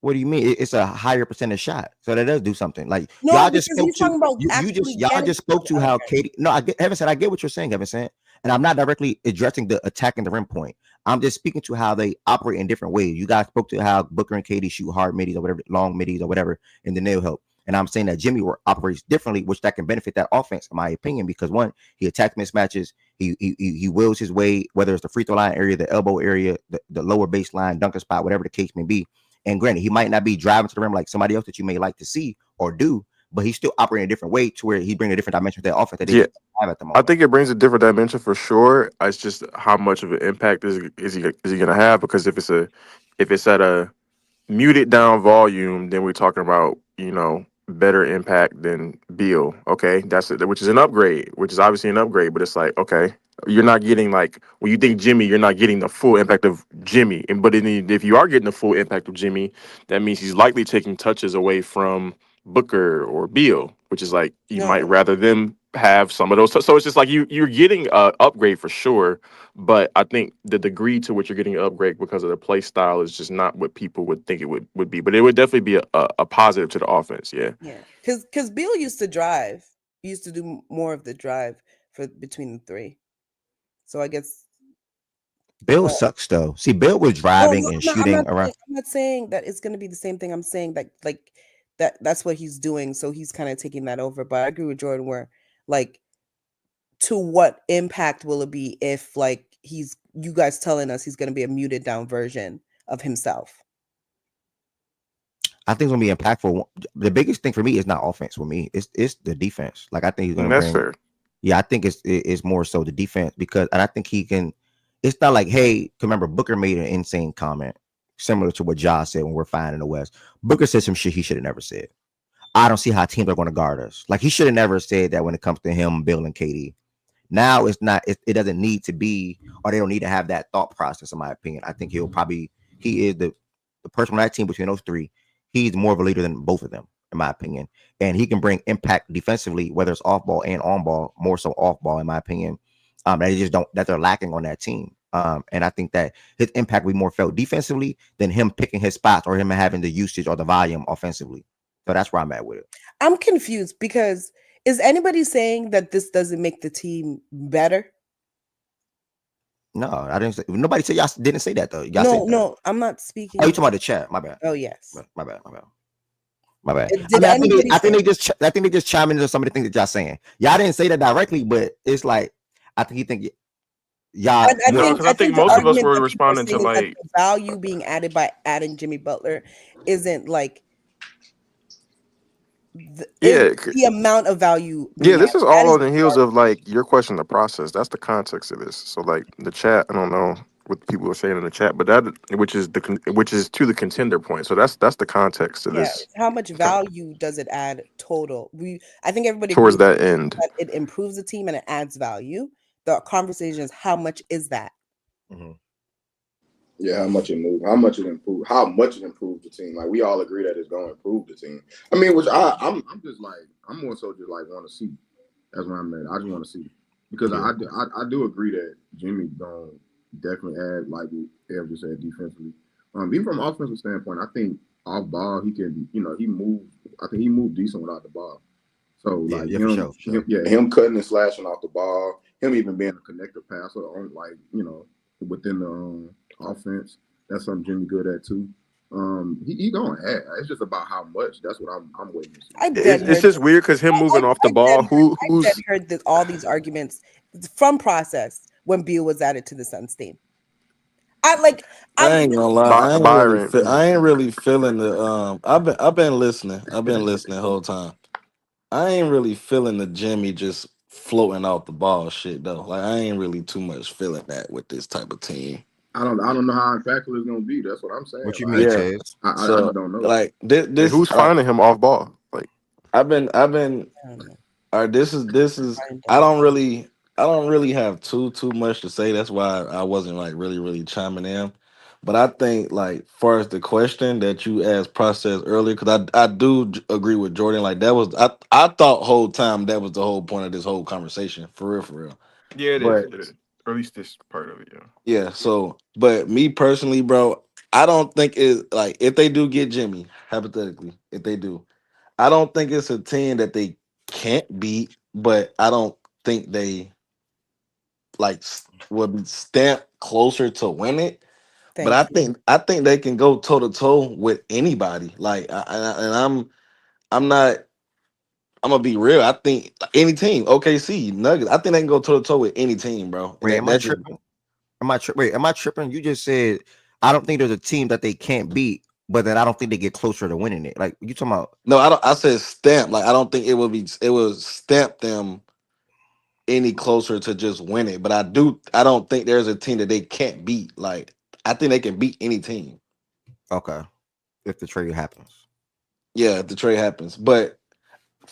What do you mean? It's a higher percentage shot, so that does do something. Like No, y'all just because spoke he's to talking about y'all just spoke to how okay. Katie. No, I get Heaven said I get what you're saying, Heaven said, and I'm not directly addressing the attacking the rim point. I'm just speaking to how they operate in different ways. You guys spoke to how Booker and Katie shoot hard middies or whatever, long middies or whatever in the nail help. And I'm saying that Jimmy operates differently, which that can benefit that offense, in my opinion, because one, he attacks mismatches, he wills his way, whether it's the free throw line area, the elbow area, the lower baseline, dunker spot, whatever the case may be. And granted, he might not be driving to the rim like somebody else that you may like to see or do, but he's still operating a different way to where he brings a different dimension to that offense that they have at the moment. I think it brings a different dimension for sure. It's just how much of an impact is he going to have? Because if it's at a muted down volume, then we're talking about better impact than Beal. Okay, that's it, which is an upgrade, which is obviously an upgrade. But it's like, okay, you're not getting like when you think Jimmy, you're not getting the full impact of Jimmy. If you are getting the full impact of Jimmy, that means he's likely taking touches away from Booker or Beal, which is like you might rather them have some of those. So it's just like you're getting an upgrade for sure. But I think the degree to which you're getting an upgrade because of the play style is just not what people would think it would be. But it would definitely be a positive to the offense. Yeah. Yeah, because Beal used to drive. He used to do more of the drive for between the three. So I guess. Bill sucks though. See, Bill was No, driving no, and shooting around. I'm not saying that it's gonna be the same thing. I'm saying that like that's what he's doing. So he's kind of taking that over. But I agree with Jordan where like to what impact will it be if like you guys telling us he's gonna be a muted down version of himself? I think it's gonna be impactful. The biggest thing for me is not offense with me. It's the defense. Like I think he's gonna That's bring. fair. Yeah, I think it's more so the defense because, and I think he can. It's not like, hey, remember Booker made an insane comment similar to what Ja said when we're fine in the West. Booker said some shit he should have never said. I don't see how teams are going to guard us. Like he should have never said that when it comes to him, Bill, and KD. Now it's not. It doesn't need to be, or they don't need to have that thought process. In my opinion, I think he is the person on that team between those three. He's more of a leader than both of them, in my opinion, and he can bring impact defensively, whether it's off ball and on ball. More so off ball, in my opinion. They just don't that they're lacking on that team. And I think that his impact will be more felt defensively than him picking his spots or him having the usage or the volume offensively. So that's where I'm at with it. I'm confused because is anybody saying that this doesn't make the team better? No, I didn't say. Nobody said y'all didn't say that though. Y'all No, said that. no, I'm not speaking. Oh, you talking about the chat? My bad. Oh yes. My bad. My bad. My bad. Did anybody I think they just chime into some of the things that y'all saying. Y'all didn't say that directly, but it's like I think you think y'all. No, because I think the most of us argument were that people are responding to saying is that like, the value being added by adding Jimmy Butler isn't like yeah, the amount of value yeah. being This added. is all on the heels of like your question, the process. That's the context of this. So like the chat, I don't know what people are saying in the chat, but that which is to the contender point. So that's the context to Yeah, this how much value does it add total? I think everybody towards agrees that end. that it improves the team and it adds value. The conversation is how much is that? Mm-hmm. Yeah, how much it moved, how much it improved, how much it improved the team. Like we all agree that it's going to improve the team. I mean, which I'm just like I'm more so just like want to see. That's what I'm at. I just want to see because I do agree that Jimmy going definitely add like Ev just said defensively. Even from an offensive standpoint, I think off ball he can he moved. I think he moved decent without the ball. So like for sure. him cutting and slashing off the ball, him even being a connector passer on within the offense. That's something Jimmy good at too. He gonna add. It's just about how much. That's what I'm waiting to see. It's just weird because him moving off the ball. I heard that all these arguments from process when Beal was added to the Suns team. I ain't gonna lie. Byron? I ain't really feeling the. I've been listening. I've been listening the whole time. I ain't really feeling the Jimmy just floating off the ball shit though. Like I ain't really too much feeling that with this type of team. I don't know how impactful it's gonna be. That's what I'm saying. What you Like, mean, Chaz? I just don't know. Like this who's finding him off ball? Like I've been. All right, this is. I don't really have too much to say. That's why I wasn't like really chiming in. But I think like far as the question that you asked process earlier, because I do agree with Jordan. Like that was I thought whole time that was the whole point of this whole conversation for real, for real. yeah, it is. But It is. Or at least this part of it. Yeah. yeah, so but me personally, bro, I don't think it like if they do get Jimmy, hypothetically, if they do, I don't think it's a team that they can't beat, but I don't think they like would stamp closer to win it. But I think they can go toe to toe with anybody. Like, and I'm not. I'm gonna be real. I think any team, OKC, Nuggets. I think they can go toe to toe with any team, bro. And Wait, am I that's just tripping? Wait, am I tripping? You just said I don't think there's a team that they can't beat, but then I don't think they get closer to winning it. Like you talking about? no. I don't. I said stamp. Like I don't think it will be. It will stamp them any closer to just win it. But I do. I don't think there's a team that they can't beat. Like I think they can beat any team. Okay, if the trade happens. Yeah, if the trade happens. But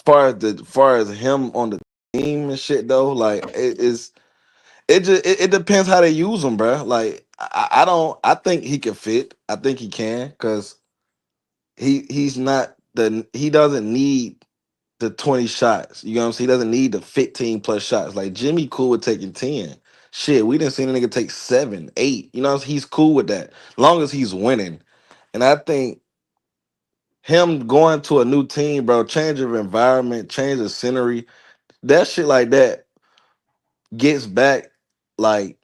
far as him on the team and shit though, like it depends how they use him, bro. Like I don't. I think he can fit. I think he can because he's not he doesn't need the 20 shots. You know what I'm saying? He doesn't need the 15 plus shots. Like Jimmy cool with taking 10. Shit, we didn't see a nigga take 7, 8. You know, he's cool with that. Long as he's winning. And I think him going to a new team, bro, change of environment, change of scenery, that shit like that gets back like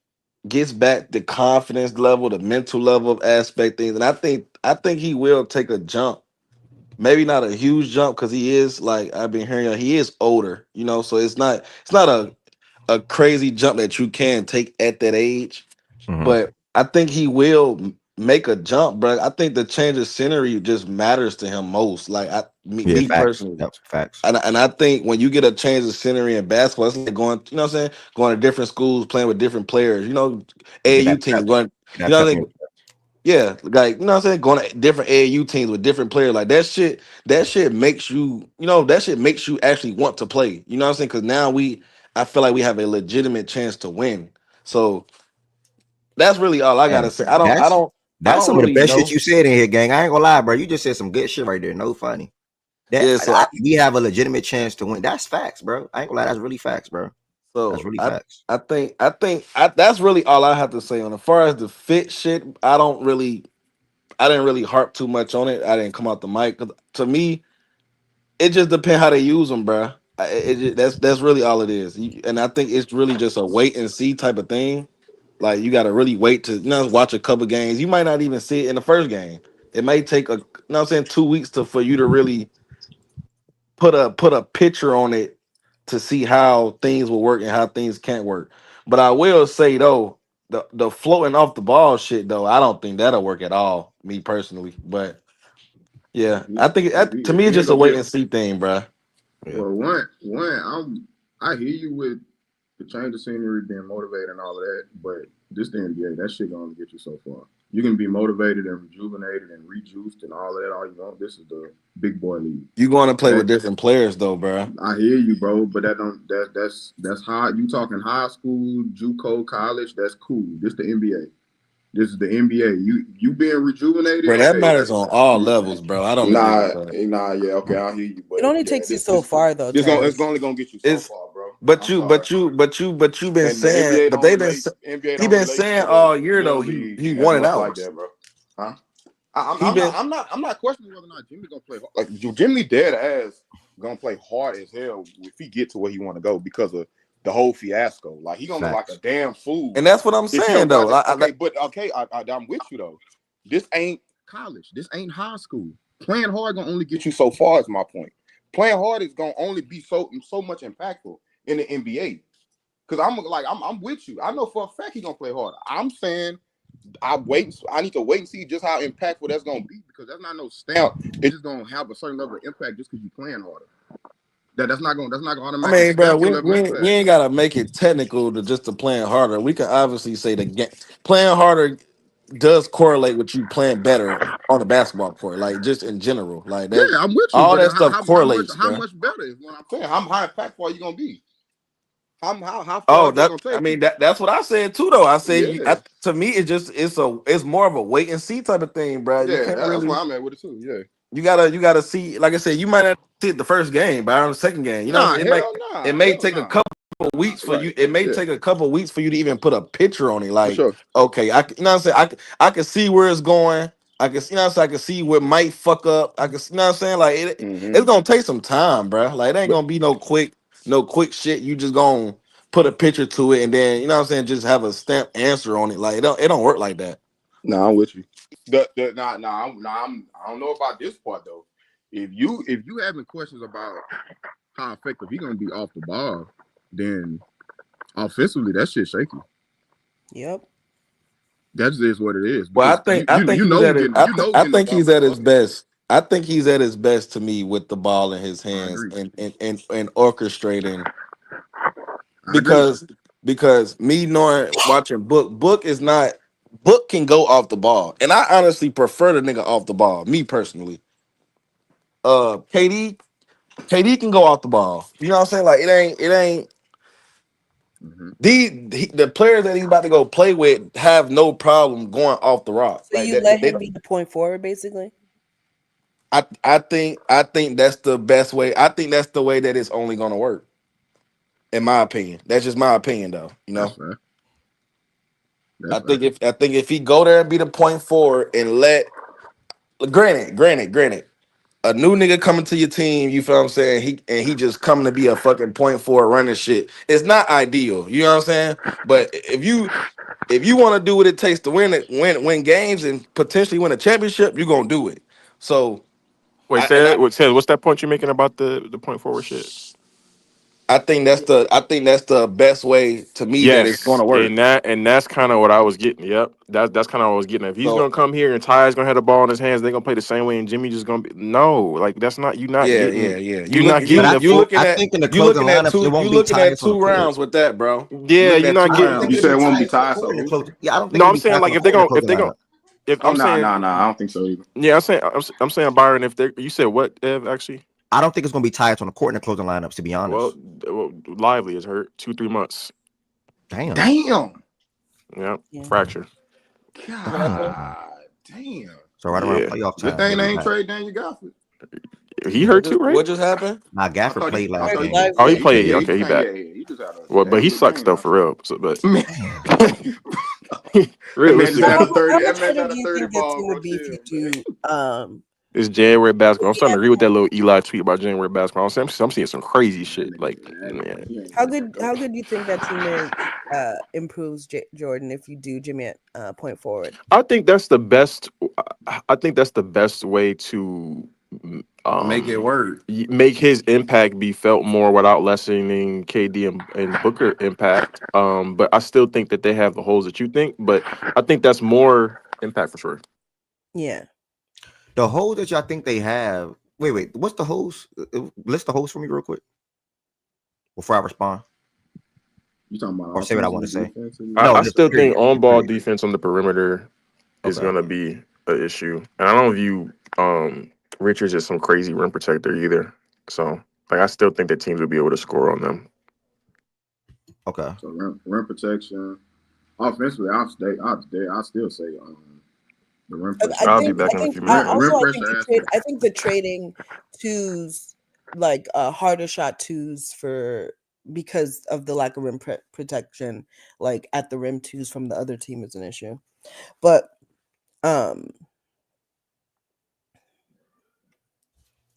gets back the confidence level, the mental level of aspect things, and I think he will take a jump. Maybe not a huge jump because he is like I've been hearing, he is older, so it's not a crazy jump that you can take at that age. Mm-hmm. But I think he will make a jump, bro. I think the change of scenery just matters to him most. Like Yeah, me facts. personally. Yep, facts. And I think when you get a change of scenery in basketball, it's like going, you know what I'm saying, going to different schools, playing with different players, Get AAU that teams, pep, going, get you that know what pep I'm in your saying? Yeah, like, you know what I'm saying, going to different AAU teams with different players. Like that shit makes you, that shit makes you actually want to play. You know what I'm saying? Because now I feel like we have a legitimate chance to win. So that's really all I gotta Hey, say. I don't, I that's don't, I that's don't some of the really best shit know. you said in here, gang. I ain't gonna lie, bro. You just said some good shit right there. No funny. Yeah, We have a legitimate chance to win. That's facts, bro. I ain't gonna lie. That's really facts, bro. That's so really I facts. I think that's really all I have to say on it. As far as the fit shit, I didn't really harp too much on it. I didn't come out the mic 'cause to me, it just depends how they use them, bruh. That's really all it is. And I think it's really just a wait and see type of thing. Like you got to really wait to watch a couple games. You might not even see it in the first game. It may take what I'm saying, 2 weeks for you to really put a picture on it to see how things will work and how things can't work. But I will say though, the floating off the ball shit though, I don't think that'll work at all, me personally. But yeah, I think to me If it's he ain't just a gonna wait be, and see thing, bruh. Yeah. well, I hear you with the change of scenery, being motivated and all of that, but this the NBA, that shit gonna get you so far. You can be motivated and rejuvenated and rejuiced and all of that all you want. This is the big boy league. You going to play with That different players though, bruh. I hear you, bro, but that's high. You talking high school, JUCO, college? That's cool. This the NBA. This is the NBA. You being rejuvenated, Bro, that okay? matters on all levels, bro. I don't agree with Nah, that. yeah, okay, I hear you, It but only yeah, takes you so far, though, it's Terrence. only gonna get you so It's far, bro. but I'm you, sorry. but you, but you, but you've been And the saying, NBA but don't they've been relate. NBA he don't been relate saying to the all year though little he league he as wanted much like out. that, bro. Huh? He been I'm not questioning whether or not Jimmy gonna play hard. Like Jimmy dead ass gonna play hard as hell if he get to where he want to go because of the whole fiasco. Like he gonna look like a Facts. damn fool and that's what I'm if he saying don't got though. that. Okay, but okay, I'm with you though. This ain't college. This ain't high school. Playing hard gonna only get you so far. Is my point. Playing hard is gonna only be so much impactful in the NBA. Because I'm with you. I know for a fact he's gonna play hard. I'm saying I need to wait and see just how impactful that's gonna be because that's not no stamp. It's just gonna have a certain level of impact just because you're playing harder. That's not gonna I automatically mean, bro, stamp your we, level of we, we impact. ain't gotta make it technical to playing harder. We can obviously say the game playing harder does correlate with you playing better on the basketball court, like just in general, like Yeah, that. I'm with you, All but that stuff correlates, how bro. much better is what I'm saying. How impactful are you gonna be? How far Oh, is that that gonna I take mean you? that's what I said too, though. I said Yeah, to me it's more of a wait and see type of thing, bro. You yeah, can't that's really why I'm at with it too. Yeah. you gotta see. Like I said, you might not see it the first game, but on the second game, you know, Nah, it may hell take a nah. couple weeks for Right. you. It may Yeah, take a couple weeks for you to even put a picture on it. for Like, sure. okay, you know what I'm saying. I can see where it's going. I can, you know what I'm saying. I can see what might fuck up. I can, you know what I'm saying. Like, Hmm. it's gonna take some time, bro. Like, it ain't But gonna be no quick shit. You just gonna put a picture to it and then you know what I'm saying. Just have a stamp answer on it. Like, it don't work like that. nah, I'm with you. I don't know about this part though. If you having questions about how effective he gonna be off the ball, then offensively that shit shaky. Yep. That just is what it is Well, because I think you he's know at it. who I getting the think ball he's from the at his bucket. best. I think he's at his best to me with the ball in his I hands agree. and orchestrating I agree. because me knowing watching book is not book can go off the ball and I honestly prefer the nigga off the ball. Me personally, KD can go off the ball. You know what I'm saying? Like it ain't Hmm. the players that he's about to go play with have no problem going off the rock. So Like you that. let him be the point forward, basically? I think that's the best way. I think that's the way that it's only gonna work, in my opinion. That's just my opinion, though. You That's know, fair. That's fair. I think if he go there and be the point forward and let granted, a new nigga coming to your team, you feel what I'm saying? He just coming to be a fucking point forward running shit. It's not ideal, you know what I'm saying? But if you want to do what it takes to win games and potentially win a championship, you're gonna do it. So Wait, Ted, what's that point you're making about the point forward shit? I think that's the best way to me that it's Yes, gonna work. and that's kind of what I was getting. Yep, that's kind of what I was getting. If he's So gonna come here and Ty's gonna have the ball in his hands, they're gonna play the same way, and Jimmy just gonna be like that's not yeah. You you're look not you getting But I the you think full. looking I at think in the you closing looking at lineups, it two won't be Tyus on the court. rounds with that, bro. You Yeah, looking you're at not two I don't getting. think You it'll said rounds. it be won't be Tyus on the tied, court so in the who? closing. Yeah, I don't think No, it'll I'm be saying Tyus on like the court in the closing lineup. if Oh I'm no, saying no, no. I don't think so either. yeah, I'm saying Byron. If they you said what, Ev, actually? I don't think it's gonna be Tyus on the court in the closing lineups, to be Well, honest. Lively is hurt 2-3 months. Damn. Damn. Yeah, Yeah. fracture. Lively. God damn. So right around Yeah, playoff Good time, thing he'll they be ain't back. trade Daniel Gafford. he hurt too, right? What just happened? Now I Gafford thought he. played I last thought he. game. Oh, he Lively. played. He Okay, he came. back. Yeah, yeah. He just had a Well, had but a he good sucks game though last for night. real. So, but Man, that man just realistically, had a How 30. much That man better got do a you 30 think that ball team would be if you rotel, man. do it's January basketball. I'm starting to Indiana? agree with that little Eli tweet about January basketball. I'm seeing some crazy That shit. nigga Like, bad, man. man, He ain't How fucking good coach. do you think that team is improves Jordan if you do Jimmy at point forward? I think that's the best. I think that's the best way to Make it um work. make his impact be felt more without lessening KD and Booker impact. But I still think that they have the holes that you think. But I think that's more impact for sure. Yeah. The holes that y'all think they have. Wait. What's the holes? List the holes for me real quick before I respond You talking about or say what I want offensively, to say. defensively? No, I just still think period. on Just ball period. defense on the perimeter is Okay. gonna be an issue, and I don't view Richards as some crazy rim protector either. So like I still think that teams will be able to score on them. Okay. So rim protection. Offensively, I'll still say the rim pressure. I'll be back in a few minutes. Rim I think pressure aspect. I think the trading twos like harder shot twos for because of the lack of rim protection like at the rim twos from the other team is an issue. But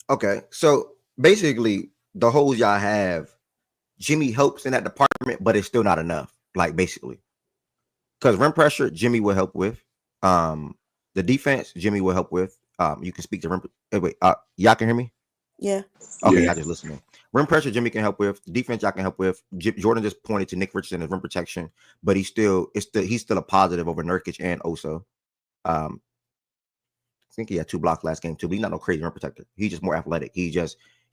Okay. So basically, the holes y'all have, Jimmy helps in that department, but it's still not enough. Like basically, because rim pressure, Jimmy will help with. The defense, Jimmy will help with. You can speak to rim. Wait, y'all can hear me? yeah. Okay, Yeah. y'all just listening. Rim pressure, Jimmy can help with. Defense, y'all can help with. Jordan just pointed to Nick Richardson as rim protection, but he's still a positive over Nurkic and Oso. I think he had 2 blocks last game too, but he's not no crazy rim protector. He's just more athletic. He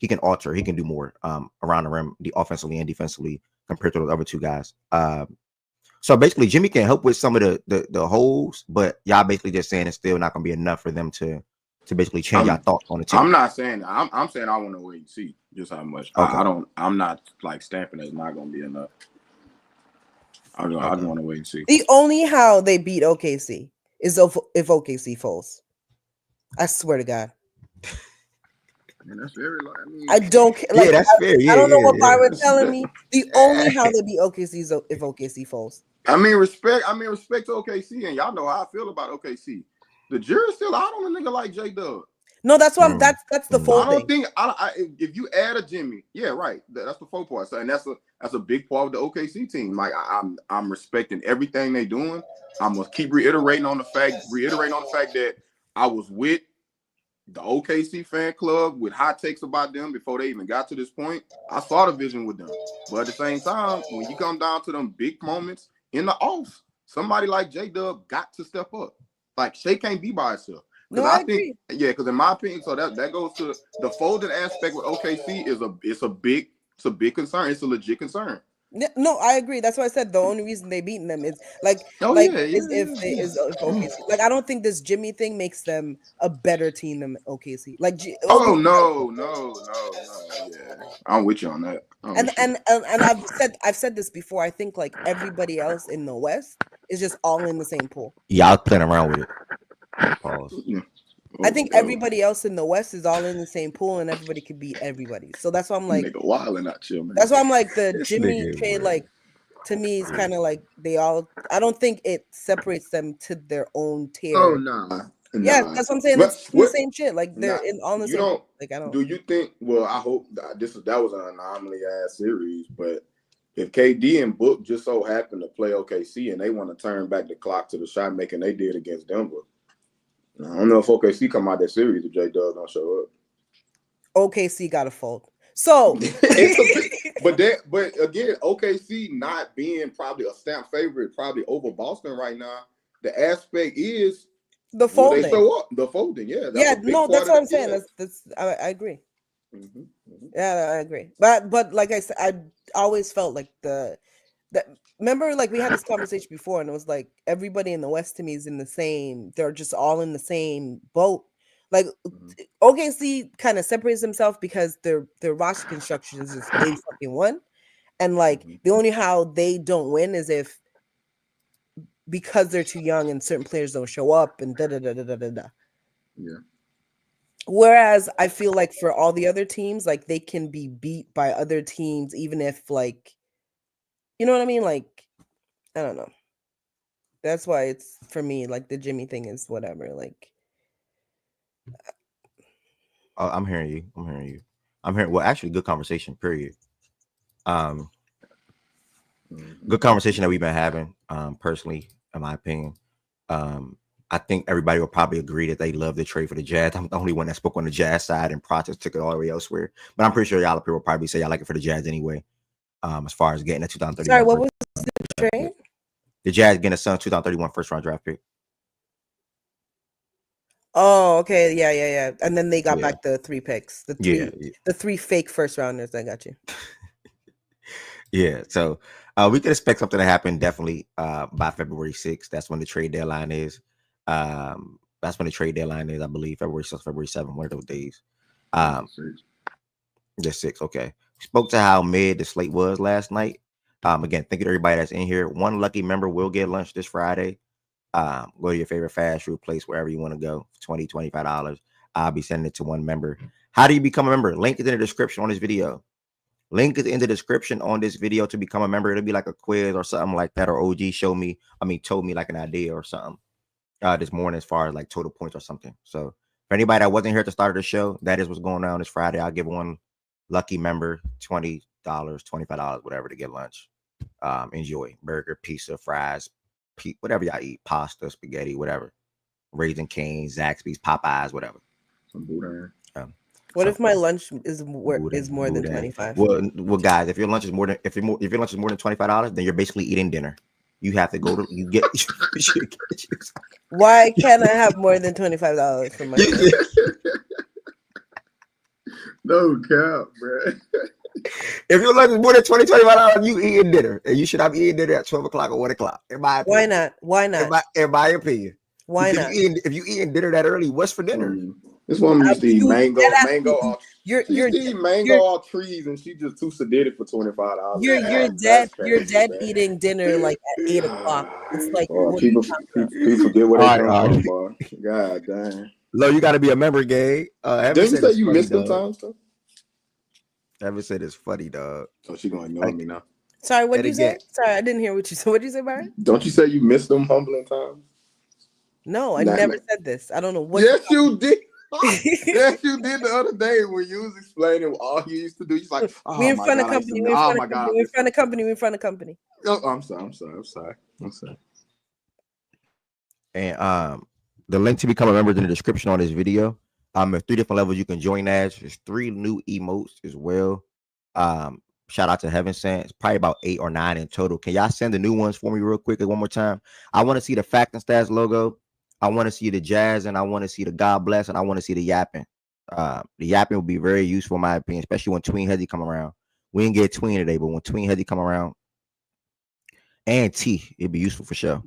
can alter, he can do more around the rim, offensively and defensively compared to those other 2 guys. So basically, Jimmy can help with some of the holes, but y'all basically just saying it's still not gonna be enough for them to basically change your thoughts on the team. I'm not saying that. I'm saying I want to wait and see just how much. Okay. I'm not like stamping it's not going to be enough. I want to wait and see. The only how they beat OKC is if OKC falls. I swear to God. Man, that's very low. I don't like. Yeah, that's fair. I don't know what Yeah. Byron's telling me. The only how they beat OKC is if OKC falls. I mean, respect to OKC, and y'all know how I feel about OKC. The jury's still out on a nigga like J-Dub. No, that's what that's the full I don't thing. think if you add a Jimmy, yeah, right. That's the full part. So, and that's a big part of the OKC team. Like I'm respecting everything they doing. I'm gonna keep reiterating on the fact that I was with the OKC fan club with hot takes about them before they even got to this point. I saw the vision with them. But at the same time, when you come down to them big moments in the offs, somebody like J-Dub got to step up. Like Shea can't be by herself. No, I agree. think, because in my opinion, so that goes to the folded aspect with OKC it's a big concern. It's a legit concern. No, I agree. That's why I said the only reason they beaten them is if OKC. Like I don't think this Jimmy thing makes them a better team than OKC. Like Oh OKC, no. Yeah. I'm with you on that. and I've said this before. I think like everybody else in the West is just all in the same pool. Y'all playing around with it. Pause. I think everybody else in the West is all in the same pool, and everybody could beat everybody. So that's why I'm like, nigga wilding out chill, man. that's why I'm like the This Jimmy nigga, trade. bro. Like to me, it's kind of like they all. I don't think it separates them to their own tier. Oh no. Yeah, Nah, that's what I'm saying. but It's the what? same shit. Like they're Not on the you same. don't. Like I don't. Do you think? Well, I hope that was an anomaly ass series. But if KD and Book just so happen to play OKC and they want to turn back the clock to the shot making they did against Denver, I don't know if OKC come out that series if J Dub don't show up. OKC got a fold. So, but again, OKC not being probably a stamp favorite, probably over Boston right now. The aspect is the will they folding. show up? The folding, yeah. Yeah, no, that's what I'm saying. Yeah. That's I agree. Yeah, I agree. But like I said, I always felt like that. Remember, like we had this conversation before, and it was like everybody in the West to me is in the same. They're just all in the same boat. Like OKC kind of separates themselves because their roster construction is just day fucking one, and like the only how they don't win is if because they're too young and certain players don't show up and da da da da da da da. Yeah. Whereas I feel like for all the other teams, like they can be beat by other teams, even if like, you know what I mean? Like, I don't know. That's why it's for me, like the Jimmy thing is whatever. Like, I'm hearing you. Well, actually, good conversation. Period. Good conversation that we've been having. Personally, in my opinion, I think everybody will probably agree that they love the trade for the Jazz. I'm the only one that spoke on the Jazz side, and Process took it all the way elsewhere. But I'm pretty sure y'all people will probably say y'all like it for the Jazz anyway. As far as getting a 2031. sorry, what was the trade? The Jazz getting a Sun 2031 first round draft pick. Oh, okay, yeah. And then they got back the 3 picks, the 3 fake first rounders. I got you. Yeah, so we could expect something to happen definitely by February 6th. That's when the trade deadline is. I believe February 6th, February 7th, one of those days. Just 6, okay. Spoke to how mid the slate was last night. Again, thank you to everybody that's in here. One lucky member will get lunch this Friday. Go to your favorite fast food place, wherever you want to go, $20, $25. I'll be sending it to one member. How do you become a member? Link is in the description on this video. Link is in the description on this video to become a member. It'll be like a quiz or something like that, or OG told me like an idea or something this morning as far as like total points or something. So for anybody that wasn't here at the start of the show, that is what's going on this Friday. I'll give one lucky member $20, $25, whatever, to get lunch. Enjoy burger, pizza, fries, whatever y'all eat, pasta, spaghetti, whatever, Raising Cane's, Zaxby's, Popeyes, whatever. Some boudin. What if my lunch is more than 25? Well, guys, if your lunch is more than $25, then you're basically eating dinner. You have to go to Why can't I have more than $25 for my lunch? No cap, bro. If your lunch is more than $25, you eating dinner, and you should not be eating dinner at 12 o'clock or 1 o'clock. Why not? In my opinion. Why not? If you eating dinner that early, what's for dinner? This woman used to eat mango. You're mango all trees, and she just too sedated for $25. You're dead eating dinner like at 8 o'clock. It's like people forget where they come from, boy. God damn. Lo, you got to be a member, Gabe. Didn't you say you missed them times, though? Ever said it's funny, dog. So she gonna ignore me now. Sorry, what did you say? Sorry, I didn't hear what you said. What did you say, Byron? Don't you say you missed them humbling times? No, I never said this. I don't know what. Yes, you did. Yes, you did the other day when you was explaining all you used to do. You're like, oh, we in front of company. We in front of company. Oh, I'm sorry. And the link to become a member is in the description on this video. There's 3 different levels you can join as. There's 3 new emotes as well. Shout out to Heaven Sent. It's probably about 8 or 9 in total. Can y'all send the new ones for me real quick one more time? I want to see the Fact and Stats logo. I want to see the Jazz, and I want to see the God Bless, and I want to see the Yapping. The Yapping will be very useful in my opinion, especially when Tween Hezzy come around. We didn't get Tween today, but when Tween Hezzy come around, and T, it'd be useful for sure.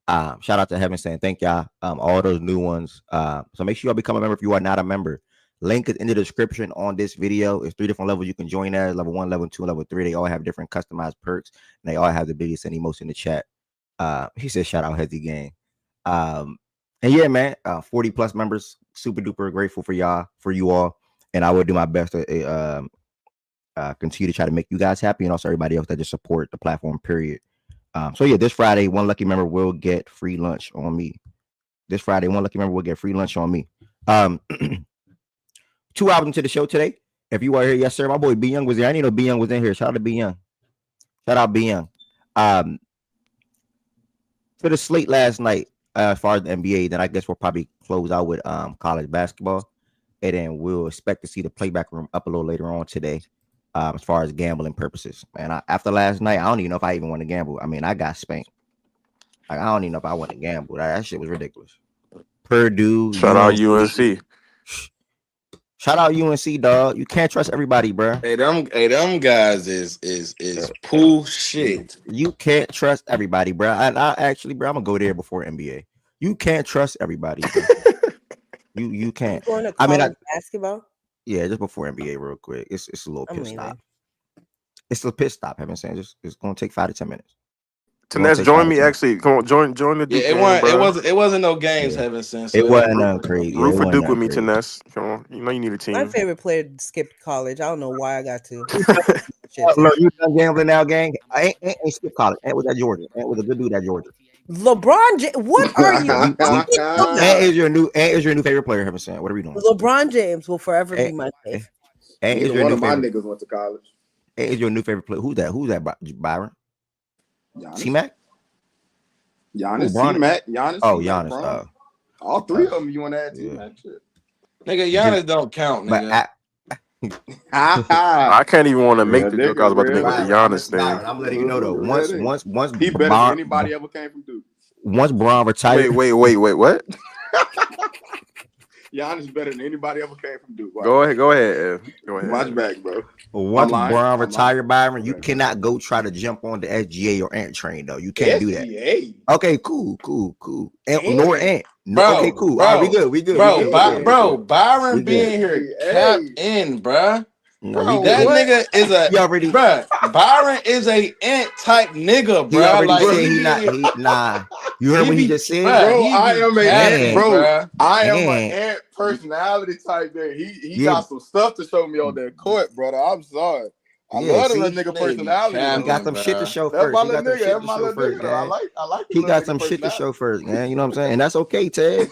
Shout out to Heaven saying thank y'all. All those new ones. So make sure y'all become a member if you are not a member. Link is in the description on this video. It's 3 different levels you can join as: level 1, level 2, level 3. They all have different customized perks, and they all have the ability to send emotes in the chat. He said shout out Hezzy Gang. And yeah, man, 40 plus members, super duper grateful for you all, and I will do my best to continue to try to make you guys happy, and also everybody else that just support the platform, period. So yeah, this Friday, one lucky member will get free lunch on me. This Friday, one lucky member will get free lunch on me. 2 hours into the show today. If you are here, yes, sir. My boy B Young was there. I didn't know B Young was in here. Shout out to B Young. Shout out B Young. For the slate last night, as far as the NBA, then I guess we'll probably close out with college basketball. And then we'll expect to see the playback room up a little later on today. As far as gambling purposes. Man, after last night, I don't even know if I even want to gamble. I mean, I got spanked. Like, I don't even know if I want to gamble. That shit was ridiculous. Purdue, Shout out UNC. Shout out UNC, dog. You can't trust everybody, bro. Hey, them guys is pool shit. You can't trust everybody, bro. I actually, bro, I'm gonna go there before NBA. You can't trust everybody, bro. you can't. Going to college basketball? Yeah, just before NBA, real quick. It's a little pit stop. It's a pit stop. I've been saying it's gonna take 5 to 10 minutes. Tenez, join me. Actually, come on, join the Duke. It wasn't no games having sense. It wasn't crazy. Root for Duke with me, Tenez. Come on, you know you need a team. My favorite player skipped college. I don't know why I got to. Look, you done gambling now, gang? I ain't skip college. Ant was at Georgia. Ant was a good dude at Georgia. LeBron James. What are you? Ant is your new favorite player. Heaven saying, what are we doing? LeBron James will forever be my favorite. Ant is one of my niggas went to college. Ant is your new favorite player. Who's that? Byron? C-Mac? Giannis, C-Mac, Giannis. Oh, Giannis. All three of them you want to add T-Mac shit. Nigga, Giannis don't count, nigga. I can't even want to make the joke I was about to make with the Giannis thing. I'm letting you know though. Once he better than anybody ever came from Duke. Once Braun retired. Wait, what? Giannis better than anybody ever came from Duke. Wow. Go ahead. Watch back, bro. Once Braun retired, Byron, you cannot go try to jump on the SGA or Ant train though. You can't do that. Okay, cool. Nor Ant. Bro, okay, cool. Bro, all right, we good. Bro, Byron being here capped in, bro. No, that nigga is Byron is a Ant type nigga, bro. He already said he nah. You heard what he just said, bro? I am an Ant personality type. There, he got some stuff to show me on that court, brother. I'm sorry. I love the little nigga personality. He got some shit to show first. He got some shit to show first, man. You know what I'm saying? And that's okay, Ted.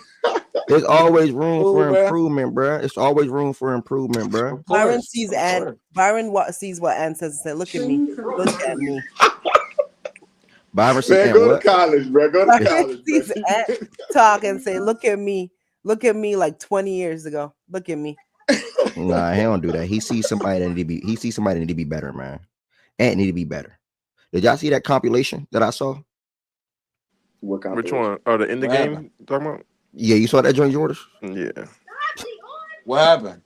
There's always room for improvement, bro. It's always room for improvement, bro. Byron sees Ant. Byron sees what Ant says and says, "Look at me. Look at me." Byron says, "Go to college, bro. Go to college." Sees Ant talk and say, "Look at me. Look at me." Like 20 years ago. Look at me. Nah, he don't do that. He sees somebody that need to be better, man. Ant need to be better. Did y'all see that compilation that I saw? What compilation? Which one? Oh, the end of the game talking about? Yeah, you saw that joint, Jordis? Yeah. What happened?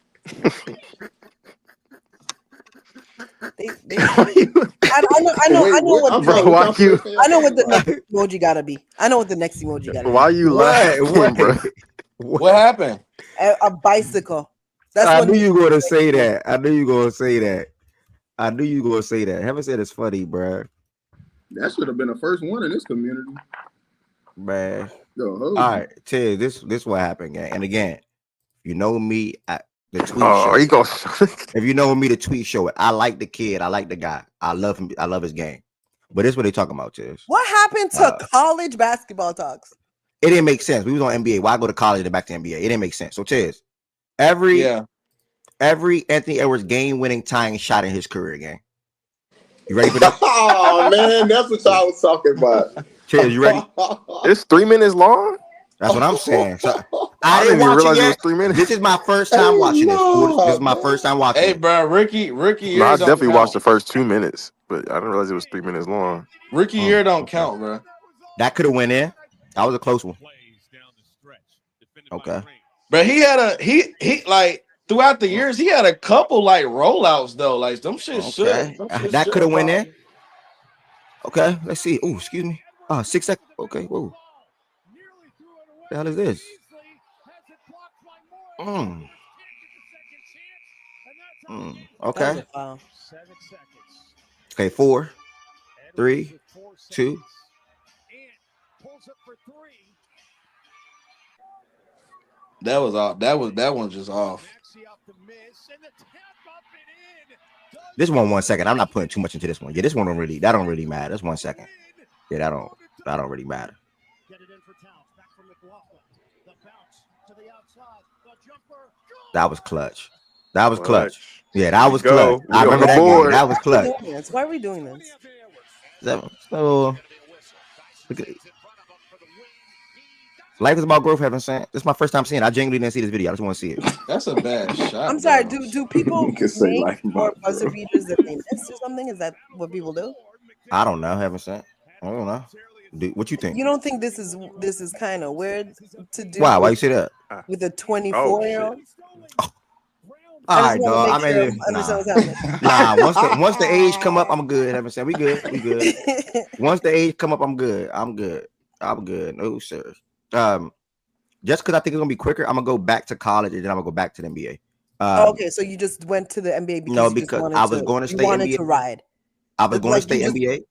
I know what the next emoji gotta be. I know what the next emoji gotta be. Why you laughing, bro? What happened? A bicycle. I knew you were going to say that. I knew you were going to say that. Haven't said it's funny, bro. That should have been the first one in this community. Man. All right, Ted, this what happened, gang. And again, you know me at the tweet show. If you know me, the tweet show it. I like the kid. I like the guy. I love him. I love his game. But this is what they talking about, Tiz. What happened to college basketball talks? It didn't make sense. We was on NBA. Why go to college and back to NBA? It didn't make sense. So Tiz, every Anthony Edwards game-winning tying shot in his career, gang. You ready for that? Oh man, that's what I was talking about. Tiz, you ready? It's 3 minutes long. That's what I'm saying. So, I didn't even realize it was 3 minutes. This is my first time watching this. This is my first time watching. Hey, bro, Ricky. No, I definitely watched the first 2 minutes, but I didn't realize it was 3 minutes long. Ricky here don't count, bro. That could have went in. That was a close one. Okay. But he had he like throughout the years, he had a couple like rollouts though. Like them shit that could have went in. Okay, let's see. Oh, excuse me. 6 seconds. Okay, whoa. The hell is this? Okay. Okay, 4, 3, 2. That was off. That one's just off. This one 1 second. I'm not putting too much into this one. Yeah, this one don't really matter. That's 1 second. Yeah, that don't really matter. That was clutch. That was clutch. Clutch. Yeah, Here that we was clutch. go. I We on remember the that game. board. That was clutch. Why are we doing this? So life is about growth, heaven sent. This is my first time seeing it. I genuinely didn't see this video. I just want to see it. That's a bad shot. I'm sorry. Though. Do people Can say make life more about buzzer growth. beaters than they miss or something? Is that what people do? I don't know, heaven sent. I don't know. What you think? You don't think this is kind of weird to do? Why? Why you say that? With a Oh 24-year-old? All I just right, want to dog. make I sure I mean, understand nah, what's happening. nah. Once the age come up, I'm good. Heaven sent. We good. We good. Once the age come up, I'm good. I'm good. I'm good. No sir. Just because I think it's gonna be quicker, I'm gonna go back to college and then I'm gonna go back to the NBA. Okay, so you just went to the NBA because No, you just because wanted I was going to you stay wanted NBA. to ride. I was going to Like stay you just NBA.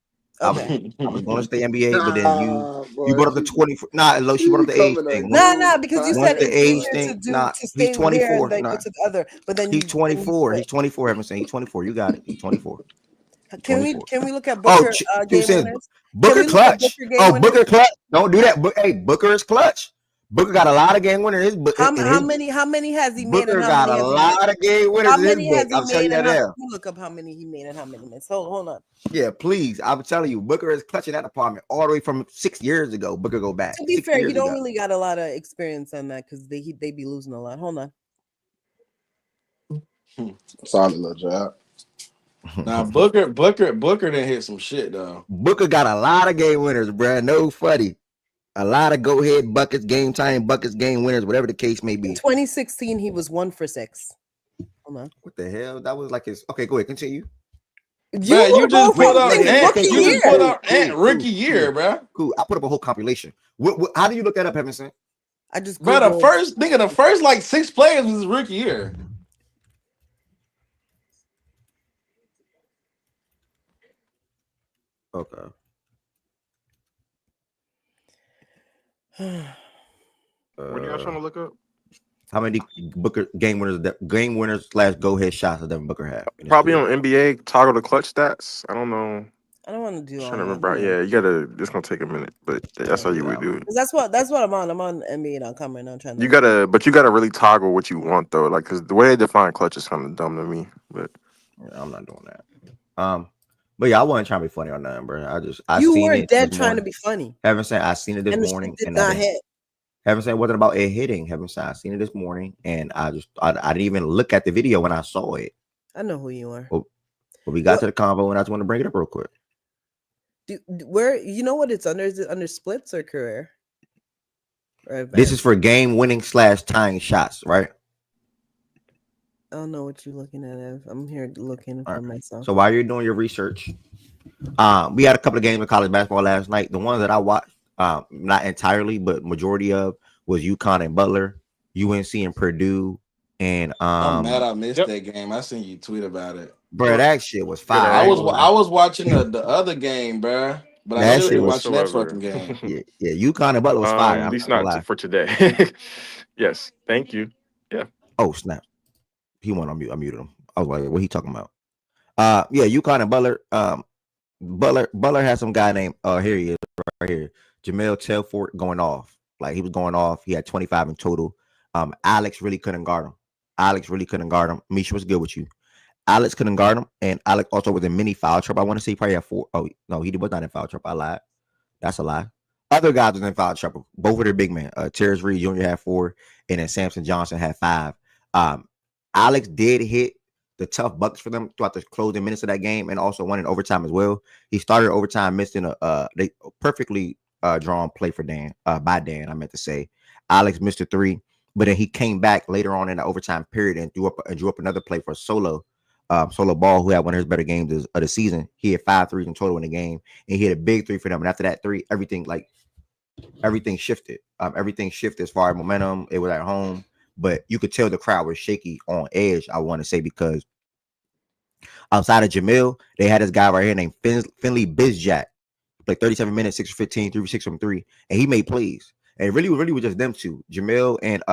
okay. I was going to stay NBA, but then you Boy, brought up the 24. Nah, look, she brought up the age coming thing. at Nah, you. because you Once said the it's age easier thing, to he's stay here and 24. then Nah, go to the other. But then he's you 24. split. He's 24. Haven't said he's 24. You got it. He's 24. Can 24. we look at Oh, Booker Q game says winners? Can Booker we look at clutch. Booker game Oh, winners? Booker clutch. Don't do that. Hey, Booker is clutch. Booker got a lot of game winners in How his many has he made and Booker how got many a has he missed? lot of game winners How in his many book. has he I'll tell made you that and how? now. Let me look up how many he made and how many missed. Hold on. Yeah, please. I'm telling you, Booker is clutching that department all the way from 6 years ago. Booker go back. To be 6 fair, years he don't ago. really got a lot of experience on that because they be losing a lot. Hold on. Solid little job. Now Booker done hit some shit though. Booker got a lot of game winners, bro. No funny. A lot of go ahead buckets, game time buckets, game winners, whatever the case may In be. 2016, he was 1 for 6. Hold on. What the hell? That was like his. Okay, go ahead. Continue. You just put up rookie you just year. put up rookie year, bro. Cool. I put up a whole compilation. How do you look that up, Heaven Sent? I just Bro, the first like 6 players was his rookie year. Okay. What are you guys trying to look up? How many Booker game winners / go ahead shots does Devin Booker have? Probably on NBA toggle the clutch stats. I don't know. I don't want to do I'm all trying to that. remember. Yeah, you gotta. It's gonna take a minute, but that's how you would do it. That's what I'm on. I'm on NBA.com right now trying to. You gotta really toggle what you want though, like because the way they define clutch is kind of dumb to me. But yeah, I'm not doing that. But yeah, I wasn't trying to be funny or nothing, bro. I you seen were it dead trying to be funny. Heaven Sent, I seen it this and morning, did and not hit. Heaven Sent wasn't about it hitting. Heaven Sent, I seen it this morning, and I didn't even look at the video when I saw it. I know who you are. But we got to the convo, and I just want to bring it up real quick. Where you know what it's under? Is it under splits or career? This is for game winning / tying shots, right? I don't know what you're looking at. I'm here looking for myself. So while you're doing your research, we had a couple of games of college basketball last night. The ones that I watched, not entirely, but majority of was UConn and Butler, UNC and Purdue, and I'm mad I missed that game. I seen you tweet about it. Bro, that shit was fire. I was watching the other game, bro. But I should be watching that fucking game. Yeah, UConn and Butler was fire. At least not for today. Yes, thank you. Yeah. Oh snap! He went on mute. I muted him. I was like, "What he talking about?" Yeah, UConn and Butler. Butler has some guy named. Here he is, right here. Jamel Telfort going off. Like he was going off. He had 25 in total. Alex really couldn't guard him. Misha, what's good with you? Alex couldn't guard him, and Alex also was in mini foul trouble. I want to say he probably had 4. Oh no, he was not in foul trouble. I lied. That's a lie. Other guys was in foul trouble. Both of their big men. Terrence Reed Jr. had 4, and then Samson Johnson had 5. Alex did hit the tough buckets for them throughout the closing minutes of that game, and also won in overtime as well. He started overtime, missing a perfectly drawn play for Dan by Dan. I meant to say Alex missed a 3, but then he came back later on in the overtime period and drew up another play for Solo Ball, who had one of his better games of the season. He had 5 threes in total in the game, and he had a big 3 for them. And after that 3, everything shifted. Everything shifted as far as momentum. It was at home, but you could tell the crowd was shaky on edge. I want to say because outside of Jamil, they had this guy right here named Finley Bizjack. Played 37 minutes, 6 for 15, 3 for 6 from 3, and he made plays. And it really was just them two, Jamil and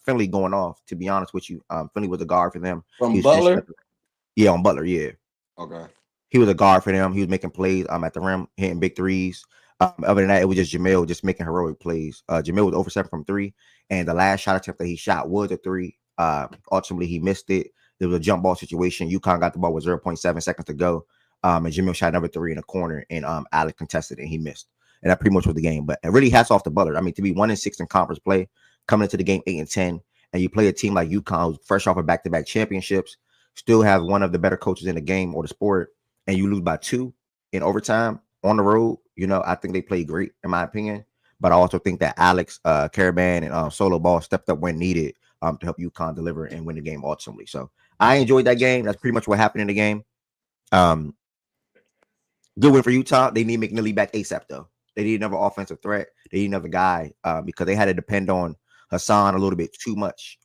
Finley going off. To be honest with you, Finley was a guard for them. From Butler. Yeah, on Butler, yeah. Okay. He was a guard for them. He was making plays at the rim, hitting big threes. Other than that, it was just Jamil just making heroic plays. Jamil was over 7 from 3, and the last shot attempt that he shot was a 3. Ultimately, he missed it. There was a jump ball situation. UConn got the ball with 0.7 seconds to go. And Jamil shot another 3 in the corner, and Alec contested it, and he missed. And that pretty much was the game. But it really hats off to Butler. I mean, to be 1-6 in conference play, coming into the game 8-10, and you play a team like UConn who's fresh off of back-to-back championships, still has one of the better coaches in the game or the sport, and you lose by 2 in overtime on the road. I think they played great in my opinion. But I also think that Alex, Caravan, and Solo Ball stepped up when needed to help UConn deliver and win the game ultimately. So I enjoyed that game. That's pretty much what happened in the game. Good win for Utah. They need McNeely back ASAP though. They need another offensive threat. They need another guy because they had to depend on Hassan a little bit too much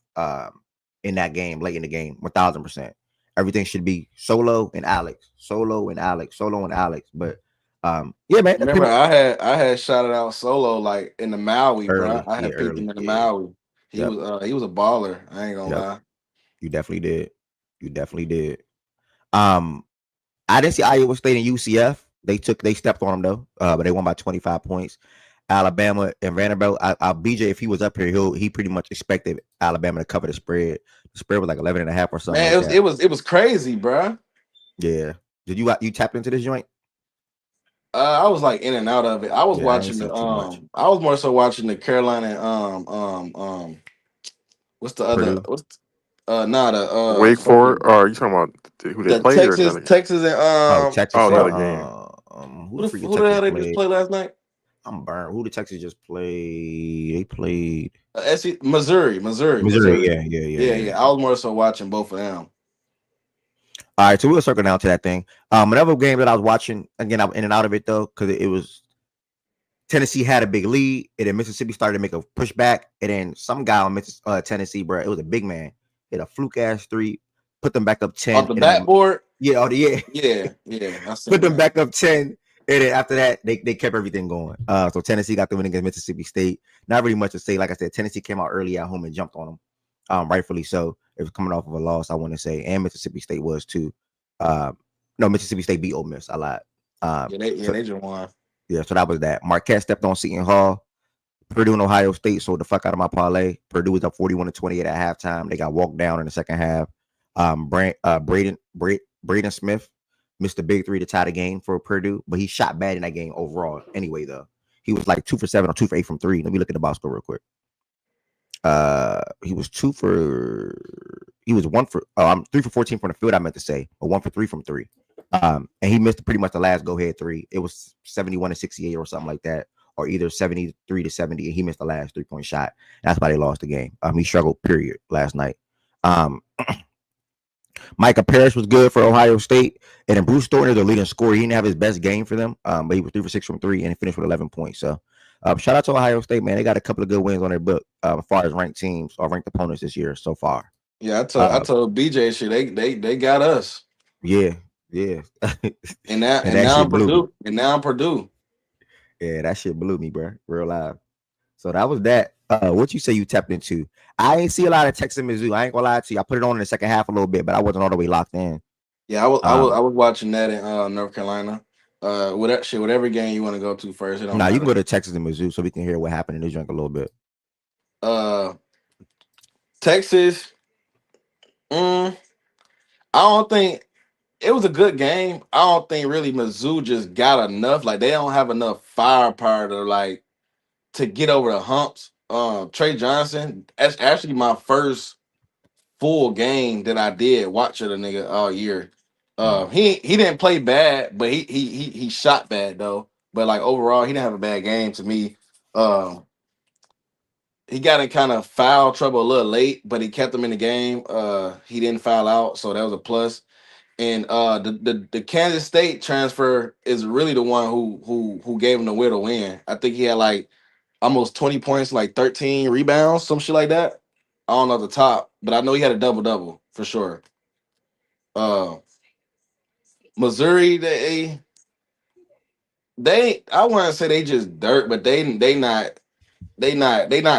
in that game, late in the game, 1000%. Everything should be Solo and Alex. But yeah, man. Remember, I had shouted out Solo like in the Maui, bro. I had picked him in the Maui. He was a baller. I ain't gonna lie. You definitely did. I didn't see Iowa State and UCF. They stepped on them though, but they won by 25 points. Alabama and Vanderbilt. BJ, if he was up here, he pretty much expected Alabama to cover the spread. The spread was like 11.5 or something. Man, it was crazy, bro. Yeah. Did you tap into this joint? I was like in and out of it. I was watching the I was more so watching the Carolina what's the other Purdue? Wake Forest, or are you talking about who they played? Texas and Texas. Another game. Who the hell they just played last night? I'm burned. Who did Texas just play? They played Missouri. Yeah. I was more so watching both of them. All right, so we'll circle down to that thing. Another game that I was watching, again, I'm in and out of it though, because it was Tennessee had a big lead, and then Mississippi started to make a pushback, and then some guy on Tennessee, bro, it was a big man, hit a fluke ass 3, put them back up 10 off the backboard. Yeah. Put them back up 10, and then after that, they kept everything going. So Tennessee got the win against Mississippi State. Not really much to say. Like I said, Tennessee came out early at home and jumped on them, rightfully so. It was coming off of a loss, I want to say, and Mississippi State was too. No, Mississippi State beat Ole Miss a lot. They just won. Yeah, so that was that. Marquette stepped on Seton Hall. Purdue and Ohio State sold the fuck out of my parlay. Purdue was up 41-28 at halftime. They got walked down in the second half. Braden Smith missed the big 3 to tie the game for Purdue, but he shot bad in that game overall. Anyway, though, he was like 2 for 7 or 2 for 8 from 3. Let me look at the box score real quick. He was 1 for 3 for 14 from the field, I meant to say, or 1 for 3 from 3. And he missed pretty much the last go-ahead 3. It was 71-68 or something like that, or either 73-70, and he missed the last 3-point shot. That's why they lost the game. He struggled, period, last night. Micah Parrish was good for Ohio State, and then Bruce Thornton is the leading scorer. He didn't have his best game for them, but he was 3 for 6 from 3, and he finished with 11 points. So shout out to Ohio State, man. They got a couple of good wins on their book as far as ranked teams or ranked opponents this year so far. Yeah, I told BJ shit. They got us. Yeah. And now I'm Purdue. Yeah, that shit blew me, bro. Real live. So that was that. What you say you tapped into? I ain't see a lot of Texas and Mizzou. I ain't gonna lie to you. I put it on in the second half a little bit, but I wasn't all the way locked in. Yeah, I was watching that in North Carolina. Whatever game you want to go to first. You can go to Texas and Mizzou so we can hear what happened in this drink a little bit. Texas. I don't think it was a good game. I don't think really Mizzou just got enough. Like they don't have enough firepower to get over the humps. Trey Johnson. That's actually my first full game that I did watch of the nigga all year. He didn't play bad, but he shot bad though. But like overall, he didn't have a bad game to me. He got in kind of foul trouble a little late, but he kept him in the game. He didn't foul out, so that was a plus. And the Kansas State transfer is really the one who gave him the will to win. I think he had like almost 20 points, like 13 rebounds, some shit like that. I don't know the top, but I know he had a double-double for sure. Missouri, they I want to say they just dirt, but they not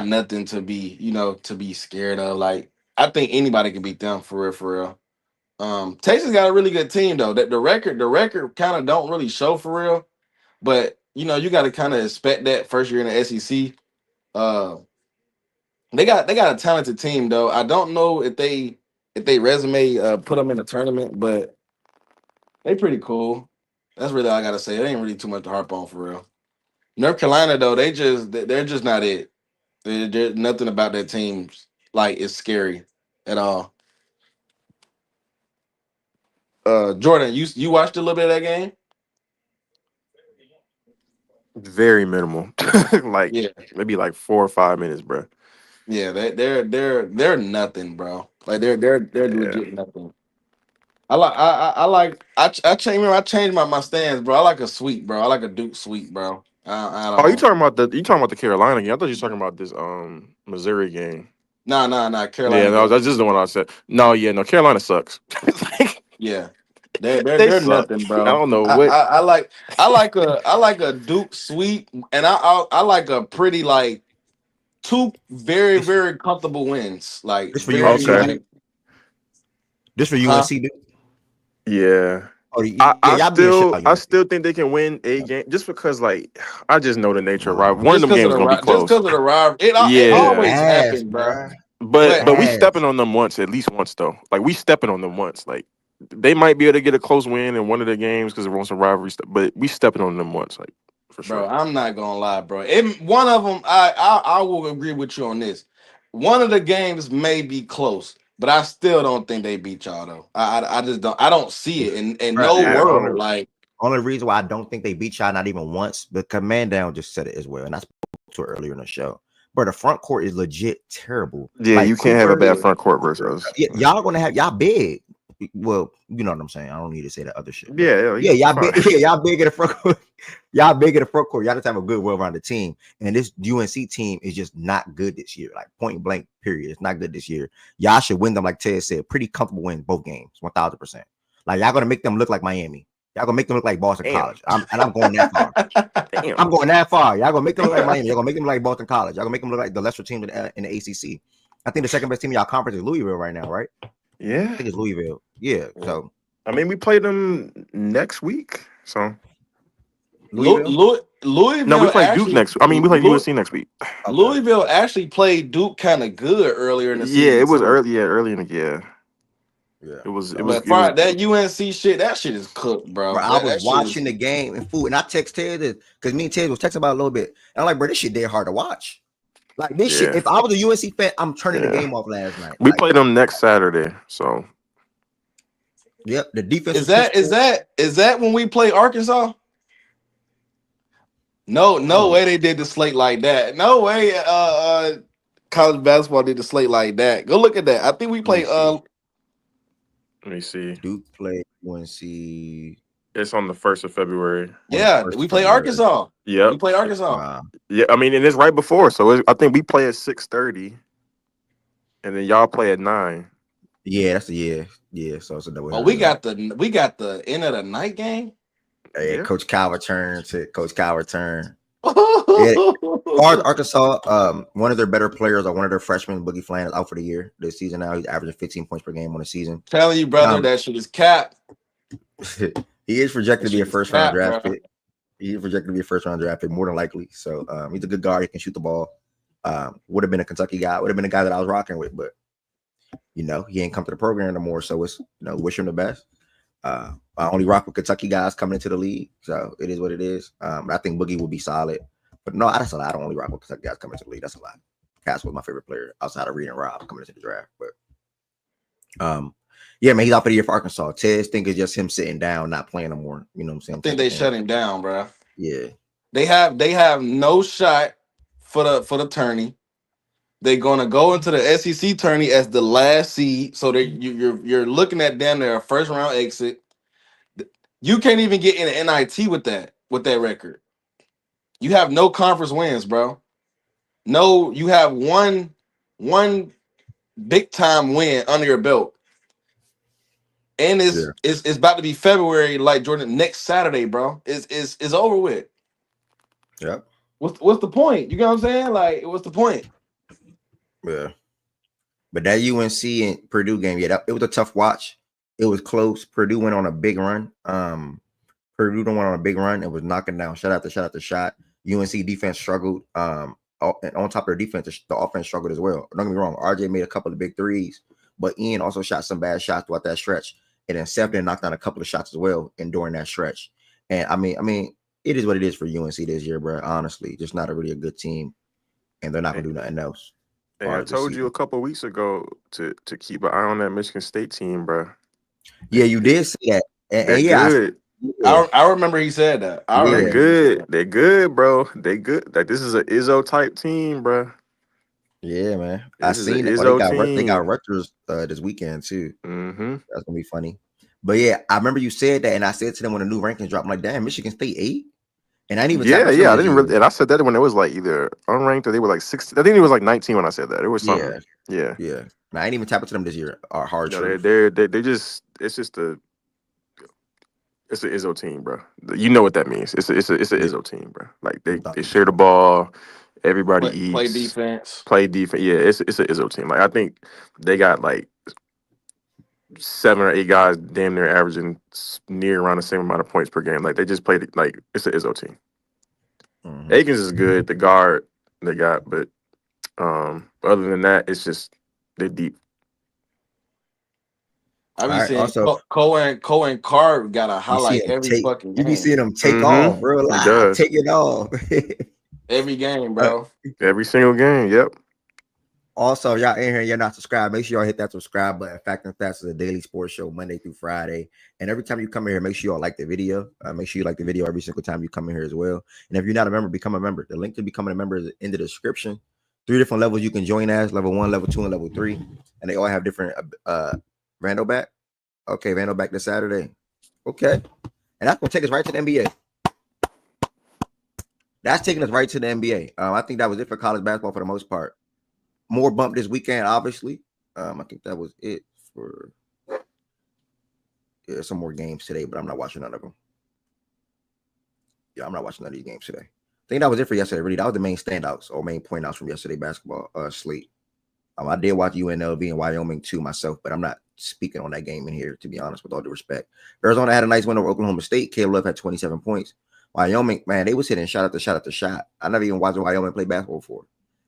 nothing to be scared of. Like I think anybody can beat them for real. Texas got a really good team though. That the record kind of don't really show for real, but you know, you got to kind of expect that first year in the SEC. They got a talented team though. I don't know if they resume put them in the tournament, but they pretty cool. That's really all I gotta say. It ain't really too much to harp on for real. North Carolina though, they're just not it. There's nothing about that team like it's scary at all. Jordan, you watched a little bit of that game? Very minimal, like Yeah, maybe like 4 or 5 minutes, bro. yeah. They're nothing, bro. Like they're Yeah. legit nothing. I changed. Remember, I changed my stance, bro. I like a sweep, bro. I like a Duke sweep, bro. I Oh, don't. you talking about the Carolina game? I thought you were talking about this Missouri game. Nah. Yeah, Carolina no, got that's just the one I said. No, yeah, no, Carolina sucks. Like, yeah. they They're suck. nothing, I bro. don't know what. I like a Duke sweep, and I like a pretty like two very This very comfortable wins, like this for very UNC, Okay. dude. like This for huh? UNC, dude. Yeah. Oh, yeah, y'all being shit about I UNC. still think they can win a game just because like I just know the nature of rival. One of them games is gonna be Just close. because of the rivalry, it They Yeah. always ass, happens, bro. bruh. They But But we ass. stepping on them once, at least once though. Like we stepping on them once. Like they might be able to get a close win in one of the games because there was some rivalry stuff. But we stepping on them once, like for bro, sure. I'm not gonna lie, bro. One of them, I will agree with you on this. One of the games may be close, but I still don't think they beat y'all though. I just don't. I don't see it in Bruh, no Yeah. world. Like, only reason why I don't think they beat y'all not even once, but Command Down just said it as well, and I spoke to it earlier in the show. But the front court is legit terrible. Yeah, you Like can't have a Cooper, bad front court versus us. y'all gonna have y'all big. Well, you know what I'm saying. I don't need to say that other shit, but Yeah, yeah, you y'all big. fine. Yeah, y'all big in the front court. Y'all big in the front court. Y'all just have a good, well-rounded team. And this UNC team is just not good this year. Like point blank, period. It's not good this year. Y'all should win them, like Ted said, pretty comfortable win both games, 1,000%. Like y'all gonna make them look like Miami. Y'all gonna make them look like Boston Damn. College. I'm going that far. I'm Damn. going that far. Y'all gonna make them look like Damn. Miami. Y'all gonna make them look like Boston College. Y'all gonna make them look like the lesser team in the ACC. I think the second best team in y'all conference is Louisville right now, right? I Yeah. think it's Louisville. Yeah. So I mean, we play them next week. So Louisville. no, we Louisville play Duke actually, next. I mean, we play USC next week. Okay. Louisville actually played Duke kind of good earlier in the Yeah, season it was too. early. Yeah, early in the Yeah. It was. It So, was. But It was. for that UNC shit, that shit is cooked, bro, bro. I was That shit is watching the game and food, and I text Ted because me and Ted was texting about it a little bit. And I'm like, bro, this shit dead hard to watch. Like this shit. Yeah. If I was a UNC fan, I'm turning the Yeah. game off last night. We Like, play them next Saturday. So yep, the defense is was piss that is poor. that is that when we play Arkansas? No Oh, way they did the slate like that. No way college basketball did the slate like that. Go look at that. I think we let me play see. let me see. Duke played UNC It's on the 1st of February. on the yeah, first we of play February. Arkansas. Yep. We play Arkansas. Wow. Yeah. I mean, and it's right before. So I think we play at 6:30, and then y'all play at 9. Yeah, that's a yeah. Yeah, so it's a double Oh, header. we got the end of the night game. Hey, Yeah. Coach Cal return to Coach Cal return. Yeah, as far as Telling Arkansas, one of their better players or one of their freshmen, Boogie Flan, is out for the year this season. Now he's averaging 15 points per game on the season. you, brother, Um, that shit is cap. he is projected That to be a shit is first round cap, draft bro. pick. He is projected to be a first round draft pick, more than likely. So he's a good guard. He can shoot the ball. Would have been a Kentucky guy. Would have been a guy that I was rocking with, but he ain't come to the program no more. So it's wish him the best. I only rock with Kentucky guys coming into the league, so it is what it is. I think Boogie will be solid, but no, that's a lie. I don't only rock with Kentucky guys coming into the league. That's a lie. Cass was my favorite player outside of Reed and Rob coming into the draft, but yeah, man, he's out for the year for Arkansas. Ted's think it's just him sitting down, not playing no more. You know what I'm saying? I think they shut him down, bro. Yeah, They have no shot for the tourney. They're gonna go into the SEC tourney as the last seed, so that you're looking at damn near a first round exit. You can't even get in an NIT with that record. You have no conference wins, bro. No, you have one big time win under your belt, and yeah, it's about to be February, like Jordan, next Saturday, bro. It's over with. yep, What's the point? You know what I'm saying? Like, what's the point? yeah. But that UNC and Purdue game, it was a tough watch. It was close. Purdue went on a big run. Purdue went on a big run and was knocking down shot after shot. UNC defense struggled. And on top of their defense, the offense struggled as well. Don't get me wrong. RJ made a couple of big threes, but Ian also shot some bad shots throughout that stretch. And then Sefton knocked down a couple of shots as well and during that stretch. And I mean, it is what it is for UNC this year, bro. Honestly, just not really a good team, and they're not gonna do nothing else. Hey, I told you a couple of weeks ago to keep an eye on that Michigan State team, bro. Yeah, you did say that. They're yeah, good. I remember he said that. They're good. They're good, bro. They good. Like, this is an Izzo type team, bro. Yeah, man. This I seen it. They got Rutgers this weekend too. Mm-hmm. That's gonna be funny. But yeah, I remember you said that, and I said to them when the new rankings dropped, I'm like, damn, Michigan State 8. And I didn't even I didn't really, and I said that when it was like either unranked or they were like 16. I think it was like 19 when I said that. It was something. Yeah. Now, I didn't even tap into them this year. Are hard. No, they just it's an Izzo team, bro. You know what that means? It's an Izzo team, bro. Like they share the ball. Everybody eats. Play defense. Yeah, it's an Izzo team. Like, I think they got like 7 or 8 guys damn near averaging near around the same amount of points per game. Like, they just played like it's an Izzo team. Mm-hmm. Akins is good. The guard they got, but other than that, it's just they're deep. I be seeing also, Cohen Carr got a highlight every fucking game. You be seeing them take off, bro. Like, take it off. Every game, bro. Every single game, yep. Also, y'all in here, you're not subscribed. Make sure y'all hit that subscribe button. Fact and Fast is a daily sports show Monday through Friday. And every time you come in here, make sure y'all like the video. Make sure you like the video every single time you come in here as well. And if you're not a member, become a member. The link to becoming a member is in the description. 3 different levels you can join as: level 1, level 2, and level 3. And they all have different Randall back. Okay, Randall back this Saturday. Okay. And that's gonna take us right to the NBA. That's taking us right to the NBA. I think that was it for college basketball for the most part. More bump this weekend, obviously. I think that was it for some more games today, but I'm not watching none of them. Yeah, I'm not watching none of these games today. I think that was it for yesterday. Really, that was the main standouts or main point outs from yesterday basketball slate. I did watch UNLV and Wyoming too myself, but I'm not speaking on that game in here, to be honest, with all due respect. Arizona had a nice win over Oklahoma State. Caleb Love had 27 points. Wyoming, man, they was hitting shot after shot after shot. I never even watched Wyoming play basketball before.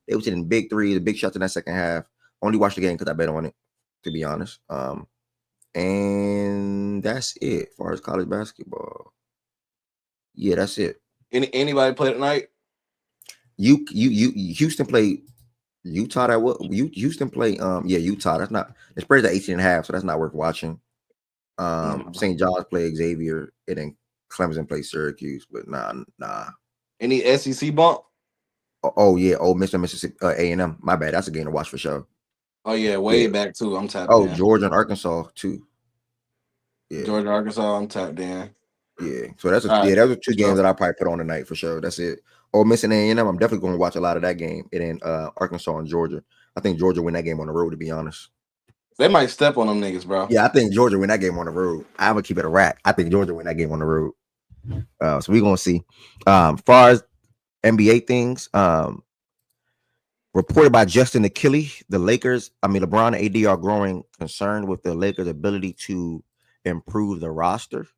They was hitting big threes, big shots in that second half. Only watched the game because I bet on it, to be honest. And that's it as far as college basketball. Yeah, that's it. Anybody play tonight? Houston played Utah. Houston played Utah. That's not, the spread's at 18.5, so that's not worth watching. St. John's played Xavier, and then Clemson played Syracuse, but nah. Any SEC bump? Oh yeah, Mississippi A&M. My bad. That's a game to watch for sure. Oh yeah, way back too. I'm tapped. Oh, in. Georgia and Arkansas too. Yeah, Georgia, Arkansas. I'm tapped in. Yeah, so those are 2 games that I probably put on tonight for sure. That's it. Ole Miss and A&M. I'm definitely going to watch a lot of that game. And then Arkansas and Georgia. I think Georgia win that game on the road, to be honest. They might step on them niggas, bro. Yeah, I think Georgia win that game on the road. I'm gonna keep it a rack. I think Georgia win that game on the road. So we're gonna see. As far as NBA things, reported by Justin Achille, LeBron and AD are growing concerned with the Lakers' ability to improve the roster.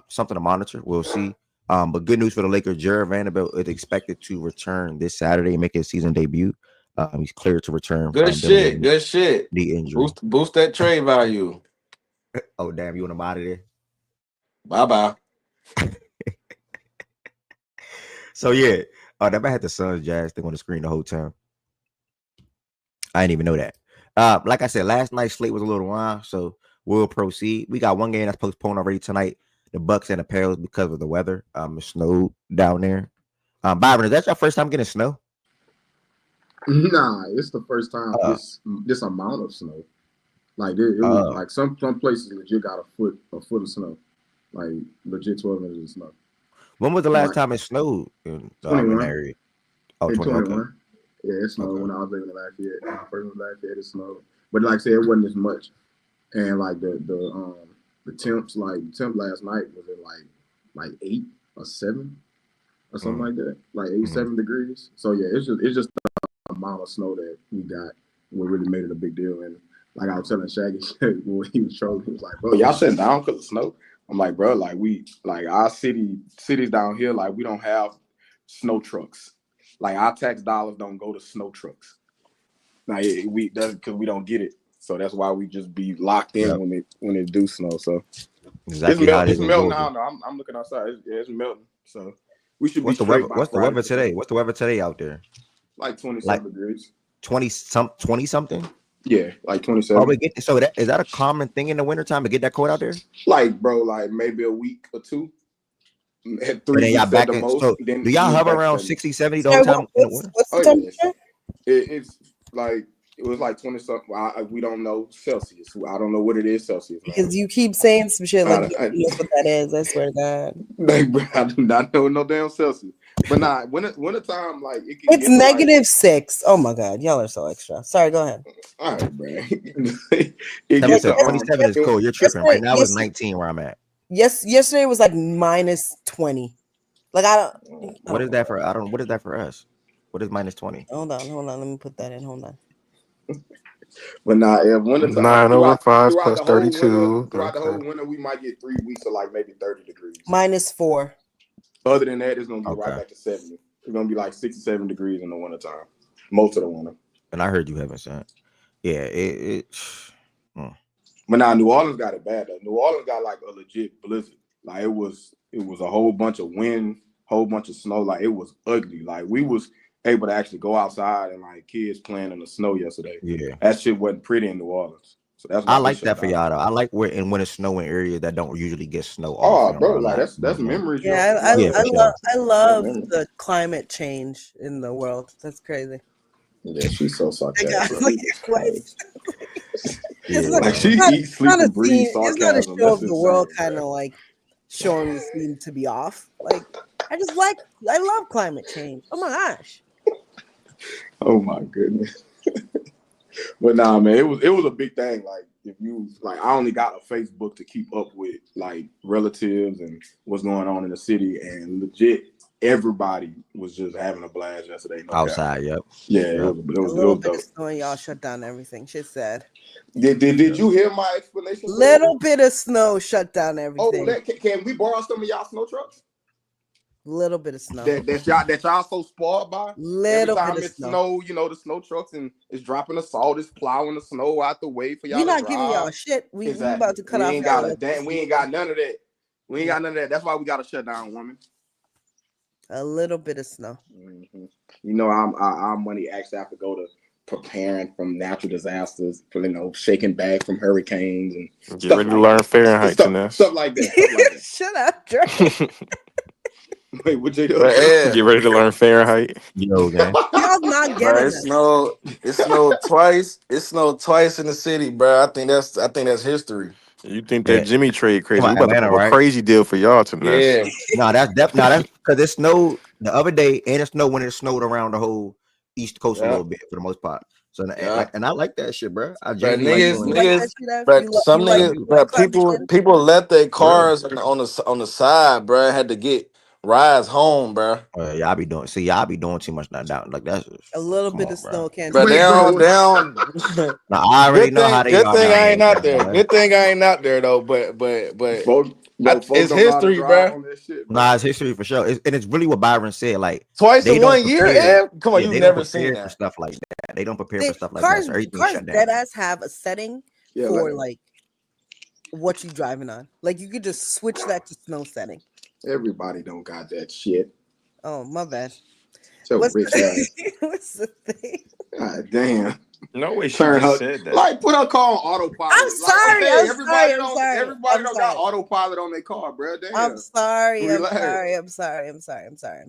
Something to monitor. We'll see. But good news for the Lakers. Jared Vanderbilt is expected to return this Saturday and make his season debut. He's cleared to return. Good shit. The injury. Boost that trade value. Oh, damn. You want him out of there? Bye-bye. So, yeah. That might have the Suns Jazz thing on the screen the whole time. I didn't even know that. Like I said, last night's slate was a little wild, so we'll proceed. We got one game that's postponed already tonight. The Bucks and the Pels because of the weather. It snowed down there. Byron, is that your first time getting snow? Nah, it's the first time this amount of snow. Like it was like some places legit got a foot of snow, like legit 12 inches of snow. When was the last time it snowed in that area? Oh, 21. Okay. Yeah, it snowed when I was living in Lafayette. When I first went to Lafayette, it snowed, but like I said, it wasn't as much. And like the temps, like the temp last night was at like 8 or 7 or something like that, like 87 degrees. So yeah, it's just the amount of snow that we got. We really made it a big deal. And like I was telling Shaggy when he was trolling, he was like, "Bro, y'all sitting down because of snow." I'm like, bro, like our cities down here, like we don't have snow trucks. Like our tax dollars don't go to snow trucks. Like that's because we don't get it. So that's why we just be locked in when it do snow. So exactly it's melting now. No, I'm looking outside. It's melting. So we should be straight by What's the weather today? What's the weather today out there? Like 27 degrees. 20 something? Yeah, like 27. Is that a common thing in the wintertime to get that cold out there? Like, bro, like maybe a week or two. At 3 and then y'all weeks back at the in, most. so Then do y'all hover around 60, 70 the whole time in the winter? What's the temperature? It's like it was like 20 something. We don't know Celsius. I don't know what it is Celsius. Because you keep saying some shit like you know what that is. I swear to God. Like, bro, I do not know no damn Celsius. But nah, winter time, like it's -6. Oh my God, y'all are so extra. Sorry, go ahead. All right, bro. 27 is cool. You're tripping. Right now it's 19 where I'm at. Yesterday was like -20. Like what is that for? What is that for us? What is -20? Hold on. Let me put that in. Hold on. But nah, if winter time 9 over 5 throughout plus the whole 32. winter, throughout the whole winter, we might get 3 weeks of like maybe 30 degrees. -4. Other than that, it's gonna get right back to 70. It's gonna be like 67 degrees in the winter time, most of the winter. And I heard you haven't sent. Yeah, But now New Orleans got it bad though. New Orleans got like a legit blizzard. Like it was a whole bunch of wind, whole bunch of snow. Like it was ugly. Like we was able to actually go outside and like kids playing in the snow yesterday. Yeah, that shit wasn't pretty in New Orleans. So that's why I like that for y'all though. I like when it's snowing areas that don't usually get snow. Oh, bro, like that's memories. Yeah, I love the climate change in the world. That's crazy. Yeah, she's so sarcastic. Like she eats, sleep, and breathes sarcasm. It's not a show of the world, kind of like showing the seem to be off. Like I love climate change. Oh my gosh. Oh my goodness. But nah, man, it was a big thing. Like if you like, I only got a Facebook to keep up with like relatives and what's going on in the city, and legit everybody was just having a blast yesterday. No outside, doubt. Yep. Yeah, it was a little bit of snow. Y'all shut down everything. Shit's sad. Did you hear my explanation? Little bit of snow shut down everything. Oh, can we borrow some of y'all snow trucks? Little bit of snow. That y'all so spoiled by. Little Every time bit of it snow, you know, the snow trucks and it's dropping the salt, it's plowing the snow out the way for y'all. We're not giving y'all shit. We about to cut off. We ain't got none of that. We ain't got none of that. That's why we got to shut down, woman. A little bit of snow. Mm-hmm. You know, our money actually have to go to preparing from natural disasters, for, you know, shaking back from hurricanes and get ready to learn Fahrenheit, stuff like that. Shut up, Drake. Wait, what you doing? Get ready to learn Fahrenheit. Yo, man. Y'all not getting it snowed twice. It snowed twice in the city, bro. I think that's history. You think that Jimmy trade crazy? We about Atlanta, to pull a crazy deal for y'all tonight. Yeah. No, that's because it snowed the other day, and it snowed when it snowed around the whole East Coast a little bit for the most part. So and I like that shit, bro. I genuinely some niggas, people left their cars on the side, bro. Had to get rides home, bro. Y'all be doing too much now. Down like that's a little bit of snow can't. But down. Now I already know how they are. Good thing I ain't out there. Good thing I ain't out there though. But it's history, bro. Nah, it's history for sure. It's really what Byron said. Like twice in 1 year. Come on, you've never seen that. For stuff like that. They don't prepare for stuff like that. So everything shut down. Dead ass have a setting for like what you driving on. Like you could just switch that to snow setting. Everybody don't got that shit. Oh, my bad. What's the thing? God damn. No way she said that. Like, put her car on autopilot. I'm sorry. Everybody don't got autopilot on their car, bro. Damn. I'm sorry.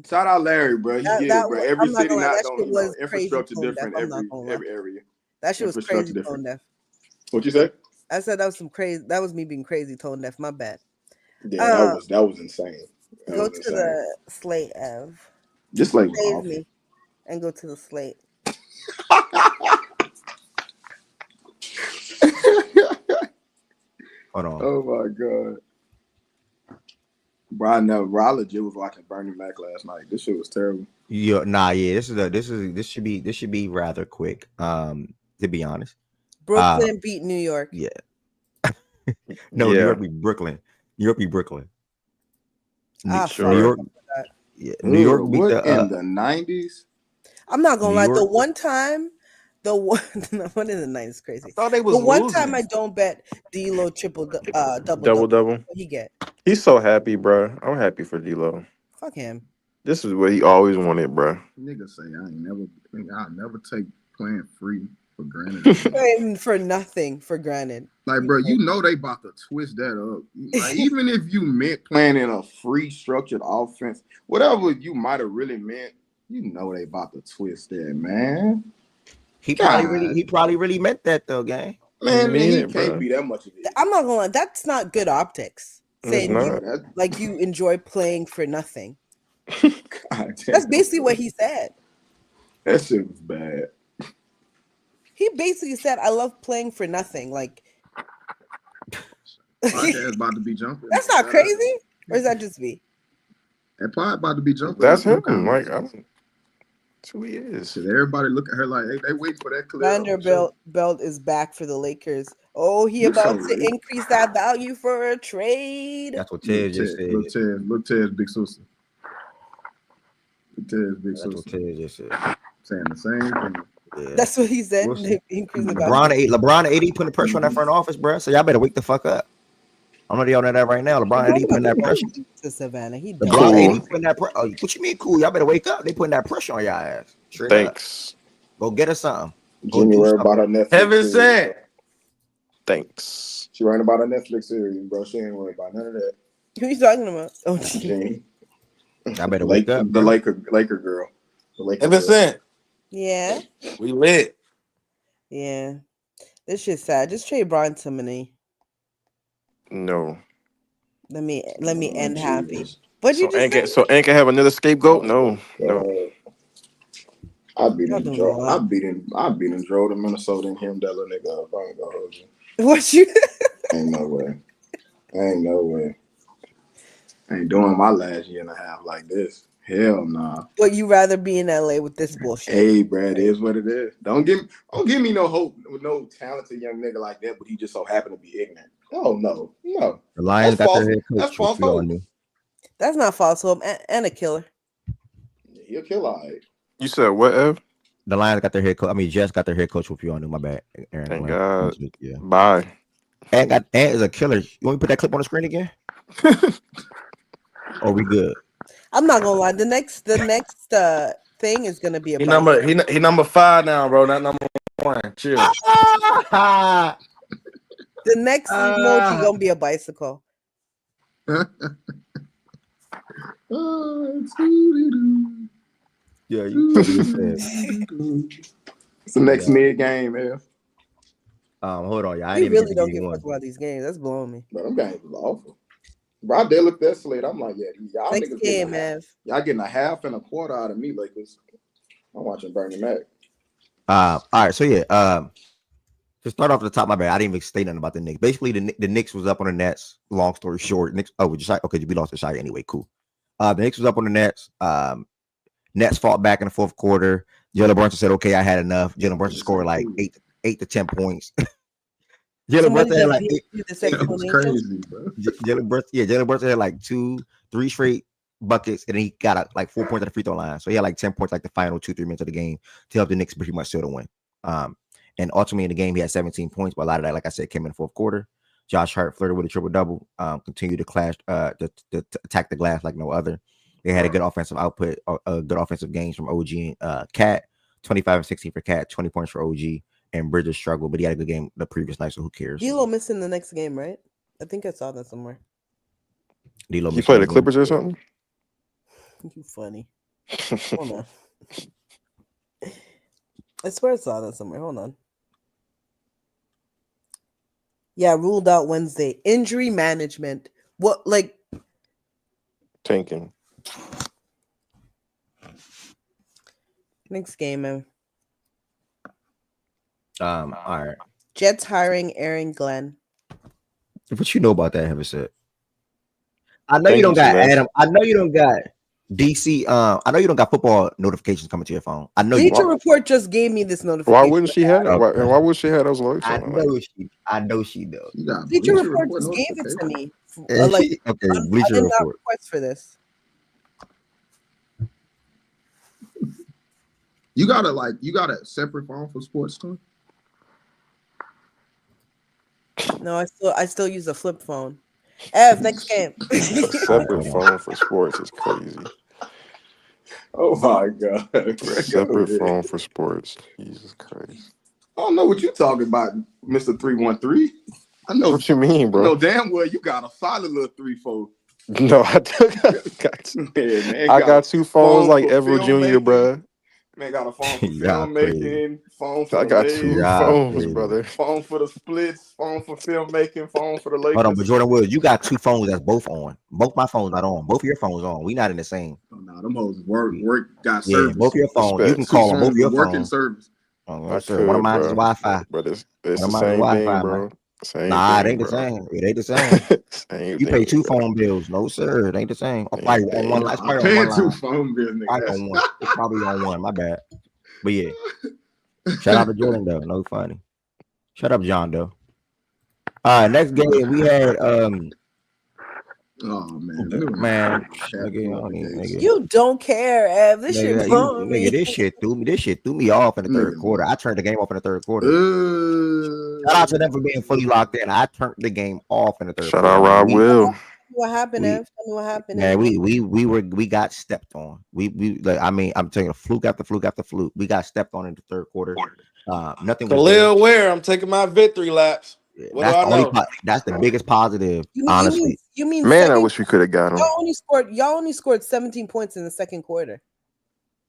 Shout out Larry, bro. He get it, bro. Every city not don't infrastructure different every area. That shit was crazy tone deaf. What you say? I said that was some crazy. That was me being crazy tone deaf. My bad. Yeah, that was insane. Go to the slate, Ev. Just like save me and go to the slate. Hold on. Oh my god. Bro, I legit was watching Bernie Mac last night. This shit was terrible. Yeah, this should be rather quick. To be honest. Brooklyn beat New York. Yeah. No, New York beat Brooklyn. New York beat Brooklyn. Ah, Sure. New fuck. York. Yeah, New York beat What the. in the 90s? I'm not gonna New lie. York. The one time, the one in the night is crazy. thought they The was one losing. time I don't bet D'Lo double. Double. What he get? He's so happy, bro. I'm happy for D'Lo. Fuck him. This is what he always wanted, bro. Niggas say I'll never take playing free for granted. Playing for nothing for granted. Like, bro, you know they about to twist that up. Like, even if you meant playing in a free structured offense, whatever you might have really meant, you know they about to twist that, man. He probably really meant that though, gang. Man, mean he it, can't bro. be that much of it. I'm not gonna lie. That's not good optics. It's Saying not. you like you enjoy playing for nothing. God, That's basically what he said. that shit was bad. He basically said, "I love playing for nothing." Like, Podcast about to be jumping. that's not crazy, or is that just me? That pod about to be jumping. That's No him. comment. Like, that's who he is. Shit, everybody look at her like they waiting for that clip. Vanderbilt is back for the Lakers. Oh, he You're about so to late. increase that value for a trade. That's what Ted just said. Look Ted's big sister. Look Ted's big That's what sister. Ted just said. Saying the same thing. Yeah. That's what he said. We'll see. Increase the value. LeBron and AD putting pressure on that front office, bro. So y'all better wake the fuck up. I'm gonna yell at that right now. LeBron and AD putting that pressure. To Savannah, he LeBron done. AD putting that pressure. Oh, what you mean cool? Y'all better wake up. They putting that pressure on y'all ass. Straight Thanks. up. Go get us something. Go Jimmy do worried something. about her Netflix Heaven series. sent. Thanks. She writing about her Netflix series, bro. She ain't worried about none of that. Who you talking about? Oh, Jimmy. I better wake up. The Laker girl. The Laker Heaven girl. sent. yeah, We lit. yeah. This shit's sad. Just trade Brian to me. No. Let me end Jesus. happy. What So you just say? Ain't can have another scapegoat? No. I beat Y'all him. doing a lot. I beat him. Drove to Minnesota and him that little nigga up. I ain't gonna hold you. What you? Ain't no way. I ain't doing my last year and a half like this. Hell nah. But you rather be in LA with this bullshit? Hey, Brad, it is what it is. Don't give me no hope with no talented young nigga like that, but he just so happened to be ignorant. Oh no. The Lions That's got false. their head coach. That's false which we all hope. knew. That's not false hope and a killer. He'll kill all right. You said what, Ev? The Lions got their head coach. I mean, Jets got their head coach. Which we all knew. My bad. Aaron Thank Glenn. God. Yeah. Bye. Ant is a killer. You want me to put that clip on the screen again? Or we good? I'm not gonna lie. The next thing is gonna be a He bike. he number 5 now, bro. Not number 1. Chill. The next emoji gonna be a bicycle. Yeah, you funny as hell. It's the next mid game, man. Hold on, y'all. I You didn't even really get to don't game give a one. fuck about these games. That's blowing me. But them games was awful. Bro, I did look that slate. I'm like, yeah, y'all Next niggas game, man. y'all getting a half and a quarter out of me, Lakers. I'm watching Bernie Mac. All right, so yeah, to start off at the top, my bad. I didn't even say nothing about the Knicks. Basically, the Knicks was up on the Nets. Long story short, Knicks. Oh, we just okay. We lost the shot anyway. Cool. The Knicks was up on the Nets. Nets fought back in the fourth quarter. Jalen Brunson said, "Okay, I had enough." Jalen Brunson scored like 8 to 10 points. Jalen Brunson had like crazy, bro. Jalen Brunson had like 2-3 straight buckets, and then he got like 4 points at the free throw line. So he had like 10 points like the final 2-3 minutes of the game to help the Knicks pretty much still to win. And ultimately in the game he had 17 points, but a lot of that, like I said, came in the fourth quarter. Josh Hart flirted with a triple double, continued to clash, to attack the glass like no other. They had a good offensive output, good offensive gains from OG and Cat. 25 and 16 for Cat, 20 points for OG, and Bridges struggled, but he had a good game the previous night, so who cares? D'Lo missing the next game, right? I think I saw that somewhere. D'Lo He played the Clippers or something? You funny. Hold on. I swear I saw that somewhere. Hold on. Yeah, ruled out Wednesday. Injury management. What, like? Tanking. Next game, man. All right. Jets hiring Aaron Glenn. What you know about that, Heaven said? I know you don't got Adam. I know you don't got DC. I know you don't got football notifications coming to your phone. I know Bleacher Report just gave me this notification. Why wouldn't she have? Why would she have those alerts? I know she does. Bleacher Report just gave it to me. Like Okay, I Bleacher did not Report. request for this. You got a separate phone for sports too? No, I still use a flip phone. Ev, next game. A separate phone for sports is crazy. Oh my god. Separate phone for sports. Jesus Christ. I don't know what you talking about, Mr. 313. I know What you mean, bro? I know damn well you got a solid little 3-4. No, I got two phones like Everett Jr., bro. Man, got a phone for Y'all crazy. filmmaking, phone for I the got Lakers, two Y'all phones, crazy. brother. phone for the splits, phone for filmmaking, phone for the Lakers. Hold on, but Jordan Wills, you got two phones that's both on. Both my phones not on. Both of your phones on. We not in the same. Oh no, them hoes work got Yeah, service. both your phones. You can Respect. call on both Phones your with working phones. service. Oh, I yes, sir. One of could, mine is bro. Wi-Fi. But it's One the of mine is same Wi-Fi, thing, man. bro. Same Nah, thing, it ain't bro. the same. It ain't the same. Same You pay thing, two bro. phone bills. No, sir. It ain't the same. Same Probably on thing. one line. It's I'm probably on paying one two line. phone bills, Probably nigga. on one. It's probably on one. My bad. But yeah. Shout out to Jordan though. No funny. Shut up, John Doe. All right, next game we had Oh man, nigga. You don't care, Ev. This shit Nigga, me. this shit threw me off in the third quarter. I turned the game off in the third quarter. Shout out to them for being fully locked in. I turned the game off in the third Shout quarter. out Rob Will. What happened, Ev? Tell me what happened. Man, we got stepped on. We like I'm taking a fluke after fluke after fluke. We got stepped on in the third quarter. Nothing was there. Khalil Ware, I'm taking my victory laps. What That's do I the only know? that's the biggest positive, honestly. You mean Man, second, I wish we could have got him. y'all only scored 17 points in the second quarter.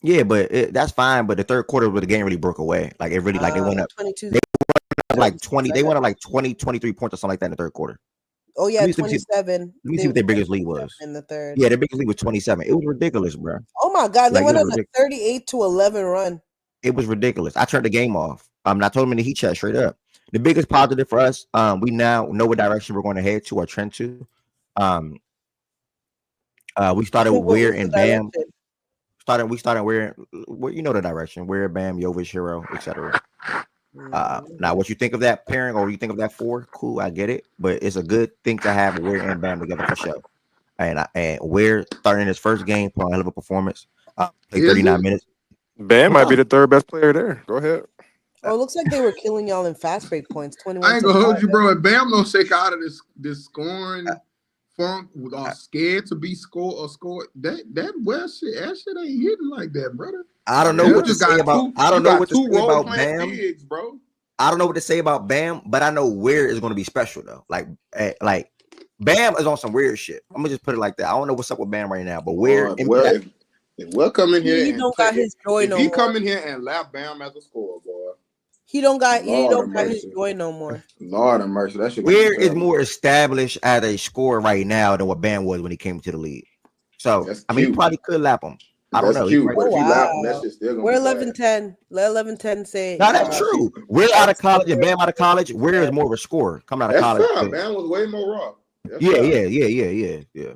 Yeah, but that's fine. But the third quarter where the game really broke away. Like it really like they went up 22. They went up like 20. They went up like 23 points or something like that in the third quarter. Oh yeah, Let me 27. Let me see what their biggest lead was. In the third. Yeah, their biggest lead was 27. It was ridiculous, bro. Oh my god, they Like, went on a 38-11 run. It was ridiculous. I turned the game off. I told him in the heat chat straight up. The biggest positive for us, we now know what direction we're going to head to or trend to. We started Weir and Bam. We started Weir, you know the direction. Weir, Bam, Jovic, Hero, etc. Now, what you think of that pairing or you think of that four? Cool, I get it, but it's a good thing to have Weir and Bam together for sure. And Weir starting his first game, playing a hell of a performance. Played 39 minutes. Bam might be the third best player there. Go ahead. Oh, it looks like they were killing y'all in fast break points. 21. I ain't gonna hold you, bro. If Bam don't shake out of this scoring funk with all scared to be scored, that West shit, that shit ain't hitting like that, brother. I don't know what to say about. I don't know what to say about Bam, bigs, bro. I don't know what to say about Bam, but I know Weir is going to be special though. Like Bam is on some weird shit. I'm gonna just put it like that. I don't know what's up with Bam right now, but Weir. If come in here, he don't got his joy no more. He come in here and lap Bam as a scorer, boy. He don't got his joy no more. Lord of mercy, that shit. Weir is more established as a scorer right now than what Bam was when he came to the league. So he probably could lap him. I don't know. Cute, but if you lap him, that shit's still gonna. We're 11-10. Let 11-10 say. No, that's true. We're out of college and Bam out of college. Weir is more of a scorer coming out of college. Fair. Bam was way more raw. Yeah.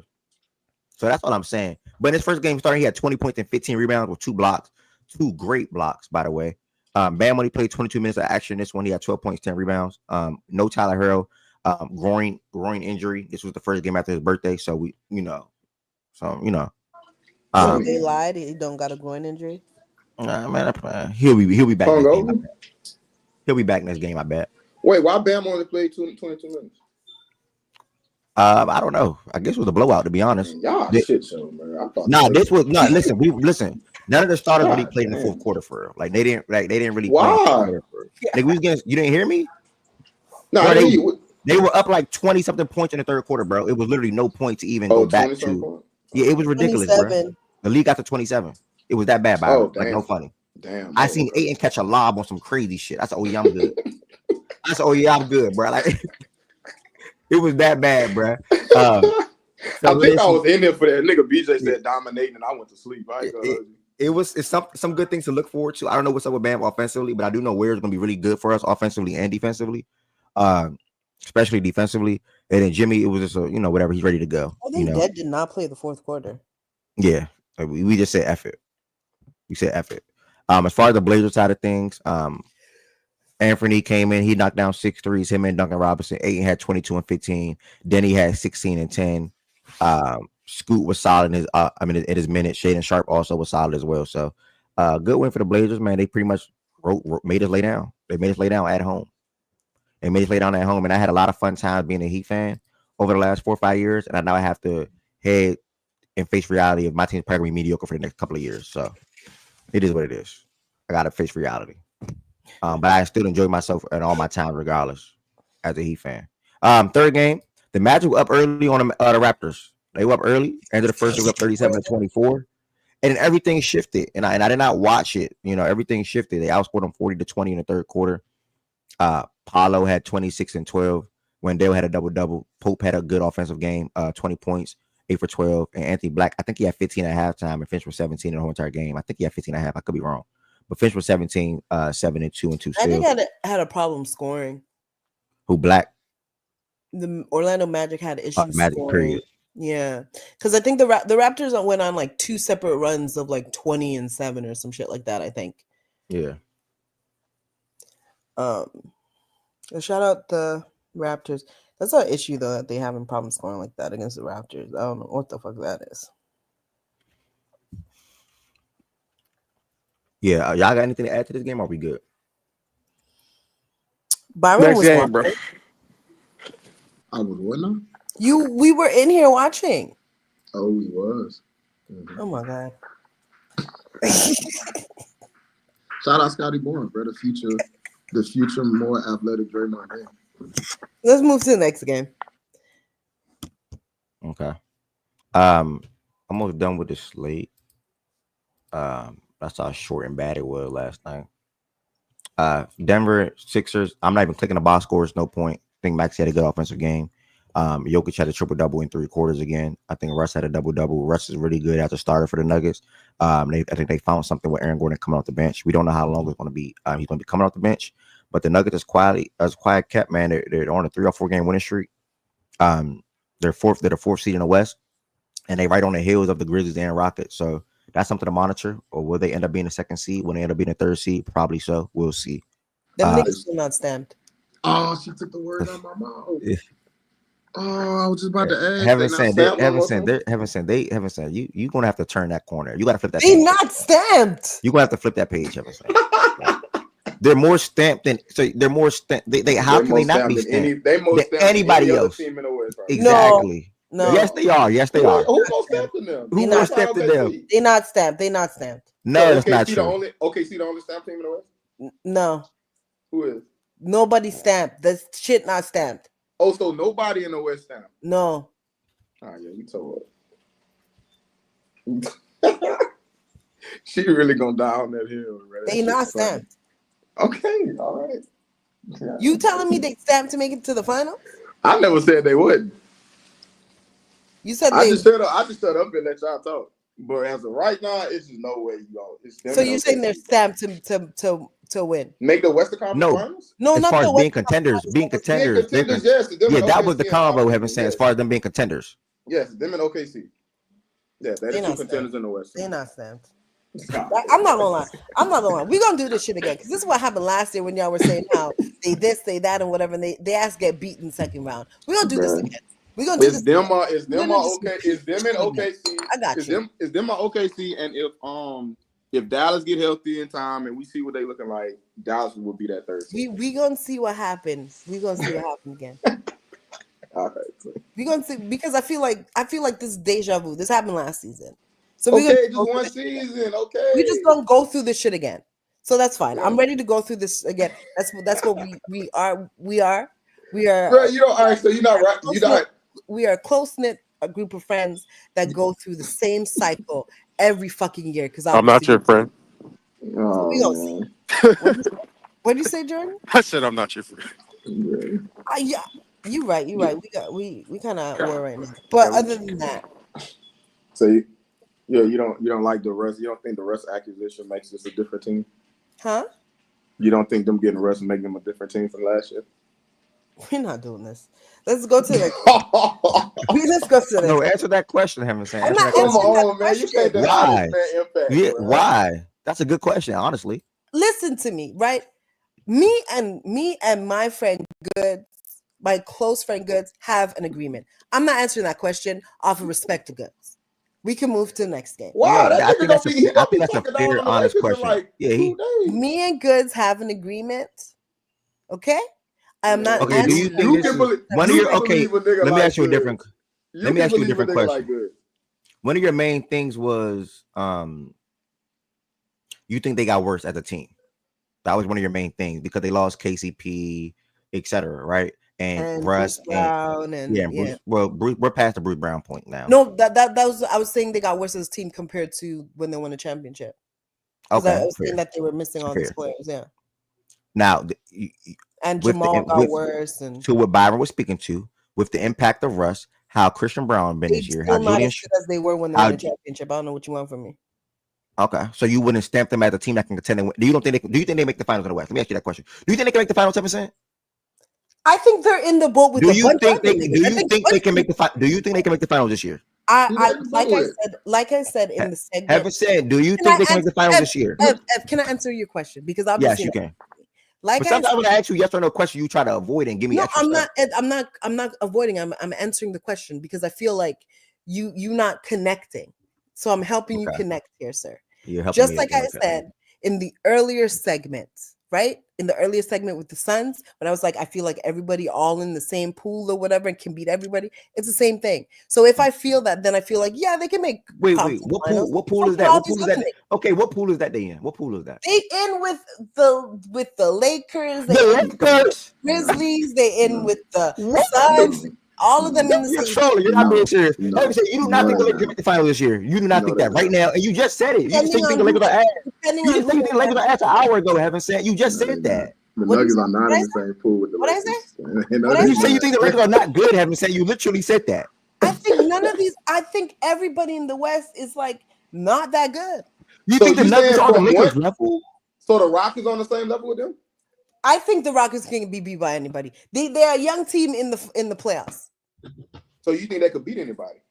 So that's what I'm saying. But in his first game starting, he had 20 points and 15 rebounds with 2 blocks. 2 great blocks, by the way. Bam only played 22 minutes of action. This one, he had 12 points, 10 rebounds. No Tyler Hero. Groin injury. This was the first game after his birthday. So they lied. He don't got a groin injury. Man, he'll be back. He'll be back next game, I bet. Wait, why Bam only played 22 minutes? I don't know. I guess it was a blowout, to be honest. Y'all shit show, man. Listen. None of the starters really played in the fourth quarter for real. Like they didn't really play. Why? Like you didn't hear me? No, bro, they were up like 20 something points in the third quarter, bro. It was literally no point to even go back to. Yeah, it was ridiculous, 27. Bro. The league got to 27. It was that bad, bro. Like no funny. Damn. I seen Ayton catch a lob on some crazy shit. I said, oh yeah, I'm good. I'm good, bro. Like it was that bad, bro. I think I was in there for that. Nigga BJ said dominating, and I went to sleep. It's some good things to look forward to. I don't know what's up with Bam offensively, but I do know where it's going to be really good for us offensively and defensively, especially defensively. And then Jimmy, it was just whatever, he's ready to go. I think Dead did not play the fourth quarter. Yeah, we just said F it. We said F it. As far as the Blazers side of things, Anthony came in. He knocked down 6 threes. Him and Duncan Robinson. Ayton had 22 and 15. Denny had 16 and 10. Scoot was solid in his in his minutes. Shaden Sharp also was solid as well. So good win for the Blazers, man. They pretty much made us lay down. They made us lay down at home. They made us lay down at home. And I had a lot of fun times being a Heat fan over the last 4 or 5 years. And I now I have to head and face reality of my team's probably gonna be mediocre for the next couple of years. So it is what it is. I gotta face reality. But I still enjoy myself at all my time, regardless, as a Heat fan. Third game, the Magic were up early on the Raptors. They were up early. Ended the first, they were up 37-24. And then everything shifted. And I did not watch it. Everything shifted. They outscored them 40-20 in the third quarter. Paolo had 26 and 12. Wendell had a double-double. Pope had a good offensive game, 20 points, 8 for 12. And Anthony Black, I think he had 15 at halftime and finished with 17 in the whole entire game. I think he had 15 and a half. I could be wrong. But finished with 17, 7 and 2 and 2 I steals. think had a problem scoring. Who, Black? The Orlando Magic had issues Magic, scoring. period. Yeah, because I think the Raptors went on like 2 separate runs of like 20 and 7 or some shit like that. I think. Yeah. Shout out the Raptors. That's our issue though, that they having problems scoring like that against the Raptors. I don't know what the fuck that is. Yeah, y'all got anything to add to this game? Or are we good? Byron Next was game, watching. bro. I was what now? We were in here watching. Oh, we was. Oh my god. Shout out Scotty Bourne, bro. The future more athletic Draymond Green. Let's move to the next game. Okay. Almost done with the slate. That's how short and bad it was last night. Denver Sixers. I'm not even clicking the box scores. No point. I think Max had a good offensive game. Jokic had a triple-double in 3 quarters again. I think Russ had a double-double. Russ is really good as a starter for the Nuggets. I think they found something with Aaron Gordon coming off the bench. We don't know how long it's going to be. He's going to be coming off the bench. But the Nuggets is quiet kept, man. They're on a 3 or 4 game winning streak. They're the 4th seed in the West. And they right on the heels of the Grizzlies and Rockets. So that's something to monitor. Or will they end up being the 2nd seed? Will they end up being the 3rd seed? Probably so. We'll see. Them niggas still not stamped. Oh, she took the word out of my mouth. Oh, I was just about to ask. Heaven said, you gonna have to turn that corner. You gotta flip that. They page. not stamped. You gonna have to flip that page, Heaven said. They're more stamped than they're more stamped. How can they not be stamped? They more stamped anybody than any else. other team in the West, right? Exactly. No. Yes, they are. Yes, they are. Who more stamped than them? Who more stamped than them? They not stamped. They not stamped. No, that's not true. OKC the only stamped team in the West? No. Who is? Nobody stamped. That shit not stamped. Oh, so nobody in the West stamped? No. Oh, yeah, you told her. She really gonna die on that hill, right? They not stamped. Okay, all right. Yeah. You telling me they stamped to make it to the final? I never said they wouldn't. You said I just stood up and let y'all talk. But as of right now, it's just no way you all. So you're saying they're stamped to win? Make the Western Conference Finals? No, as not far the as being contenders, yes. That was the combo Heaven saying as far as them being contenders. Yes, them and OKC. Yeah, they're the 2 contenders in the West. They're not stamped. I'm not gonna lie. We're gonna do this shit again because this is what happened last year when y'all were saying how they this, they that, and whatever, and they asked get beat in the 2nd round. We're gonna do this again. We're gonna do this. Is them okay? Is them and OKC? I got you. Is them or OKC? And if Dallas get healthy in time and we see what they looking like, Dallas will be that 3rd seed. We gonna see what happens. We gonna see what happens again. All right. We gonna see because I feel like this is deja vu. This happened last season. So just one season. Okay. We just gonna go through this shit again. So that's fine. I'm ready to go through this again. That's what we are. Bro, you don't. All right. So you're not right. You not. We are a close-knit group of friends that go through the same cycle every fucking year. Because I'm not your friend. Oh, we gonna see. What did you say, Jordan? I said I'm not your friend. Yeah, you're right. We kind of were right now. But other than that, so you don't like the Russ. You don't think the Russ acquisition makes this a different team? Huh? You don't think them getting Russ make them a different team from last year? We're not doing this. Let's go to the. Let's go to the. No, answer that question, Heaven saying. Come on, man. You can't deny this man impact. Why? That's a good question, honestly. Listen to me, right? Me and my friend Goods, my close friend Goods, have an agreement. I'm not answering that question off of respect to Goods. We can move to the next game. Wow, Yeah, that I nigga think gonna that's a be he I gonna think be that's a talking down fair, on the honest Lakers in question. like Yeah, 2 days. Me and Goods have an agreement. Okay? I'm not okay. Do you answering think You this can is believe one of you your can okay? believe a nigga Let me like ask you a different. Goods. Let You me can ask you a believe a different nigga like question. Goods. One of your main things was you think they got worse as a team. That was one of your main things because they lost KCP, etc. Right? And and Russ Bruce and Brown and Bruce. Well, Bruce, we're past the Bruce Brown point now. No, that was I was saying they got worse as a team compared to when they won the championship. Because I was saying that they were missing all these players. Yeah. Now, and Jamal got worse. And to what Byron was speaking to, with the impact of Russ, how Christian Brown been this year, how still not as good as they were when they won the championship. I don't know what you want from me. Okay, so you wouldn't stamp them as a team that can contend. Do you don't think do you think they make the finals in the West? Let me ask you that question. Do you think they can make the finals 10%? I think they're in the boat with do a you bunch think of they niggas. do you think they can make the do you think they can make the finals this year? Like I said in the segment. Haven't said, do you think they can make the finals this year? Ev, can I answer your question? Because obviously yes, you can. Like but sometimes when I ask you yes or no question, you try to avoid and give me extra stuff. I'm not avoiding. I'm answering the question because I feel like you not connecting. So I'm helping you connect here, sir. You're helping Just me like I said in the earlier segment, right? In the earlier segment with the Suns, when I was like, I feel like everybody all in the same pool or whatever and can beat everybody. It's the same thing. So if I feel that, then I feel like, yeah, they can make. Wait, what pool? What pool is that? What pool is that? Okay, what pool is that they in? What pool is that? They in with the Lakers, the Lakers, Grizzlies. They in with the Suns. All of them in the You're same. trolling. You're not being serious. You do not think the Lakers make the final this year. You do not think that right now, and you just said it. You just think the Lakers are ass. You just think the Lakers are ass an hour ago. Haven't said. You just said that. The Nuggets are not in the same pool with the Lakers. What I say? You say you think the Lakers are not good. Haven't said. You literally said that. I think none of these. I think everybody in the West is like not that good. You think the Nuggets are on the Lakers level? So the Rockets on the same level with them? I think the Rockets can be beat by anybody. They're a young team in the playoffs. So you think they could beat anybody?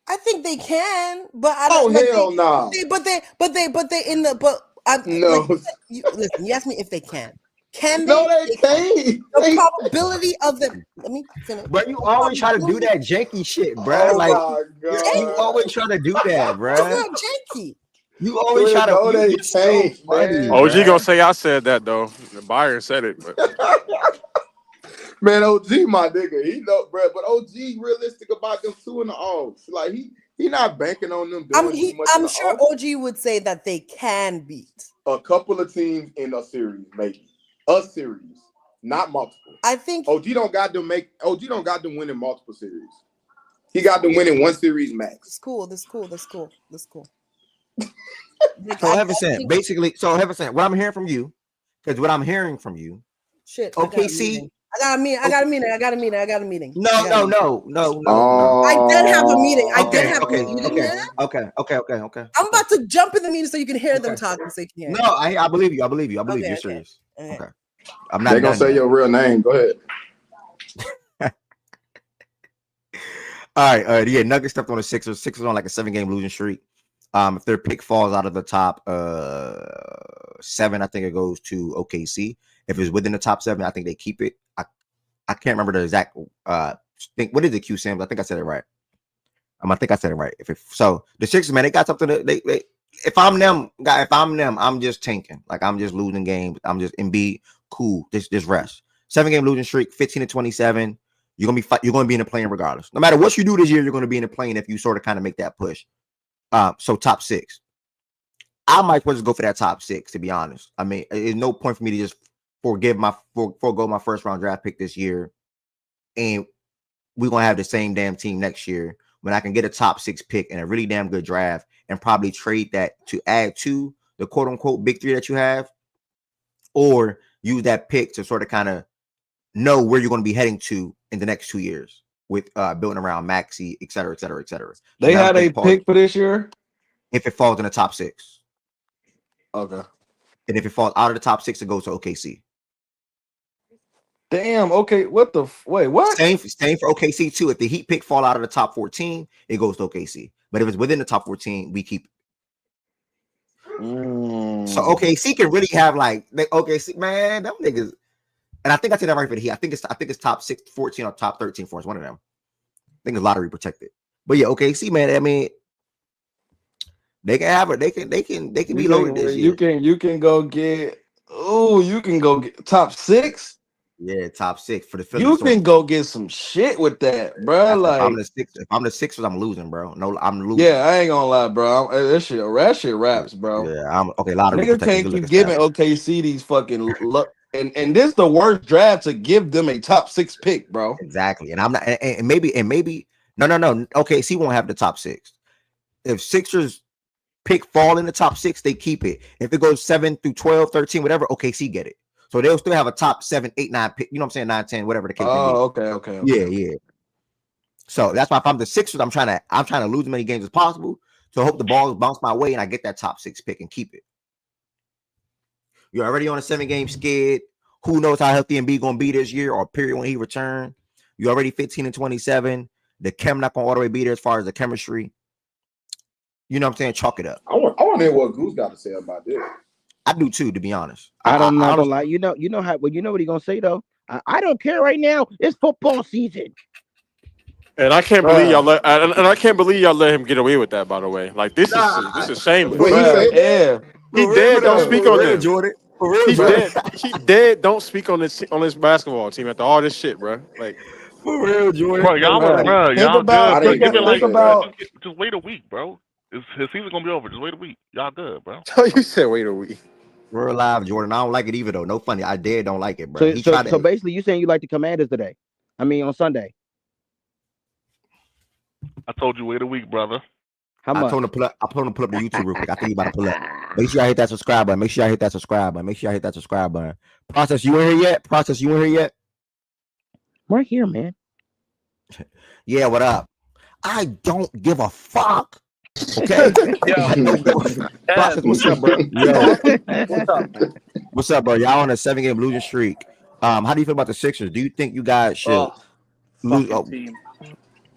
I think they can, but I don't. Hell no! But they in the no. Like, listen, you asked me if they can. Can they? No, they can't. The probability of them. Let me finish. But you always try to do that janky shit, bro. Oh like my God. you always try to do that, bro. It's not janky. You always try to. No, they can't. Funny, OG gonna say I said that though. Byron said it, but. Man, OG, my nigga, he know, bro. But OG realistic about them 2 in the offs. Like he not banking on them doing too much. I'm sure OG would say that they can beat a couple of teams in a series, maybe a series, not multiple. I think OG don't got them winning multiple series. He got them winning one series max. That's cool. So Heaven Sent, basically. So Heaven Sent, what I'm hearing from you, because what I'm hearing from you, shit. OKC. I got a meeting. No. I did have a meeting. Okay. I'm about to jump in the meeting so you can hear them talking. So you can hear. No, I believe you. I believe you. You're serious. Okay. I'm not. They're gonna say your real name. Go ahead. All right. Yeah, Nuggets stepped on the Sixers. Sixers on like a 7-game losing streak. If their pick falls out of the top 7, I think it goes to OKC. If it's within the top 7, I think they keep it. I can't remember the exact what is it, Q Sims? I think I said it right. I think I said it right. So the Sixers, man, they got something that they if I'm them, I'm just tanking. Like I'm just losing games. I'm just Embiid, cool. This rest. 7-game losing streak, 15-27. You're gonna be in the plane regardless. No matter what you do this year, you're gonna be in the plane if you sort of kind of make that push. So top 6. I might as well just go for that top 6, to be honest. I mean, there's no point for me to just forego my first round draft pick this year, and we're gonna have the same damn team next year when I can get a top 6 pick and a really damn good draft and probably trade that to add to the quote unquote big 3 that you have, or use that pick to sort of kind of know where you're going to be heading to in the next 2 years with building around Maxey, et cetera, et cetera, et cetera. They had a pick for this year if it falls in the top 6. Okay. And if it falls out of the top 6, it goes to OKC. Damn. Okay. What? Same for OKC too. If the Heat pick fall out of the top 14, it goes to OKC. But if it's within the top 14, we keep. So OKC can really have like OKC, man, them niggas. And I think I said that right for the Heat. I think it's top 14 or top 13 for us. One of them. I think it's lottery protected. But yeah, OKC, man. I mean, they can have it. They can be loaded this year. You can go get. Oh, you can go get top 6. Yeah, top 6 for the Phillies. You can go get some shit with that, bro. Like if I'm the Sixers, I'm losing, bro. No, I'm losing. Yeah, I ain't gonna lie, bro. That shit raps, bro. Yeah, I'm okay. Lottery nigga can't keep giving OKC these fucking luck. And this the worst draft to give them a top 6 pick, bro. Exactly. And I'm not. And maybe no. OKC won't have the top 6. If Sixers pick fall in the top 6, they keep it. If it goes 7 through 12, 13, whatever, OKC get it. So they'll still have a top 7, 8, 9 pick. You know what I'm saying? 9, 10, whatever the case may be. Okay. Yeah. So that's why if I'm the Sixers, I'm trying to lose as many games as possible. So I hope the balls bounce my way and I get that top 6 pick and keep it. You're already on a 7-game skid. Who knows how healthy Embiid gonna be this year or period when he return? You're already 15-27. The chem not gonna all the way be there as far as the chemistry. You know what I'm saying? Chalk it up. I want to hear what Goose got to say about this. I do too, to be honest. I'm not gonna lie. You know how. Well, you know what he gonna say though. I don't care right now. It's football season. And I can't believe y'all let. And I can't believe y'all let him get away with that. By the way, like this is shameful. He dead. Don't speak on this, Jordan. He dead. He dead. Don't speak on this basketball team after all this shit, bro. Like for real, Jordan. Bro, y'all good. Just wait a week, bro. His season's gonna be over. Just wait a week. Y'all good, bro. You said wait a week. We're alive, Jordan. I don't like it either, though. No funny. I don't like it, bro. So basically, you saying you like the Commanders today? I mean, on Sunday. I told you wait a week, brother. How much? I told him to pull up the YouTube real quick. I think he about to pull up. Make sure I hit that subscribe button. Process, you in here yet? Right here, man. Yeah, what up? I don't give a fuck. Okay. Process, what's up, bro? What's up, bro? Y'all on a 7-game losing streak. How do you feel about the Sixers? Do you think you guys should lose? Team.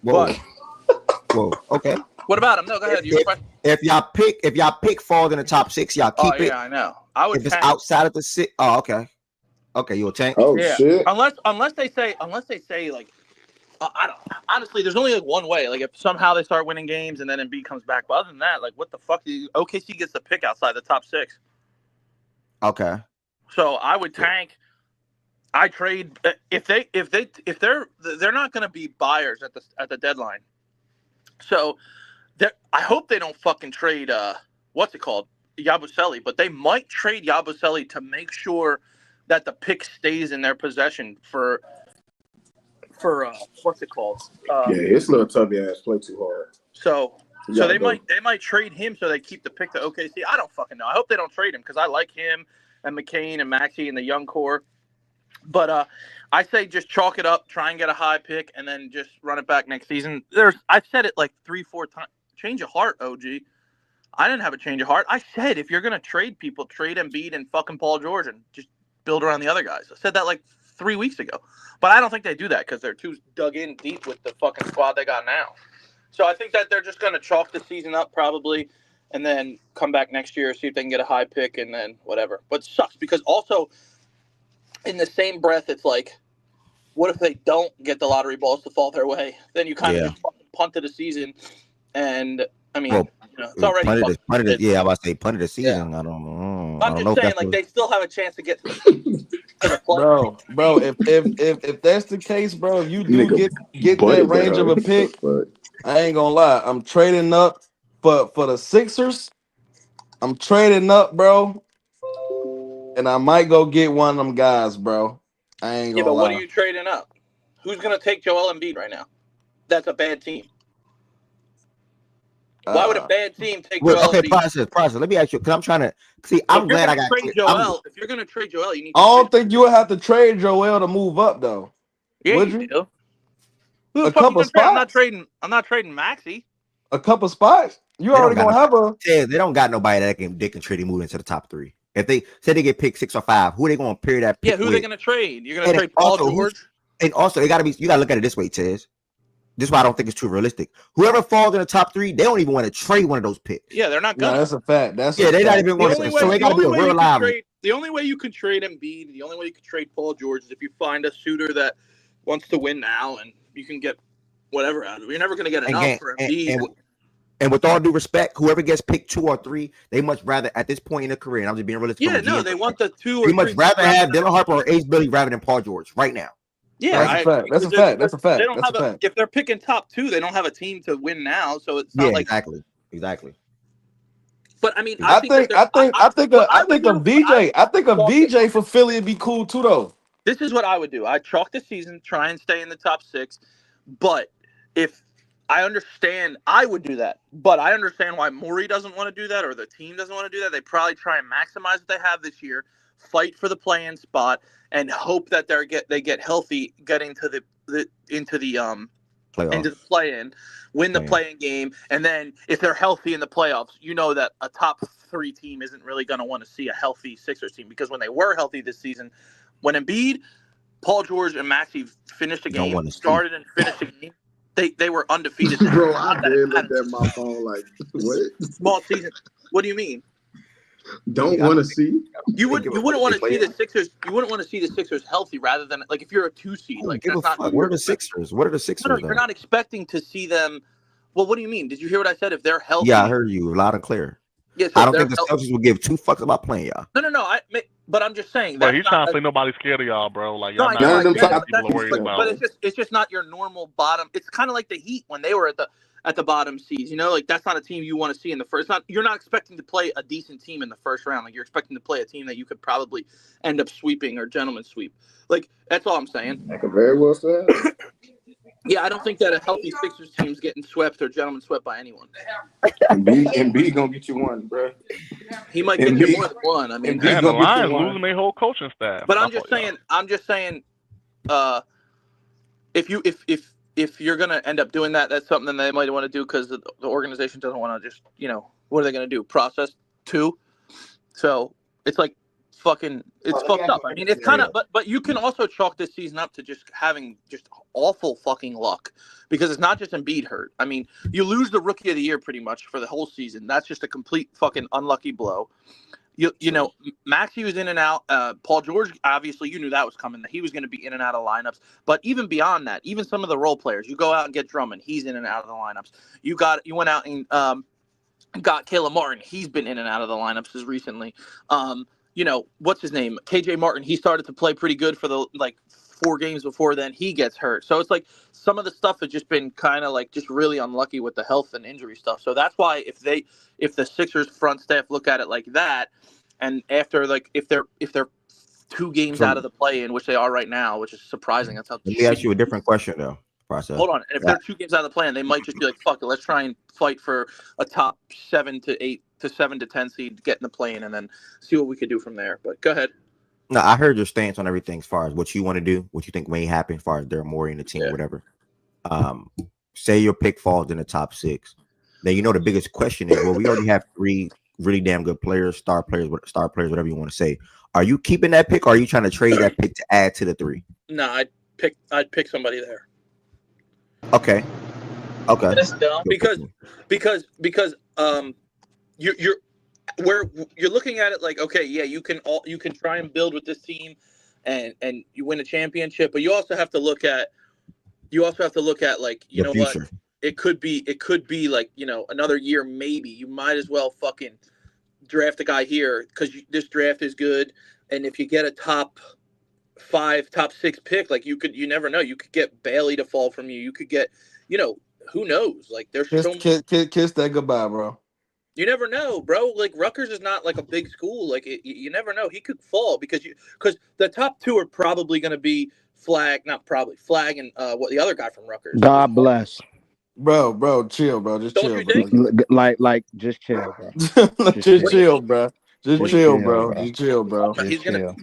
Whoa. Okay. What about them? No, go ahead. If y'all pick falls in the top 6, y'all keep it. Yeah, I know. I would. If it's outside of the 6, okay. You'll tank. Oh shit. Unless they say like, I don't. Honestly, there's only like one way. Like if somehow they start winning games and then Embiid comes back. But other than that, like what the fuck? OKC gets the pick outside the top 6. Okay. So I would tank. I trade if they're not going to be buyers at the deadline. So I hope they don't fucking trade what's it called, Yabusele, but they might trade Yabusele to make sure that the pick stays in their possession for what's it called? It's little tubby ass play too hard. So they might trade him so they keep the pick to OKC. I don't fucking know. I hope they don't trade him because I like him and McCain and Maxey and the young core. But I say just chalk it up, try and get a high pick, and then just run it back next season. I've said it like 3-4 times. Change of heart, OG. I didn't have a change of heart. I said if you're gonna trade people, trade Embiid and fucking Paul George and just build around the other guys. I said that like 3 weeks ago. But I don't think they do that because they're too dug in deep with the fucking squad they got now. So I think that they're just gonna chalk the season up probably, and then come back next year, see if they can get a high pick, and then whatever. But it sucks because also, in the same breath, it's like, what if they don't get the lottery balls to fall their way? Then you kind of just punted a season, and I mean, it's already punted. Yeah, I was about to say punted a season. Yeah. I don't know. I'm just saying, like they still have a chance to get to the play. Bro. If that's the case, bro, if you do get that range of a pick, I ain't gonna lie, I'm trading up for the Sixers. I'm trading up, bro. And I might go get one of them guys, bro. I ain't gonna lie. What are you trading up? Who's gonna take Joel Embiid right now? That's a bad team. Why would a bad team take Joel Embiid? Process. Let me ask you, because I'm trying to see. I'm glad I got Joel. If you're gonna trade Joel, you need. I don't think you would have to trade Joel to move up, though. Yeah, would you you? do. Who a couple spots. I'm not trading Maxey. A couple spots. You already gonna have a. Yeah, they don't got nobody that they can trade and move into the top 3. If they say they get picked 6 or 5, who are they going to pair that pick who are they going to trade? You're going to trade Paul George? And also, you got to look at it this way, Tez. This is why I don't think it's too realistic. Whoever falls in the top 3, they don't even want to trade one of those picks. Yeah, they're not No, gonna. that's a fact. That's Yeah, a they not fact. even The want only to. way, So they the got to be only a way real you could live. trade, the only way you could trade Embiid, the only way you could trade Paul George is if you find a shooter that wants to win now, and you can get whatever out of it. You're never gonna get enough for Embiid. And with all due respect, whoever gets picked 2 or 3, they much rather at this point in their career. And I'm just being realistic. Yeah, no, they want the 2 or 3. They much rather have Dylan Harper or Ace Billy rather than Paul George right now. Yeah, that's a fact. That's a fact. That's a fact. They don't That's have a fact. if they're picking top 2, they don't have a team to win now, so it's not like exactly. But I mean, I think a VJ for Philly would be cool too, though. This is what I would do. I'd chalk the season, try and stay in the top 6. But if I understand, I would do that. But I understand why Morey doesn't want to do that or the team doesn't want to do that. They probably try and maximize what they have this year, fight for the play-in spot, and hope that they get healthy, getting to into the play-in, win the play-in game, and then if they're healthy in the playoffs, you know that a top 3 team isn't really going to want to see a healthy Sixers team, because when they were healthy this season, when Embiid, Paul George, and Maxey finished a game, started and finished a game, they were undefeated. Bro, I did look at my phone like, what? Small season. What do you mean? Don't want to see. You wouldn't want to see the Sixers. You wouldn't want to see the Sixers healthy rather than like if you're a 2 seed. Like that's not. What are the Sixers? What are the Sixers? No, you're not expecting to see them. Well, what do you mean? Did you hear what I said? If they're healthy. Yeah, I heard you loud and clear. Yeah, so I don't think the Celtics will give 2 fucks about playing y'all. No. But I'm just saying. But he's trying to say nobody's scared of y'all, bro. Like y'all none of them people are worried about. But it's just not your normal bottom. It's kind of like the Heat when they were at the bottom seeds. You know, like that's not a team you want to see in the first. You're not expecting to play a decent team in the first round. Like you're expecting to play a team that you could probably end up sweeping or gentleman sweep. Like that's all I'm saying. I could very well say that. Yeah, I don't think that a healthy Sixers team's getting swept or gentleman swept by anyone. Embiid gonna get you one, bro. He might get you more than one. I mean, the Lions losing their whole coaching staff. But I'm just saying, if you're gonna end up doing that, that's something that they might want to do because the organization doesn't want to just, what are they gonna do? Process 2? So it's like fucking, it's fucked up. I mean, it's kind of, but you can also chalk this season up to just having just awful fucking luck because it's not just Embiid hurt. I mean, you lose the rookie of the year pretty much for the whole season. That's just a complete fucking unlucky blow. You know, Maxey was in and out. Paul George, obviously, you knew that was coming, that he was going to be in and out of lineups. But even beyond that, even some of the role players, you go out and get Drummond, he's in and out of the lineups. You went out and got Caleb Martin, he's been in and out of the lineups as recently. What's his name? KJ Martin, he started to play pretty good for the 4 games before then he gets hurt. So it's like some of the stuff has just been kind of like just really unlucky with the health and injury stuff. So that's why if the Sixers front staff look at it like that, and after if they're 2 games out of the play-in, which they are right now, which is surprising. That's how. Let me ask you a different question though. Process. Hold on. And if they're 2 games out of the play-in, they might just be like, fuck it, let's try and fight for a top 7 to 8 to 7 to 10 seed to get in the play-in and then see what we could do from there. But go ahead. No, I heard your stance on everything as far as what you want to do, what you think may happen as far as Daryl Morey and the team, whatever. Say your pick falls in the top 6. Then the biggest question is, well, we already have 3 really damn good players, star players, whatever you want to say. Are you keeping that pick or are you trying to trade that pick to add to the 3? No, I'd pick somebody there. Okay. That's dumb because you're looking at it like, okay, yeah, you can try and build with this team and you win a championship, but you also have to look at like, you know what, it could be like, another year maybe. You might as well fucking draft a guy here because this draft is good, and if you get a top 5, top 6 pick, like you never know, you could get Bailey to fall from you. You could get, who knows? Like there's kiss that goodbye, bro. You never know, bro. Like Rutgers is not like a big school. Like you never know. He could fall because the top 2 are probably going to be Flag and what the other guy from Rutgers. God bless, bro. Chill, bro. Just chill, bro. Like just chill, bro. Just chill, bro. Just chill, bro. Just chill, bro. He's gonna.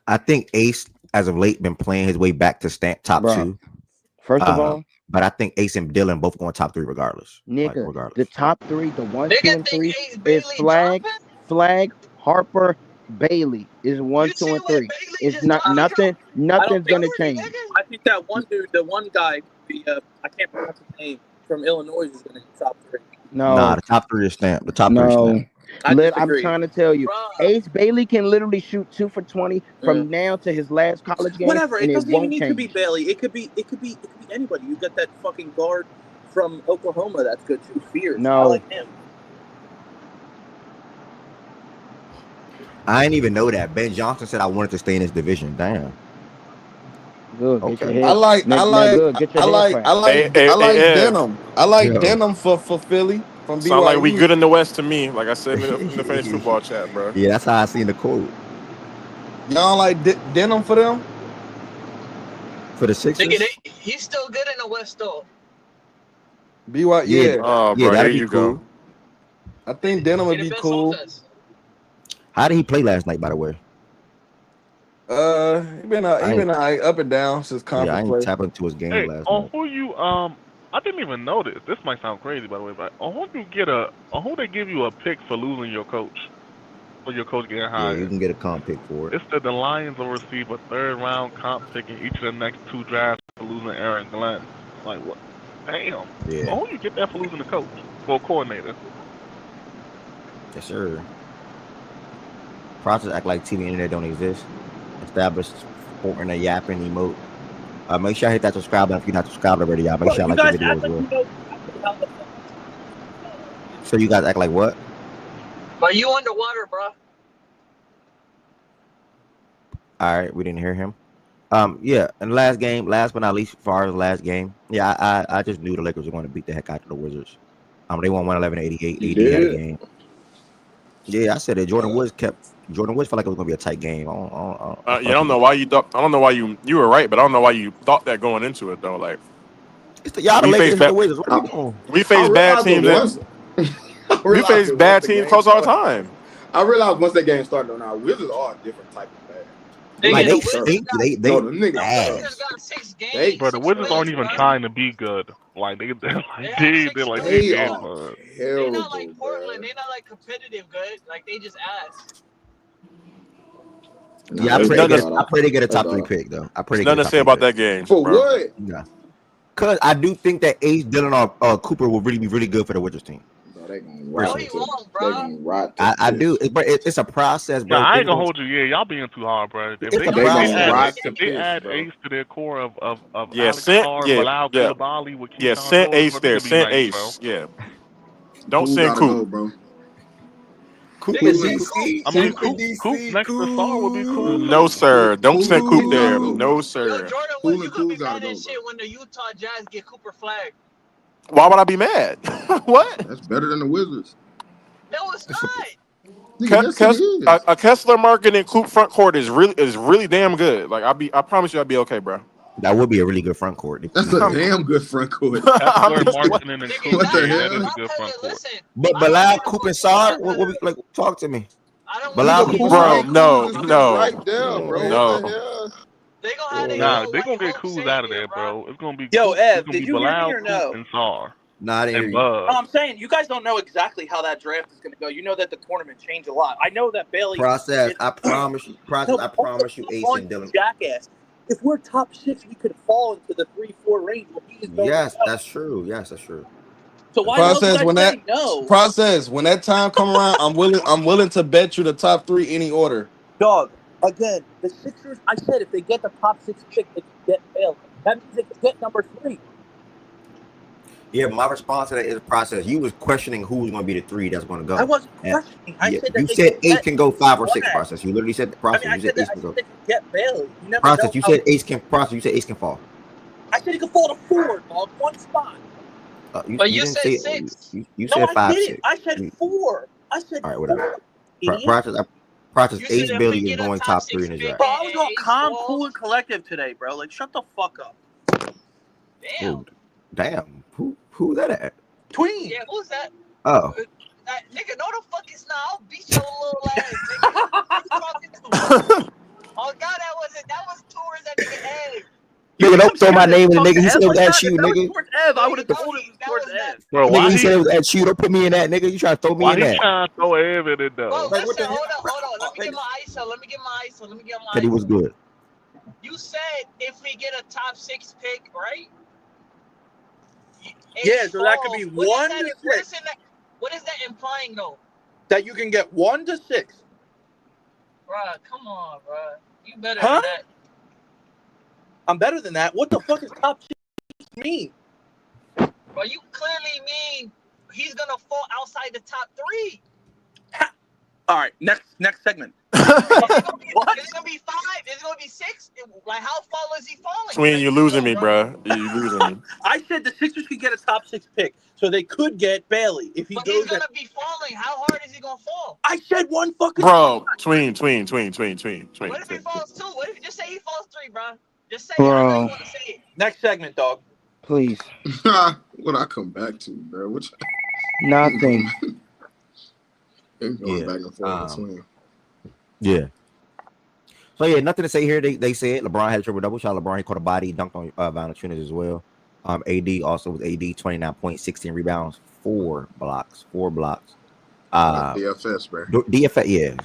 I think Ace, as of late, been playing his way back to top 2. First of all, but I think Ace and Dylan both going top 3 regardless. Nigga, regardless. The top 3, the 1, 2, and 3 is Flag, Harper, Bailey is 1, 2, and 3. It's not nothing's gonna change. I think that one dude, the one guy, I can't pronounce his name, from Illinois is going to be top 3. No, Nah, the top 3 is stamped. The top 3 is no. stamped. I I'm disagree. trying to tell you, Bruh. Ace Bailey can literally shoot 2 for 20 from now to his last college game, Whatever. and It it doesn't even won't need to be change. Bailey. It could be anybody. You got that fucking guard from Oklahoma that's good too. Fears. No. I like him. I didn't even know that. Ben Johnson said I wanted to stay in his division. Damn. Good. Get your Okay. head. Good. Get your head clapped. Denim. I like Yo. Denim for Philly from Sound like we BYU. good in the West to me. Like I said in the fantasy football chat, bro. Yeah, that's how I seen the quote. Y'all like Denim for them? For the Sixers? Nigga, he's still good in the West though. BYU. Yeah. Oh, Yeah, bro, that'd here be you cool. go. I think Denim would be cool. How did he play last night, by the way? He been up and down since conference Yeah, I ain't play. tap into his game Hey, last on night. who you I didn't even notice. This might sound crazy, by the way, but on who they give you a pick for losing your coach, or your coach getting Yeah, hired? you can get a comp pick for it. It's that the Lions will receive a 3rd round comp pick in each of the next 2 drafts for losing Aaron Glenn. Like what? Damn. Yeah. On who you get that for losing the coach or coordinator? Yes, sir. Process act like TV and internet don't exist. Establish supporting a yapping emote. Make sure I hit that subscribe button if you're not subscribed already, y'all. Make sure I like the video as well. So you guys act like what? But you underwater, bro. All right, we didn't hear him. Yeah, and last but not least, as far as the last game, yeah, I just knew the Lakers were going to beat the heck out of the Wizards. They won 111-88. AD had a game. Yeah, I said that Jordan Woods felt like it was going to be a tight game. I don't know why you thought. I don't know why you were right, but I don't know why you thought that going into it though. Like, y'all the Lakers and the Wizards. What are you doing? We face bad teams. We face bad teams close all the time. I realized once that game started, though, now Wizards are a different type of bad. Like they stink. They the niggas ass. Got 6 games. Bro, the Wizards aren't even trying to be good. Like they're like they dead are mud. They're not like Portland. They're not like competitive good. Like they just ass. Yeah, I pray they get a top 3 pick though. I pray they get nothing to say about that game. For what? Yeah, because I do think that Ace, Dillon, or Cooper will really be really good for the Wizards team. They gonna ride. I do. It's a process, bro. I ain't gonna hold you. Yeah, y'all being too hard, bro. If they add Ace to their core of Alex Carr, Bilal Coulibaly with Keyshawn send Jones, Ace there. Send Ace. Bro. Yeah. Don't send Coop, bro. Coop Coop next to Saul would be cool. No, sir. Don't send Coop there. No, sir. Jordan Woods, you could be mad as shit when the Utah Jazz get Cooper flagged. Why would I be mad? What? That's better than the Wizards. No, it's not. A Kessler Market and Coop front court is really damn good. Like I promise you, I'll be okay, bro. That would be a really good front court. That's a damn good front court. What the hell? Good front court. But Bilal, Coop, and Sar, like talk to me. Bilal, bro, no. Right there, bro. No. What the hell? They gonna have they're gonna get Kuz out of there, bro. It's gonna be Ev, did you hear me or no? And Sar. Nah, I didn't hear you. I'm saying you guys don't know exactly how that draft is gonna go. You know that the tournament changed a lot. I know that Bailey process. I promise you. I promise you, Ace and Dillon. Jackass. If we're top 6, we could fall into the 3-4 range. Yes, that's true. So why process when that time come around, I'm willing to bet you the top 3 any order. Dog, again, the Sixers. I said if they get the top 6 pick, they can get Bailey. That means they can get number 3. Yeah, my response to that is process. You was questioning who was going to be the 3 that's going to go. I wasn't questioning. I said that you said Ace can go 5 or 6. Process. You literally said the process. I you said Ace can go. they can get Bailey. You never process. You said Ace can. Process. You said Ace can fall. I said he can fall to 4, dog. 1 spot. But you said 6. You said 5, 6. I said 4. I said all right, whatever. Process. Ace Bailey is going top 3 in the draft. Bro, I was going calm, cool, and collective today, bro. Like, shut the fuck up. Damn. Who's that at? Tween. Yeah, who's that? Oh. Nigga, no the fuck it's not. I'll beat your little ass, nigga. Who you talking to? Oh, God, that was towards that nigga Ed. Nigga, don't throw my name in the nigga. He said it was at you, nigga. I would have told him towards Ev. Bro, nigga, he said it was at you. Don't put me in that, nigga. You trying to throw me in that. Why he trying to throw Ev in it, though? Bro, listen, hold on. Let me get my ISO. Said he was good. You said if we get a top 6 pick, right? Yeah, so that could be What 1 is to that? What 6. is that implying though? That you can get 1 to 6. Bruh, come on, bruh. You better Huh? than that. I'm better than that. What the fuck is top 6 mean? Bro, you clearly mean he's gonna fall outside the top 3. All right, next segment. What? Is it gonna be 5? Is it gonna be 6? Like, how far is he falling? Twin, you're losing me, bro. You're losing me. I said the Sixers could get a top 6 pick, so they could get Bailey if he But goes. he's gonna be falling. How hard is he gonna fall? I said 1 fucking. Bro, tween. What if he falls 2? What if you just say he falls 3, bro? Just say it. I know you want to say it. Next segment, dog. Please. What I come back to, bro? Which Nothing. it's going back and forth between. Yeah. So yeah, nothing to say here. They said LeBron had a triple double. Shout out LeBron. He caught a body, dunked on Valanciunas as well. AD also was AD 29 points, 16 rebounds, 4 blocks. DFS, bro. DFS,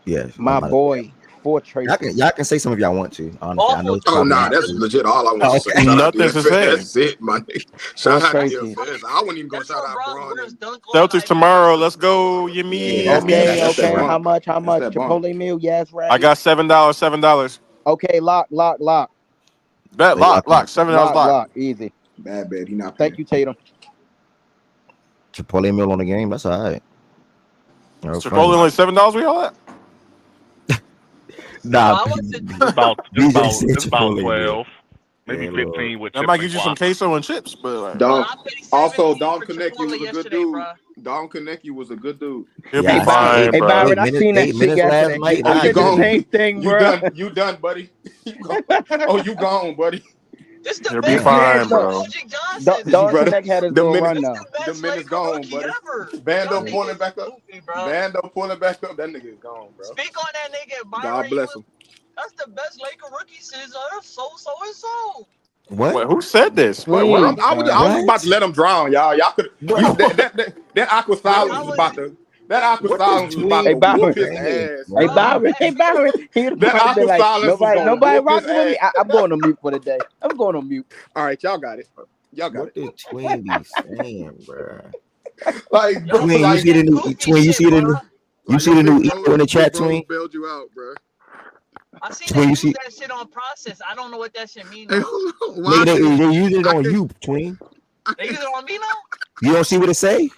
yeah. My boy, for Tracy. Y'all can say some if y'all want to. Honestly, I know. That's legit. All I want to say. Shout out Nothing to DFS. say. That's it, my nigga. Shout out Tracy. DFS. I wouldn't even go shout out Braun. Celtics tomorrow. Let's go. You mean? Okay. That's that How bump. much? That's that bump. Chipotle meal, yes, right? I got $7. Okay, lock. Bet lock. $7 lock. Easy. Bad bet. He not paying. Thank you, Tatum. Chipotle meal on the game. That's all right. Chipotle only $7. We all that? Nah, it's about 12, maybe 15 with. I might get you some queso and chips, but Dom Connect was a good dude. Dom Connect was a good dude. He'll be fine, Hey, bro. Byron, I seen that shit yesterday. I said the same thing, bro. You done, buddy. You gone, buddy. He'll be fine, bro. Dom Connect had his little run now. The minute's gone, buddy. Bando pulling back up. That nigga is gone, bro. Speak on that nigga, Byron. God bless him. That's the best Laker rookie since so. What? Wait, who said this? I was about to let him drown, y'all. Y'all could. That aqua silence was about to. That aqua silence was about to whoop his ass. Hey, Byron. That aqua silence nobody rocking with me. I'm going on mute for the day. I'm going on mute. All right, y'all got it. What did Twin be saying, bro? Like, bro, Twin, you see the new Twin. You see the new ego in the chat, Twin. Bailed you out, bro. I seen that shit on process. I don't know what that shit means. They use it on you, Twin. They use it on me now? You don't see what it say?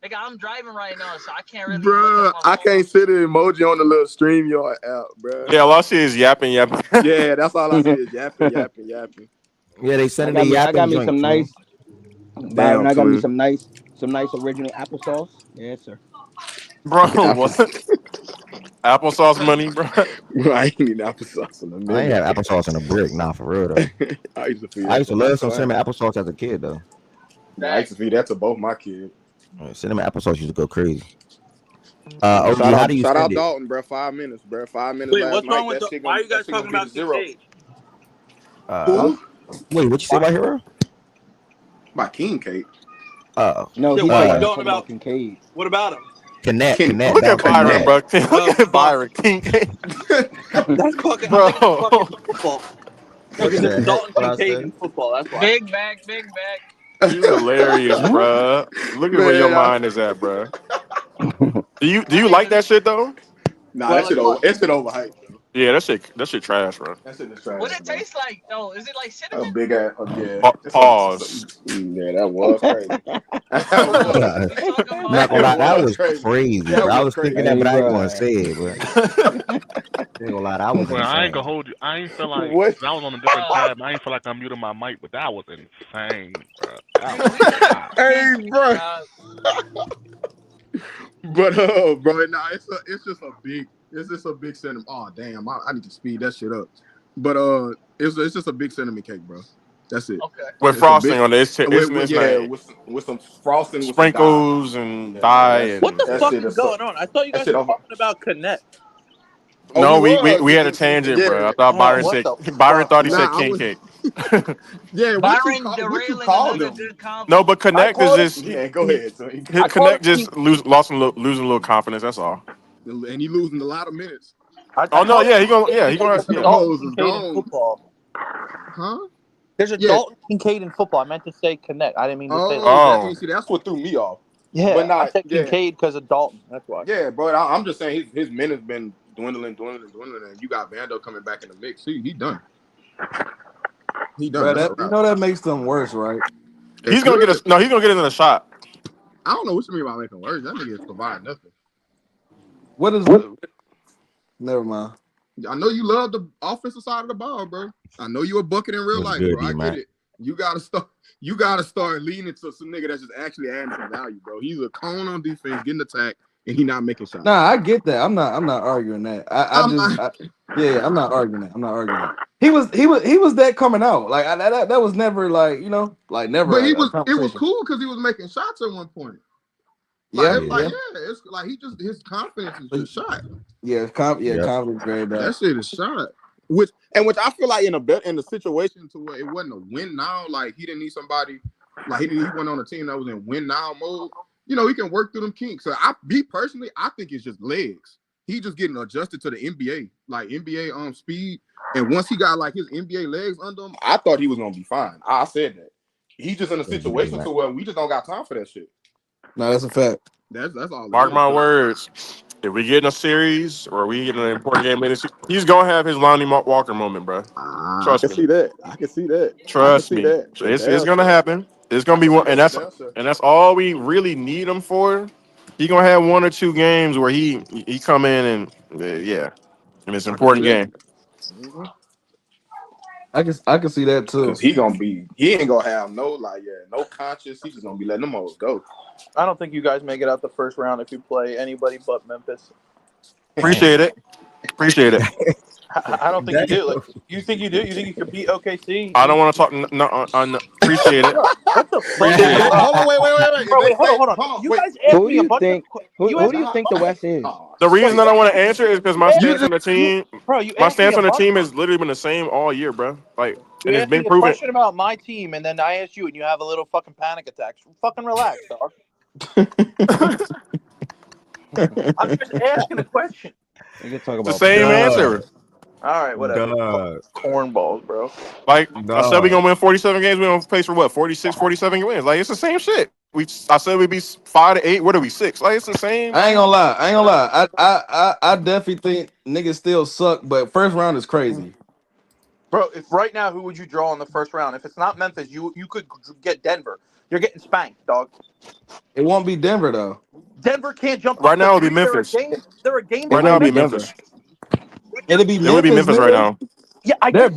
Nigga, I'm driving right now, so I can't really. Bro, I can't see the emoji on the little StreamYard app, bro. Yeah, all I see is yapping. Yeah, that's all I see is yapping. Yeah, they sending the yapping. I got me joint, some nice. Byron, I got me some nice original applesauce. Yes, sir. Bro, what? Applesauce money, bro. I ain't need applesauce in a minute. I ain't have applesauce in a brick, nah, for real though. I used to love some cinnamon applesauce as a kid though. I used to feed that to both my kids. Cinnamon applesauce used to go crazy. OG, how do you shout out it? Dalton, bro? 5 minutes, bro. 5 minutes. Wait, what's wrong with why are you guys talking about Kincaid? Wait, what you say about Hero? About King Cake. No, he's talking about Kincaid. What about him? Connect. Look at Byron, bro. Look at Byron. Kincaid. That's fucking bro. Football. Because it's Dalton Kincaid in football. That's why. Big bag. You hilarious, bro. Look at where your mind is at, bro. Do you like that shit though? Nah, that shit overhyped. Yeah, that shit trash, bro. That shit is trash. What it taste like though? Is it like cinnamon? A big ass. Yeah. Pause. Yeah, that was crazy. That was crazy. I was thinking that, but I ain't gonna say it. But ain't gonna lie, that was. Well, I ain't gonna hold you. I ain't feel like I was on a different tab. And I ain't feel like I'm muting my mic, but that was insane, bro. Hey, bro. But bro, nah, it's just a big cinnamon. Oh damn, I need to speed that shit up. But it's just a big cinnamon cake, bro. That's it. Okay. With frosting on it. With some frosting, sprinkles and dye. And what the fuck is going on? I thought you guys were talking about Connect. No, we had a tangent, bro. I thought Byron thought he said King Cake. Yeah, what you called him? No, but Connect is just. Yeah, go ahead. So Connect just losing a little confidence. That's all. And he losing a lot of minutes. Oh no, yeah, he gonna football. Huh? There's a Dalton Kincaid in football. I meant to say Connect. I didn't mean to say that. Oh, that's what threw me off. Yeah, but I said Kincaid because of Dalton. That's why. Yeah, but I'm just saying his minutes been dwindling, and you got Vando coming back in the mix. He done. He done. Bro, that makes them worse, right? He's gonna get he's gonna get another shot. I don't know what you mean by making worse. That nigga is providing nothing. What? Never mind. I know you love the offensive side of the ball, bro. I know you a bucket in real life, bro. I get it. You gotta start leaning to some nigga that's just actually adding some value, bro. He's a cone on defense, getting attacked, and he not making shots. Nah, I get that. I'm not arguing that. I'm not arguing that. I'm not arguing that. He was that coming out. Like that was never like, never. But it was cool because he was making shots at one point. It's like his confidence is just shot. Confidence very bad. That shit is shot. Which I feel like in the situation to where it wasn't a win now, like he didn't need somebody, like he went on a team that was in win now mode. He can work through them kinks. So I think it's just legs. He just getting adjusted to the NBA, like NBA speed. And once he got like his NBA legs under him, I thought he was gonna be fine. I said that. He just in a situation to where we just don't got time for that shit. No, that's a fact. That's all. Mark my words. If we get in a series or we get in an important game, he's gonna have his Lonnie Walker moment, bro. Trust me. I can see that. Trust me. It's gonna happen. It's gonna be one, and that's all we really need him for. He gonna have 1 or 2 games where he come in and and it's an important game. Mm-hmm. I can see that too. Because he ain't gonna have no conscience. He's just gonna be letting them all go. I don't think you guys make it out the first round if you play anybody but Memphis. Appreciate it. I don't think you do. Like, you think you do? You think you could beat OKC? I don't want to talk. No, appreciate it. What the fuck? Hold on, wait. Bro, wait, hold on. You guys asked me a bunch of Who do you think the West is? The reason that I want to answer is because my stance on the team, has literally been the same all year, bro. Like, and it's been proven. Question about my team, and then I asked you, and you have a little fucking panic attack. Fucking relax, dog. I'm just asking a question. We can talk about the same answer. All right, whatever. Cornballs, bro. Like, I said we're going to win 47 games. We're going to place for what? 46, 47 wins. Like, it's the same shit. I said we'd be 5 to 8. What are we, 6? Like, it's the same. I ain't gonna lie. I definitely think niggas still suck, but first round is crazy. Bro, if right now, who would you draw in the first round? If it's not Memphis, you could get Denver. You're getting spanked, dog. It won't be Denver, though. Denver can't jump. Right now, it'll be Memphis. There are games. Right now, it'll be Memphis. It'll be Memphis. It would be Memphis right now. Yeah, they're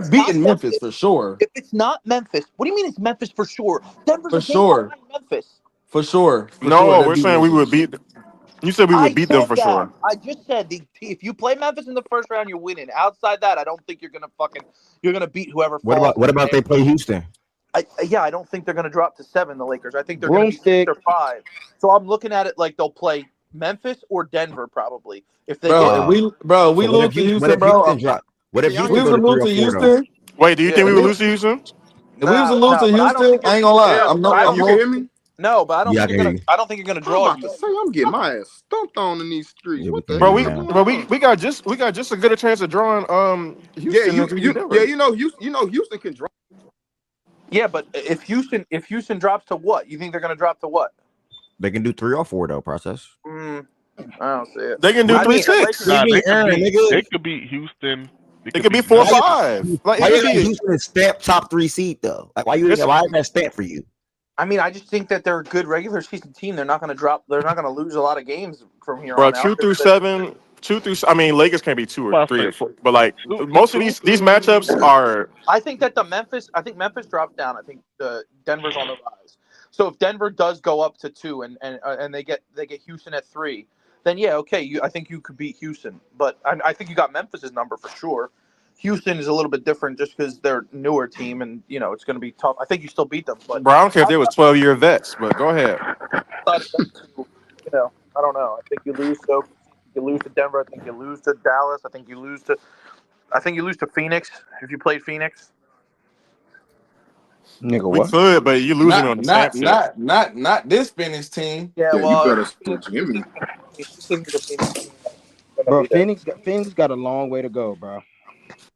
beating Memphis for sure. If it's not Memphis, what do you mean it's Memphis for sure? Denver's for sure. Memphis. For sure. We're saying we would beat. You said we would beat them for sure. I just said if you play Memphis in the first round, you're winning. Outside that, I don't think you're gonna beat whoever. What about they play Houston? I don't think they're gonna drop to 7. The Lakers. I think they're gonna be 6 or 5. So I'm looking at it like they'll play Memphis or Denver probably. If they we lose to Houston, bro. What if we lose to Houston? Wait, do you think we would lose to Houston? If we was to lose to Houston, I ain't gonna lie. You hear me? No, but I don't think you're gonna draw. I'm getting my ass stumped on in these streets. Yeah, what the bro? We got just a good chance of drawing. Houston Houston can draw. Yeah, but if Houston drops to what? You think they're gonna drop to what? They can do 3 or 4 though. Process. I don't see it. They can do 3-6. They could beat Houston. It could be 4-5. Like, why you think Houston is stamped top 3 seed though? Like, why is that stamped for you? I mean, I just think that they're a good regular season team. They're not going to drop. They're not going to lose a lot of games from here on out. 2 through 7. I mean, Lakers can't be 2 or 3 or 4. But like most of these matchups are. I think that Memphis drops down. I think the Denver's on the rise. So if Denver does go up to 2 and they get Houston at 3, then yeah, okay. I think you could beat Houston, but I think you got Memphis's number for sure. Houston is a little bit different just because they're a newer team, and it's going to be tough. I think you still beat them, but bro, I don't care if they was 12-year vets, but go ahead. I don't know. I think you lose to Denver. I think you lose to Dallas. I think you lose to Phoenix if you played Phoenix. Nigga, we what? could, but you losing on the not this Phoenix team. Yeah, well, you better still Jimmy. Bro, Phoenix got a long way to go, bro.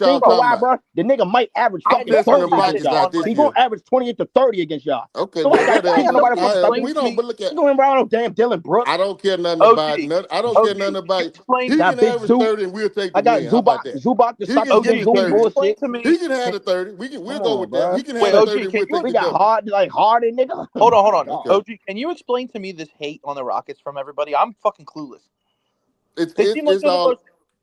what y'all bro, talking why, about. bro? The nigga might average I'm fucking testing the 30 against pockets y'all. out this He year. gonna average 28 to 30 against y'all. Okay, So well, like, whatever. ain't nobody fucking stop We you. don't. But look at. You going around no damn Dylan Brooks? I don't care nothing OG, about nothing. I don't care OG, nothing can about. you explain? He Got can big average Zoo. 30, and we'll take the I got win. How about that? Zubak to He stop can the get big the OG, Zoo can you 30. explain bullshit. to me? He can have the 30. We'll Come go on, with that. bro. He can Wait, have the OG, 30, and can we'll you take We the got W. Harden, nigga. hold on, hold on, God. Okay. OG, can you explain to me this hate on the Rockets from everybody? I'm fucking clueless. They seem like It's they're the all. most.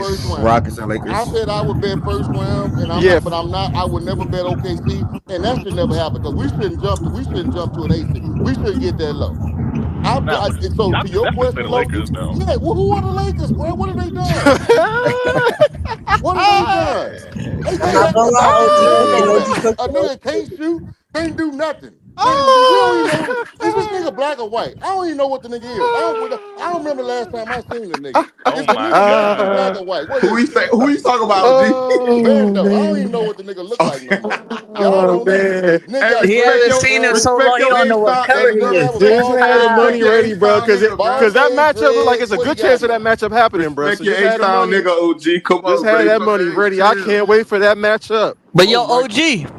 first round. Rockets and I Lakers. said I would bet first round, and I'm Yeah. not, but I'm not. I would never bet OKC, and that should never happen because we shouldn't jump to an AC. We shouldn't get that low. Now, So I to think your that's just the question, Loki, Lakers though. yeah. Well, who are the Lakers, bro? What have they done? What have they done? They I'm gave not that gonna lie, that OG man cooking, don't OG matter. A cooking, OG nigga can't cooking. shoot, can't do nothing. Nigga, we don't even know is this nigga black or white. I don't even know what the nigga is. I don't remember the last time I seen the nigga. Oh Is the my nigga yellow, black, God. or white? What Who is you he? say? Who you talking about, OG? Oh Vando. I don't even know man. what the nigga look like no Okay. more. Y'all Oh don't either. man. Nigga Hey, got He dreads, hasn't seen him so respect long. He your don't know H what Town. and color Hey, he nigga is. have a Just bald had the head, respect money your ready, H bro. Town nigga, bro. Cause that matchup look like it's dreads. a What he good chance got of that now? matchup happening, bro. So Respect your just H had the Town money. nigga, OG. Come Just on, had bro. that Come money on, ready. I chill. can't wait for that matchup. But yo, Oh my, OG,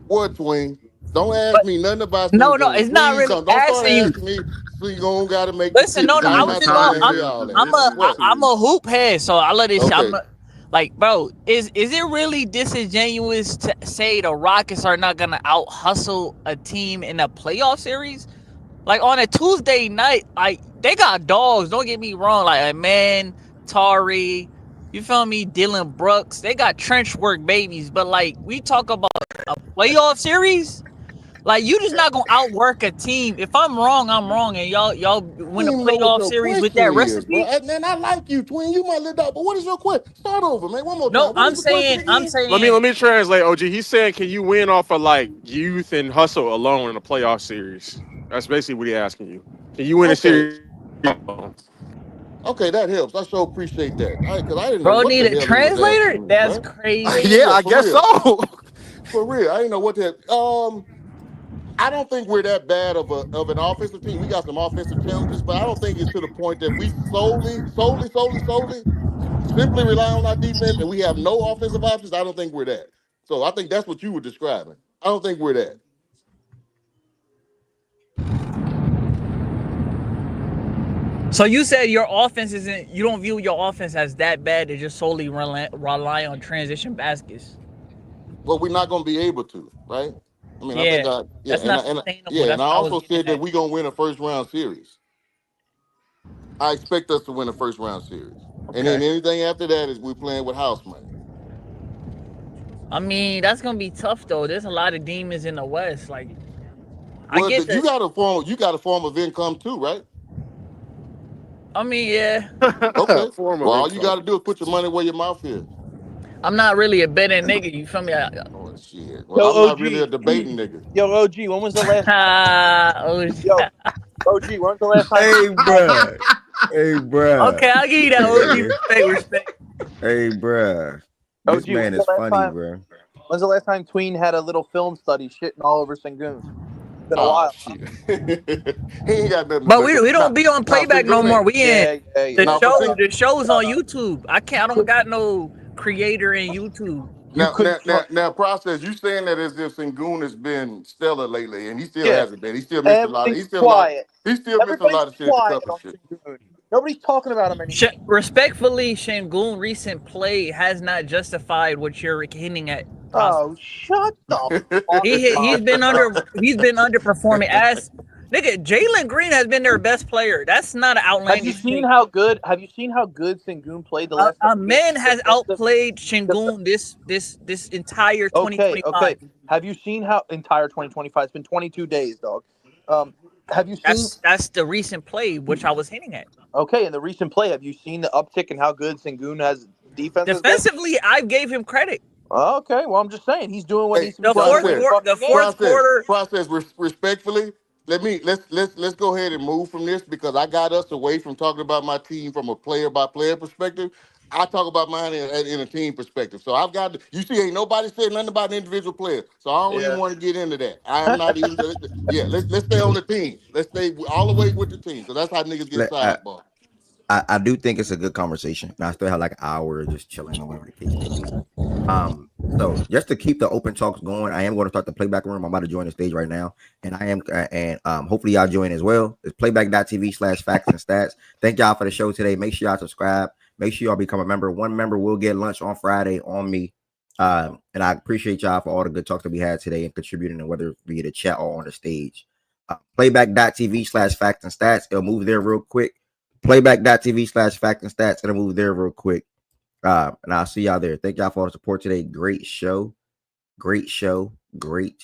what twin? Don't ask But me nothing about no, Sengun. it's not Please really don't start asking you. asking me. Sengun got to make the Listen, shit no, because no, I I'm was not just trying going. to hear all that. What? I'm a hoop head, so I let it. I'm Okay. a, like, bro, is it really disingenuous to say the Rockets are not gonna out hustle a team in a playoff series? Like on a Tuesday night, like they got dogs. Don't get me wrong. Like man, Tari, you feel me? Dylan Brooks, they got trench work babies. But like we talk about a playoff series, like you just not gonna outwork a team. If I'm wrong, I'm wrong, and y'all I win don't a even know what playoff your series with question that is, bro. recipe. And I like you, twin. You my little dog. But what is your question? Start over, man. One more No, time. What is the question I'm again? saying, Let me translate, OG. He's saying, can you win off of like youth and hustle alone in a playoff series? That's basically what he's asking you. Can you win a Okay. series alone? Okay, that helps. I sure appreciate that. Because I didn't know bro, what need the a hell he was asking translator? me, That's bro. crazy. Yeah, Yeah, I for guess real. so. For real. I didn't know what that. I don't think we're that bad of an offensive team. We got some offensive challenges, but I don't think it's to the point that we solely simply rely on our defense and we have no offensive options. I don't think we're that. So I think that's what you were describing. I don't think we're that. So you said your offense isn't. You don't view your offense as that bad to just solely rely on transition baskets. Well, we're not going to be able to, right? I mean, I think Yeah, I yeah, that's not yeah, sustainable. and That's I what I was also getting said that at. we're gonna win a first round series. I expect us to win a first round series, and then Okay. anything after that is we playing with house money. I mean, that's gonna be tough though. There's a lot of demons in the West. Like, I Well, get you that. got a form of income too, right? I mean, yeah, Okay. Form Well, of all you got income. to do is put your money where your mouth is. I'm not really a betting nigga. You feel me? Oh shit. Well, Yo, I'm not really a OG. debating nigga. Yo, OG. When was the last time? Oh, Yo, OG. When was the last time? Hey, bruh. Hey, bruh. okay, I'll give you that. OG respect, respect. Hey, bruh. This OG. man is funny, bro. When's the last time Tween had a little film study shitting all over Sengun? It's been a Oh while. shit. He ain't got nothing to But say. we Now, don't be on now playback no more. Sengun. We in Yeah, yeah, the yeah. Now for show. Sen- The show's on Uh, YouTube. I don't got no creator in YouTube. you now, now, couldn't now, trust. now, process. You saying that as if Sengun has been stellar lately, and he still Yeah, hasn't been. He still missed a lot. everybody's quiet. He's still missing a Everybody's lot of shit at the quiet cup and on shit. Sengun. Nobody's talking about him anymore. Respectfully, Shangoon recent play has not justified what you're hinting at. Process. Oh, shut the fuck He's up, been bro. underperforming. As nigga, Jalen Green has been their best player. That's not an Have you outlandish seen take. how good? Have you seen how good Sengun played the last A couple games? man has outplayed Shangoon this entire Okay, 2025. okay. Have you seen how entire 2025? It's been 22 days, dog. Um, have you seen? That's the recent play which I was hinting at. Okay, in the recent play, have you seen the uptick in how good Sengun has defense has been? Defensively, I gave him credit. Okay, well, I'm just saying he's doing what Hey, needs to be done to win The fucking games. fourth quarter. respectfully. Let's go ahead and move from this because I got us away from talking about my team from a player by player perspective. I talk about mine in a team perspective. So I've got you see, ain't nobody said nothing about an individual player. So I don't even Yeah. want to get into that. I am not even. Yeah, let's stay on the team. Let's stay all the way with the team because that's how niggas get Let- I, sideball. I do think it's a good conversation. And I still have like an hour just chilling or whatever the case may be. So just to keep the open talks going, I am going to start the playback room. I'm about to join the stage right now, and I am, and hopefully y'all join as well. It's playback.tv/facts and stats. Thank y'all for the show today. Make sure y'all subscribe. Make sure y'all become a member. One member will get lunch on Friday on me. And I appreciate y'all for all the good talks that we had today and contributing, and whether via the chat or on the stage. Playback.tv/facts and stats. It'll move there real quick. Playback.tv/facts and stats. It'll move there real quick. And I'll see y'all there. Thank y'all for all the support today. Great show. Great show. Great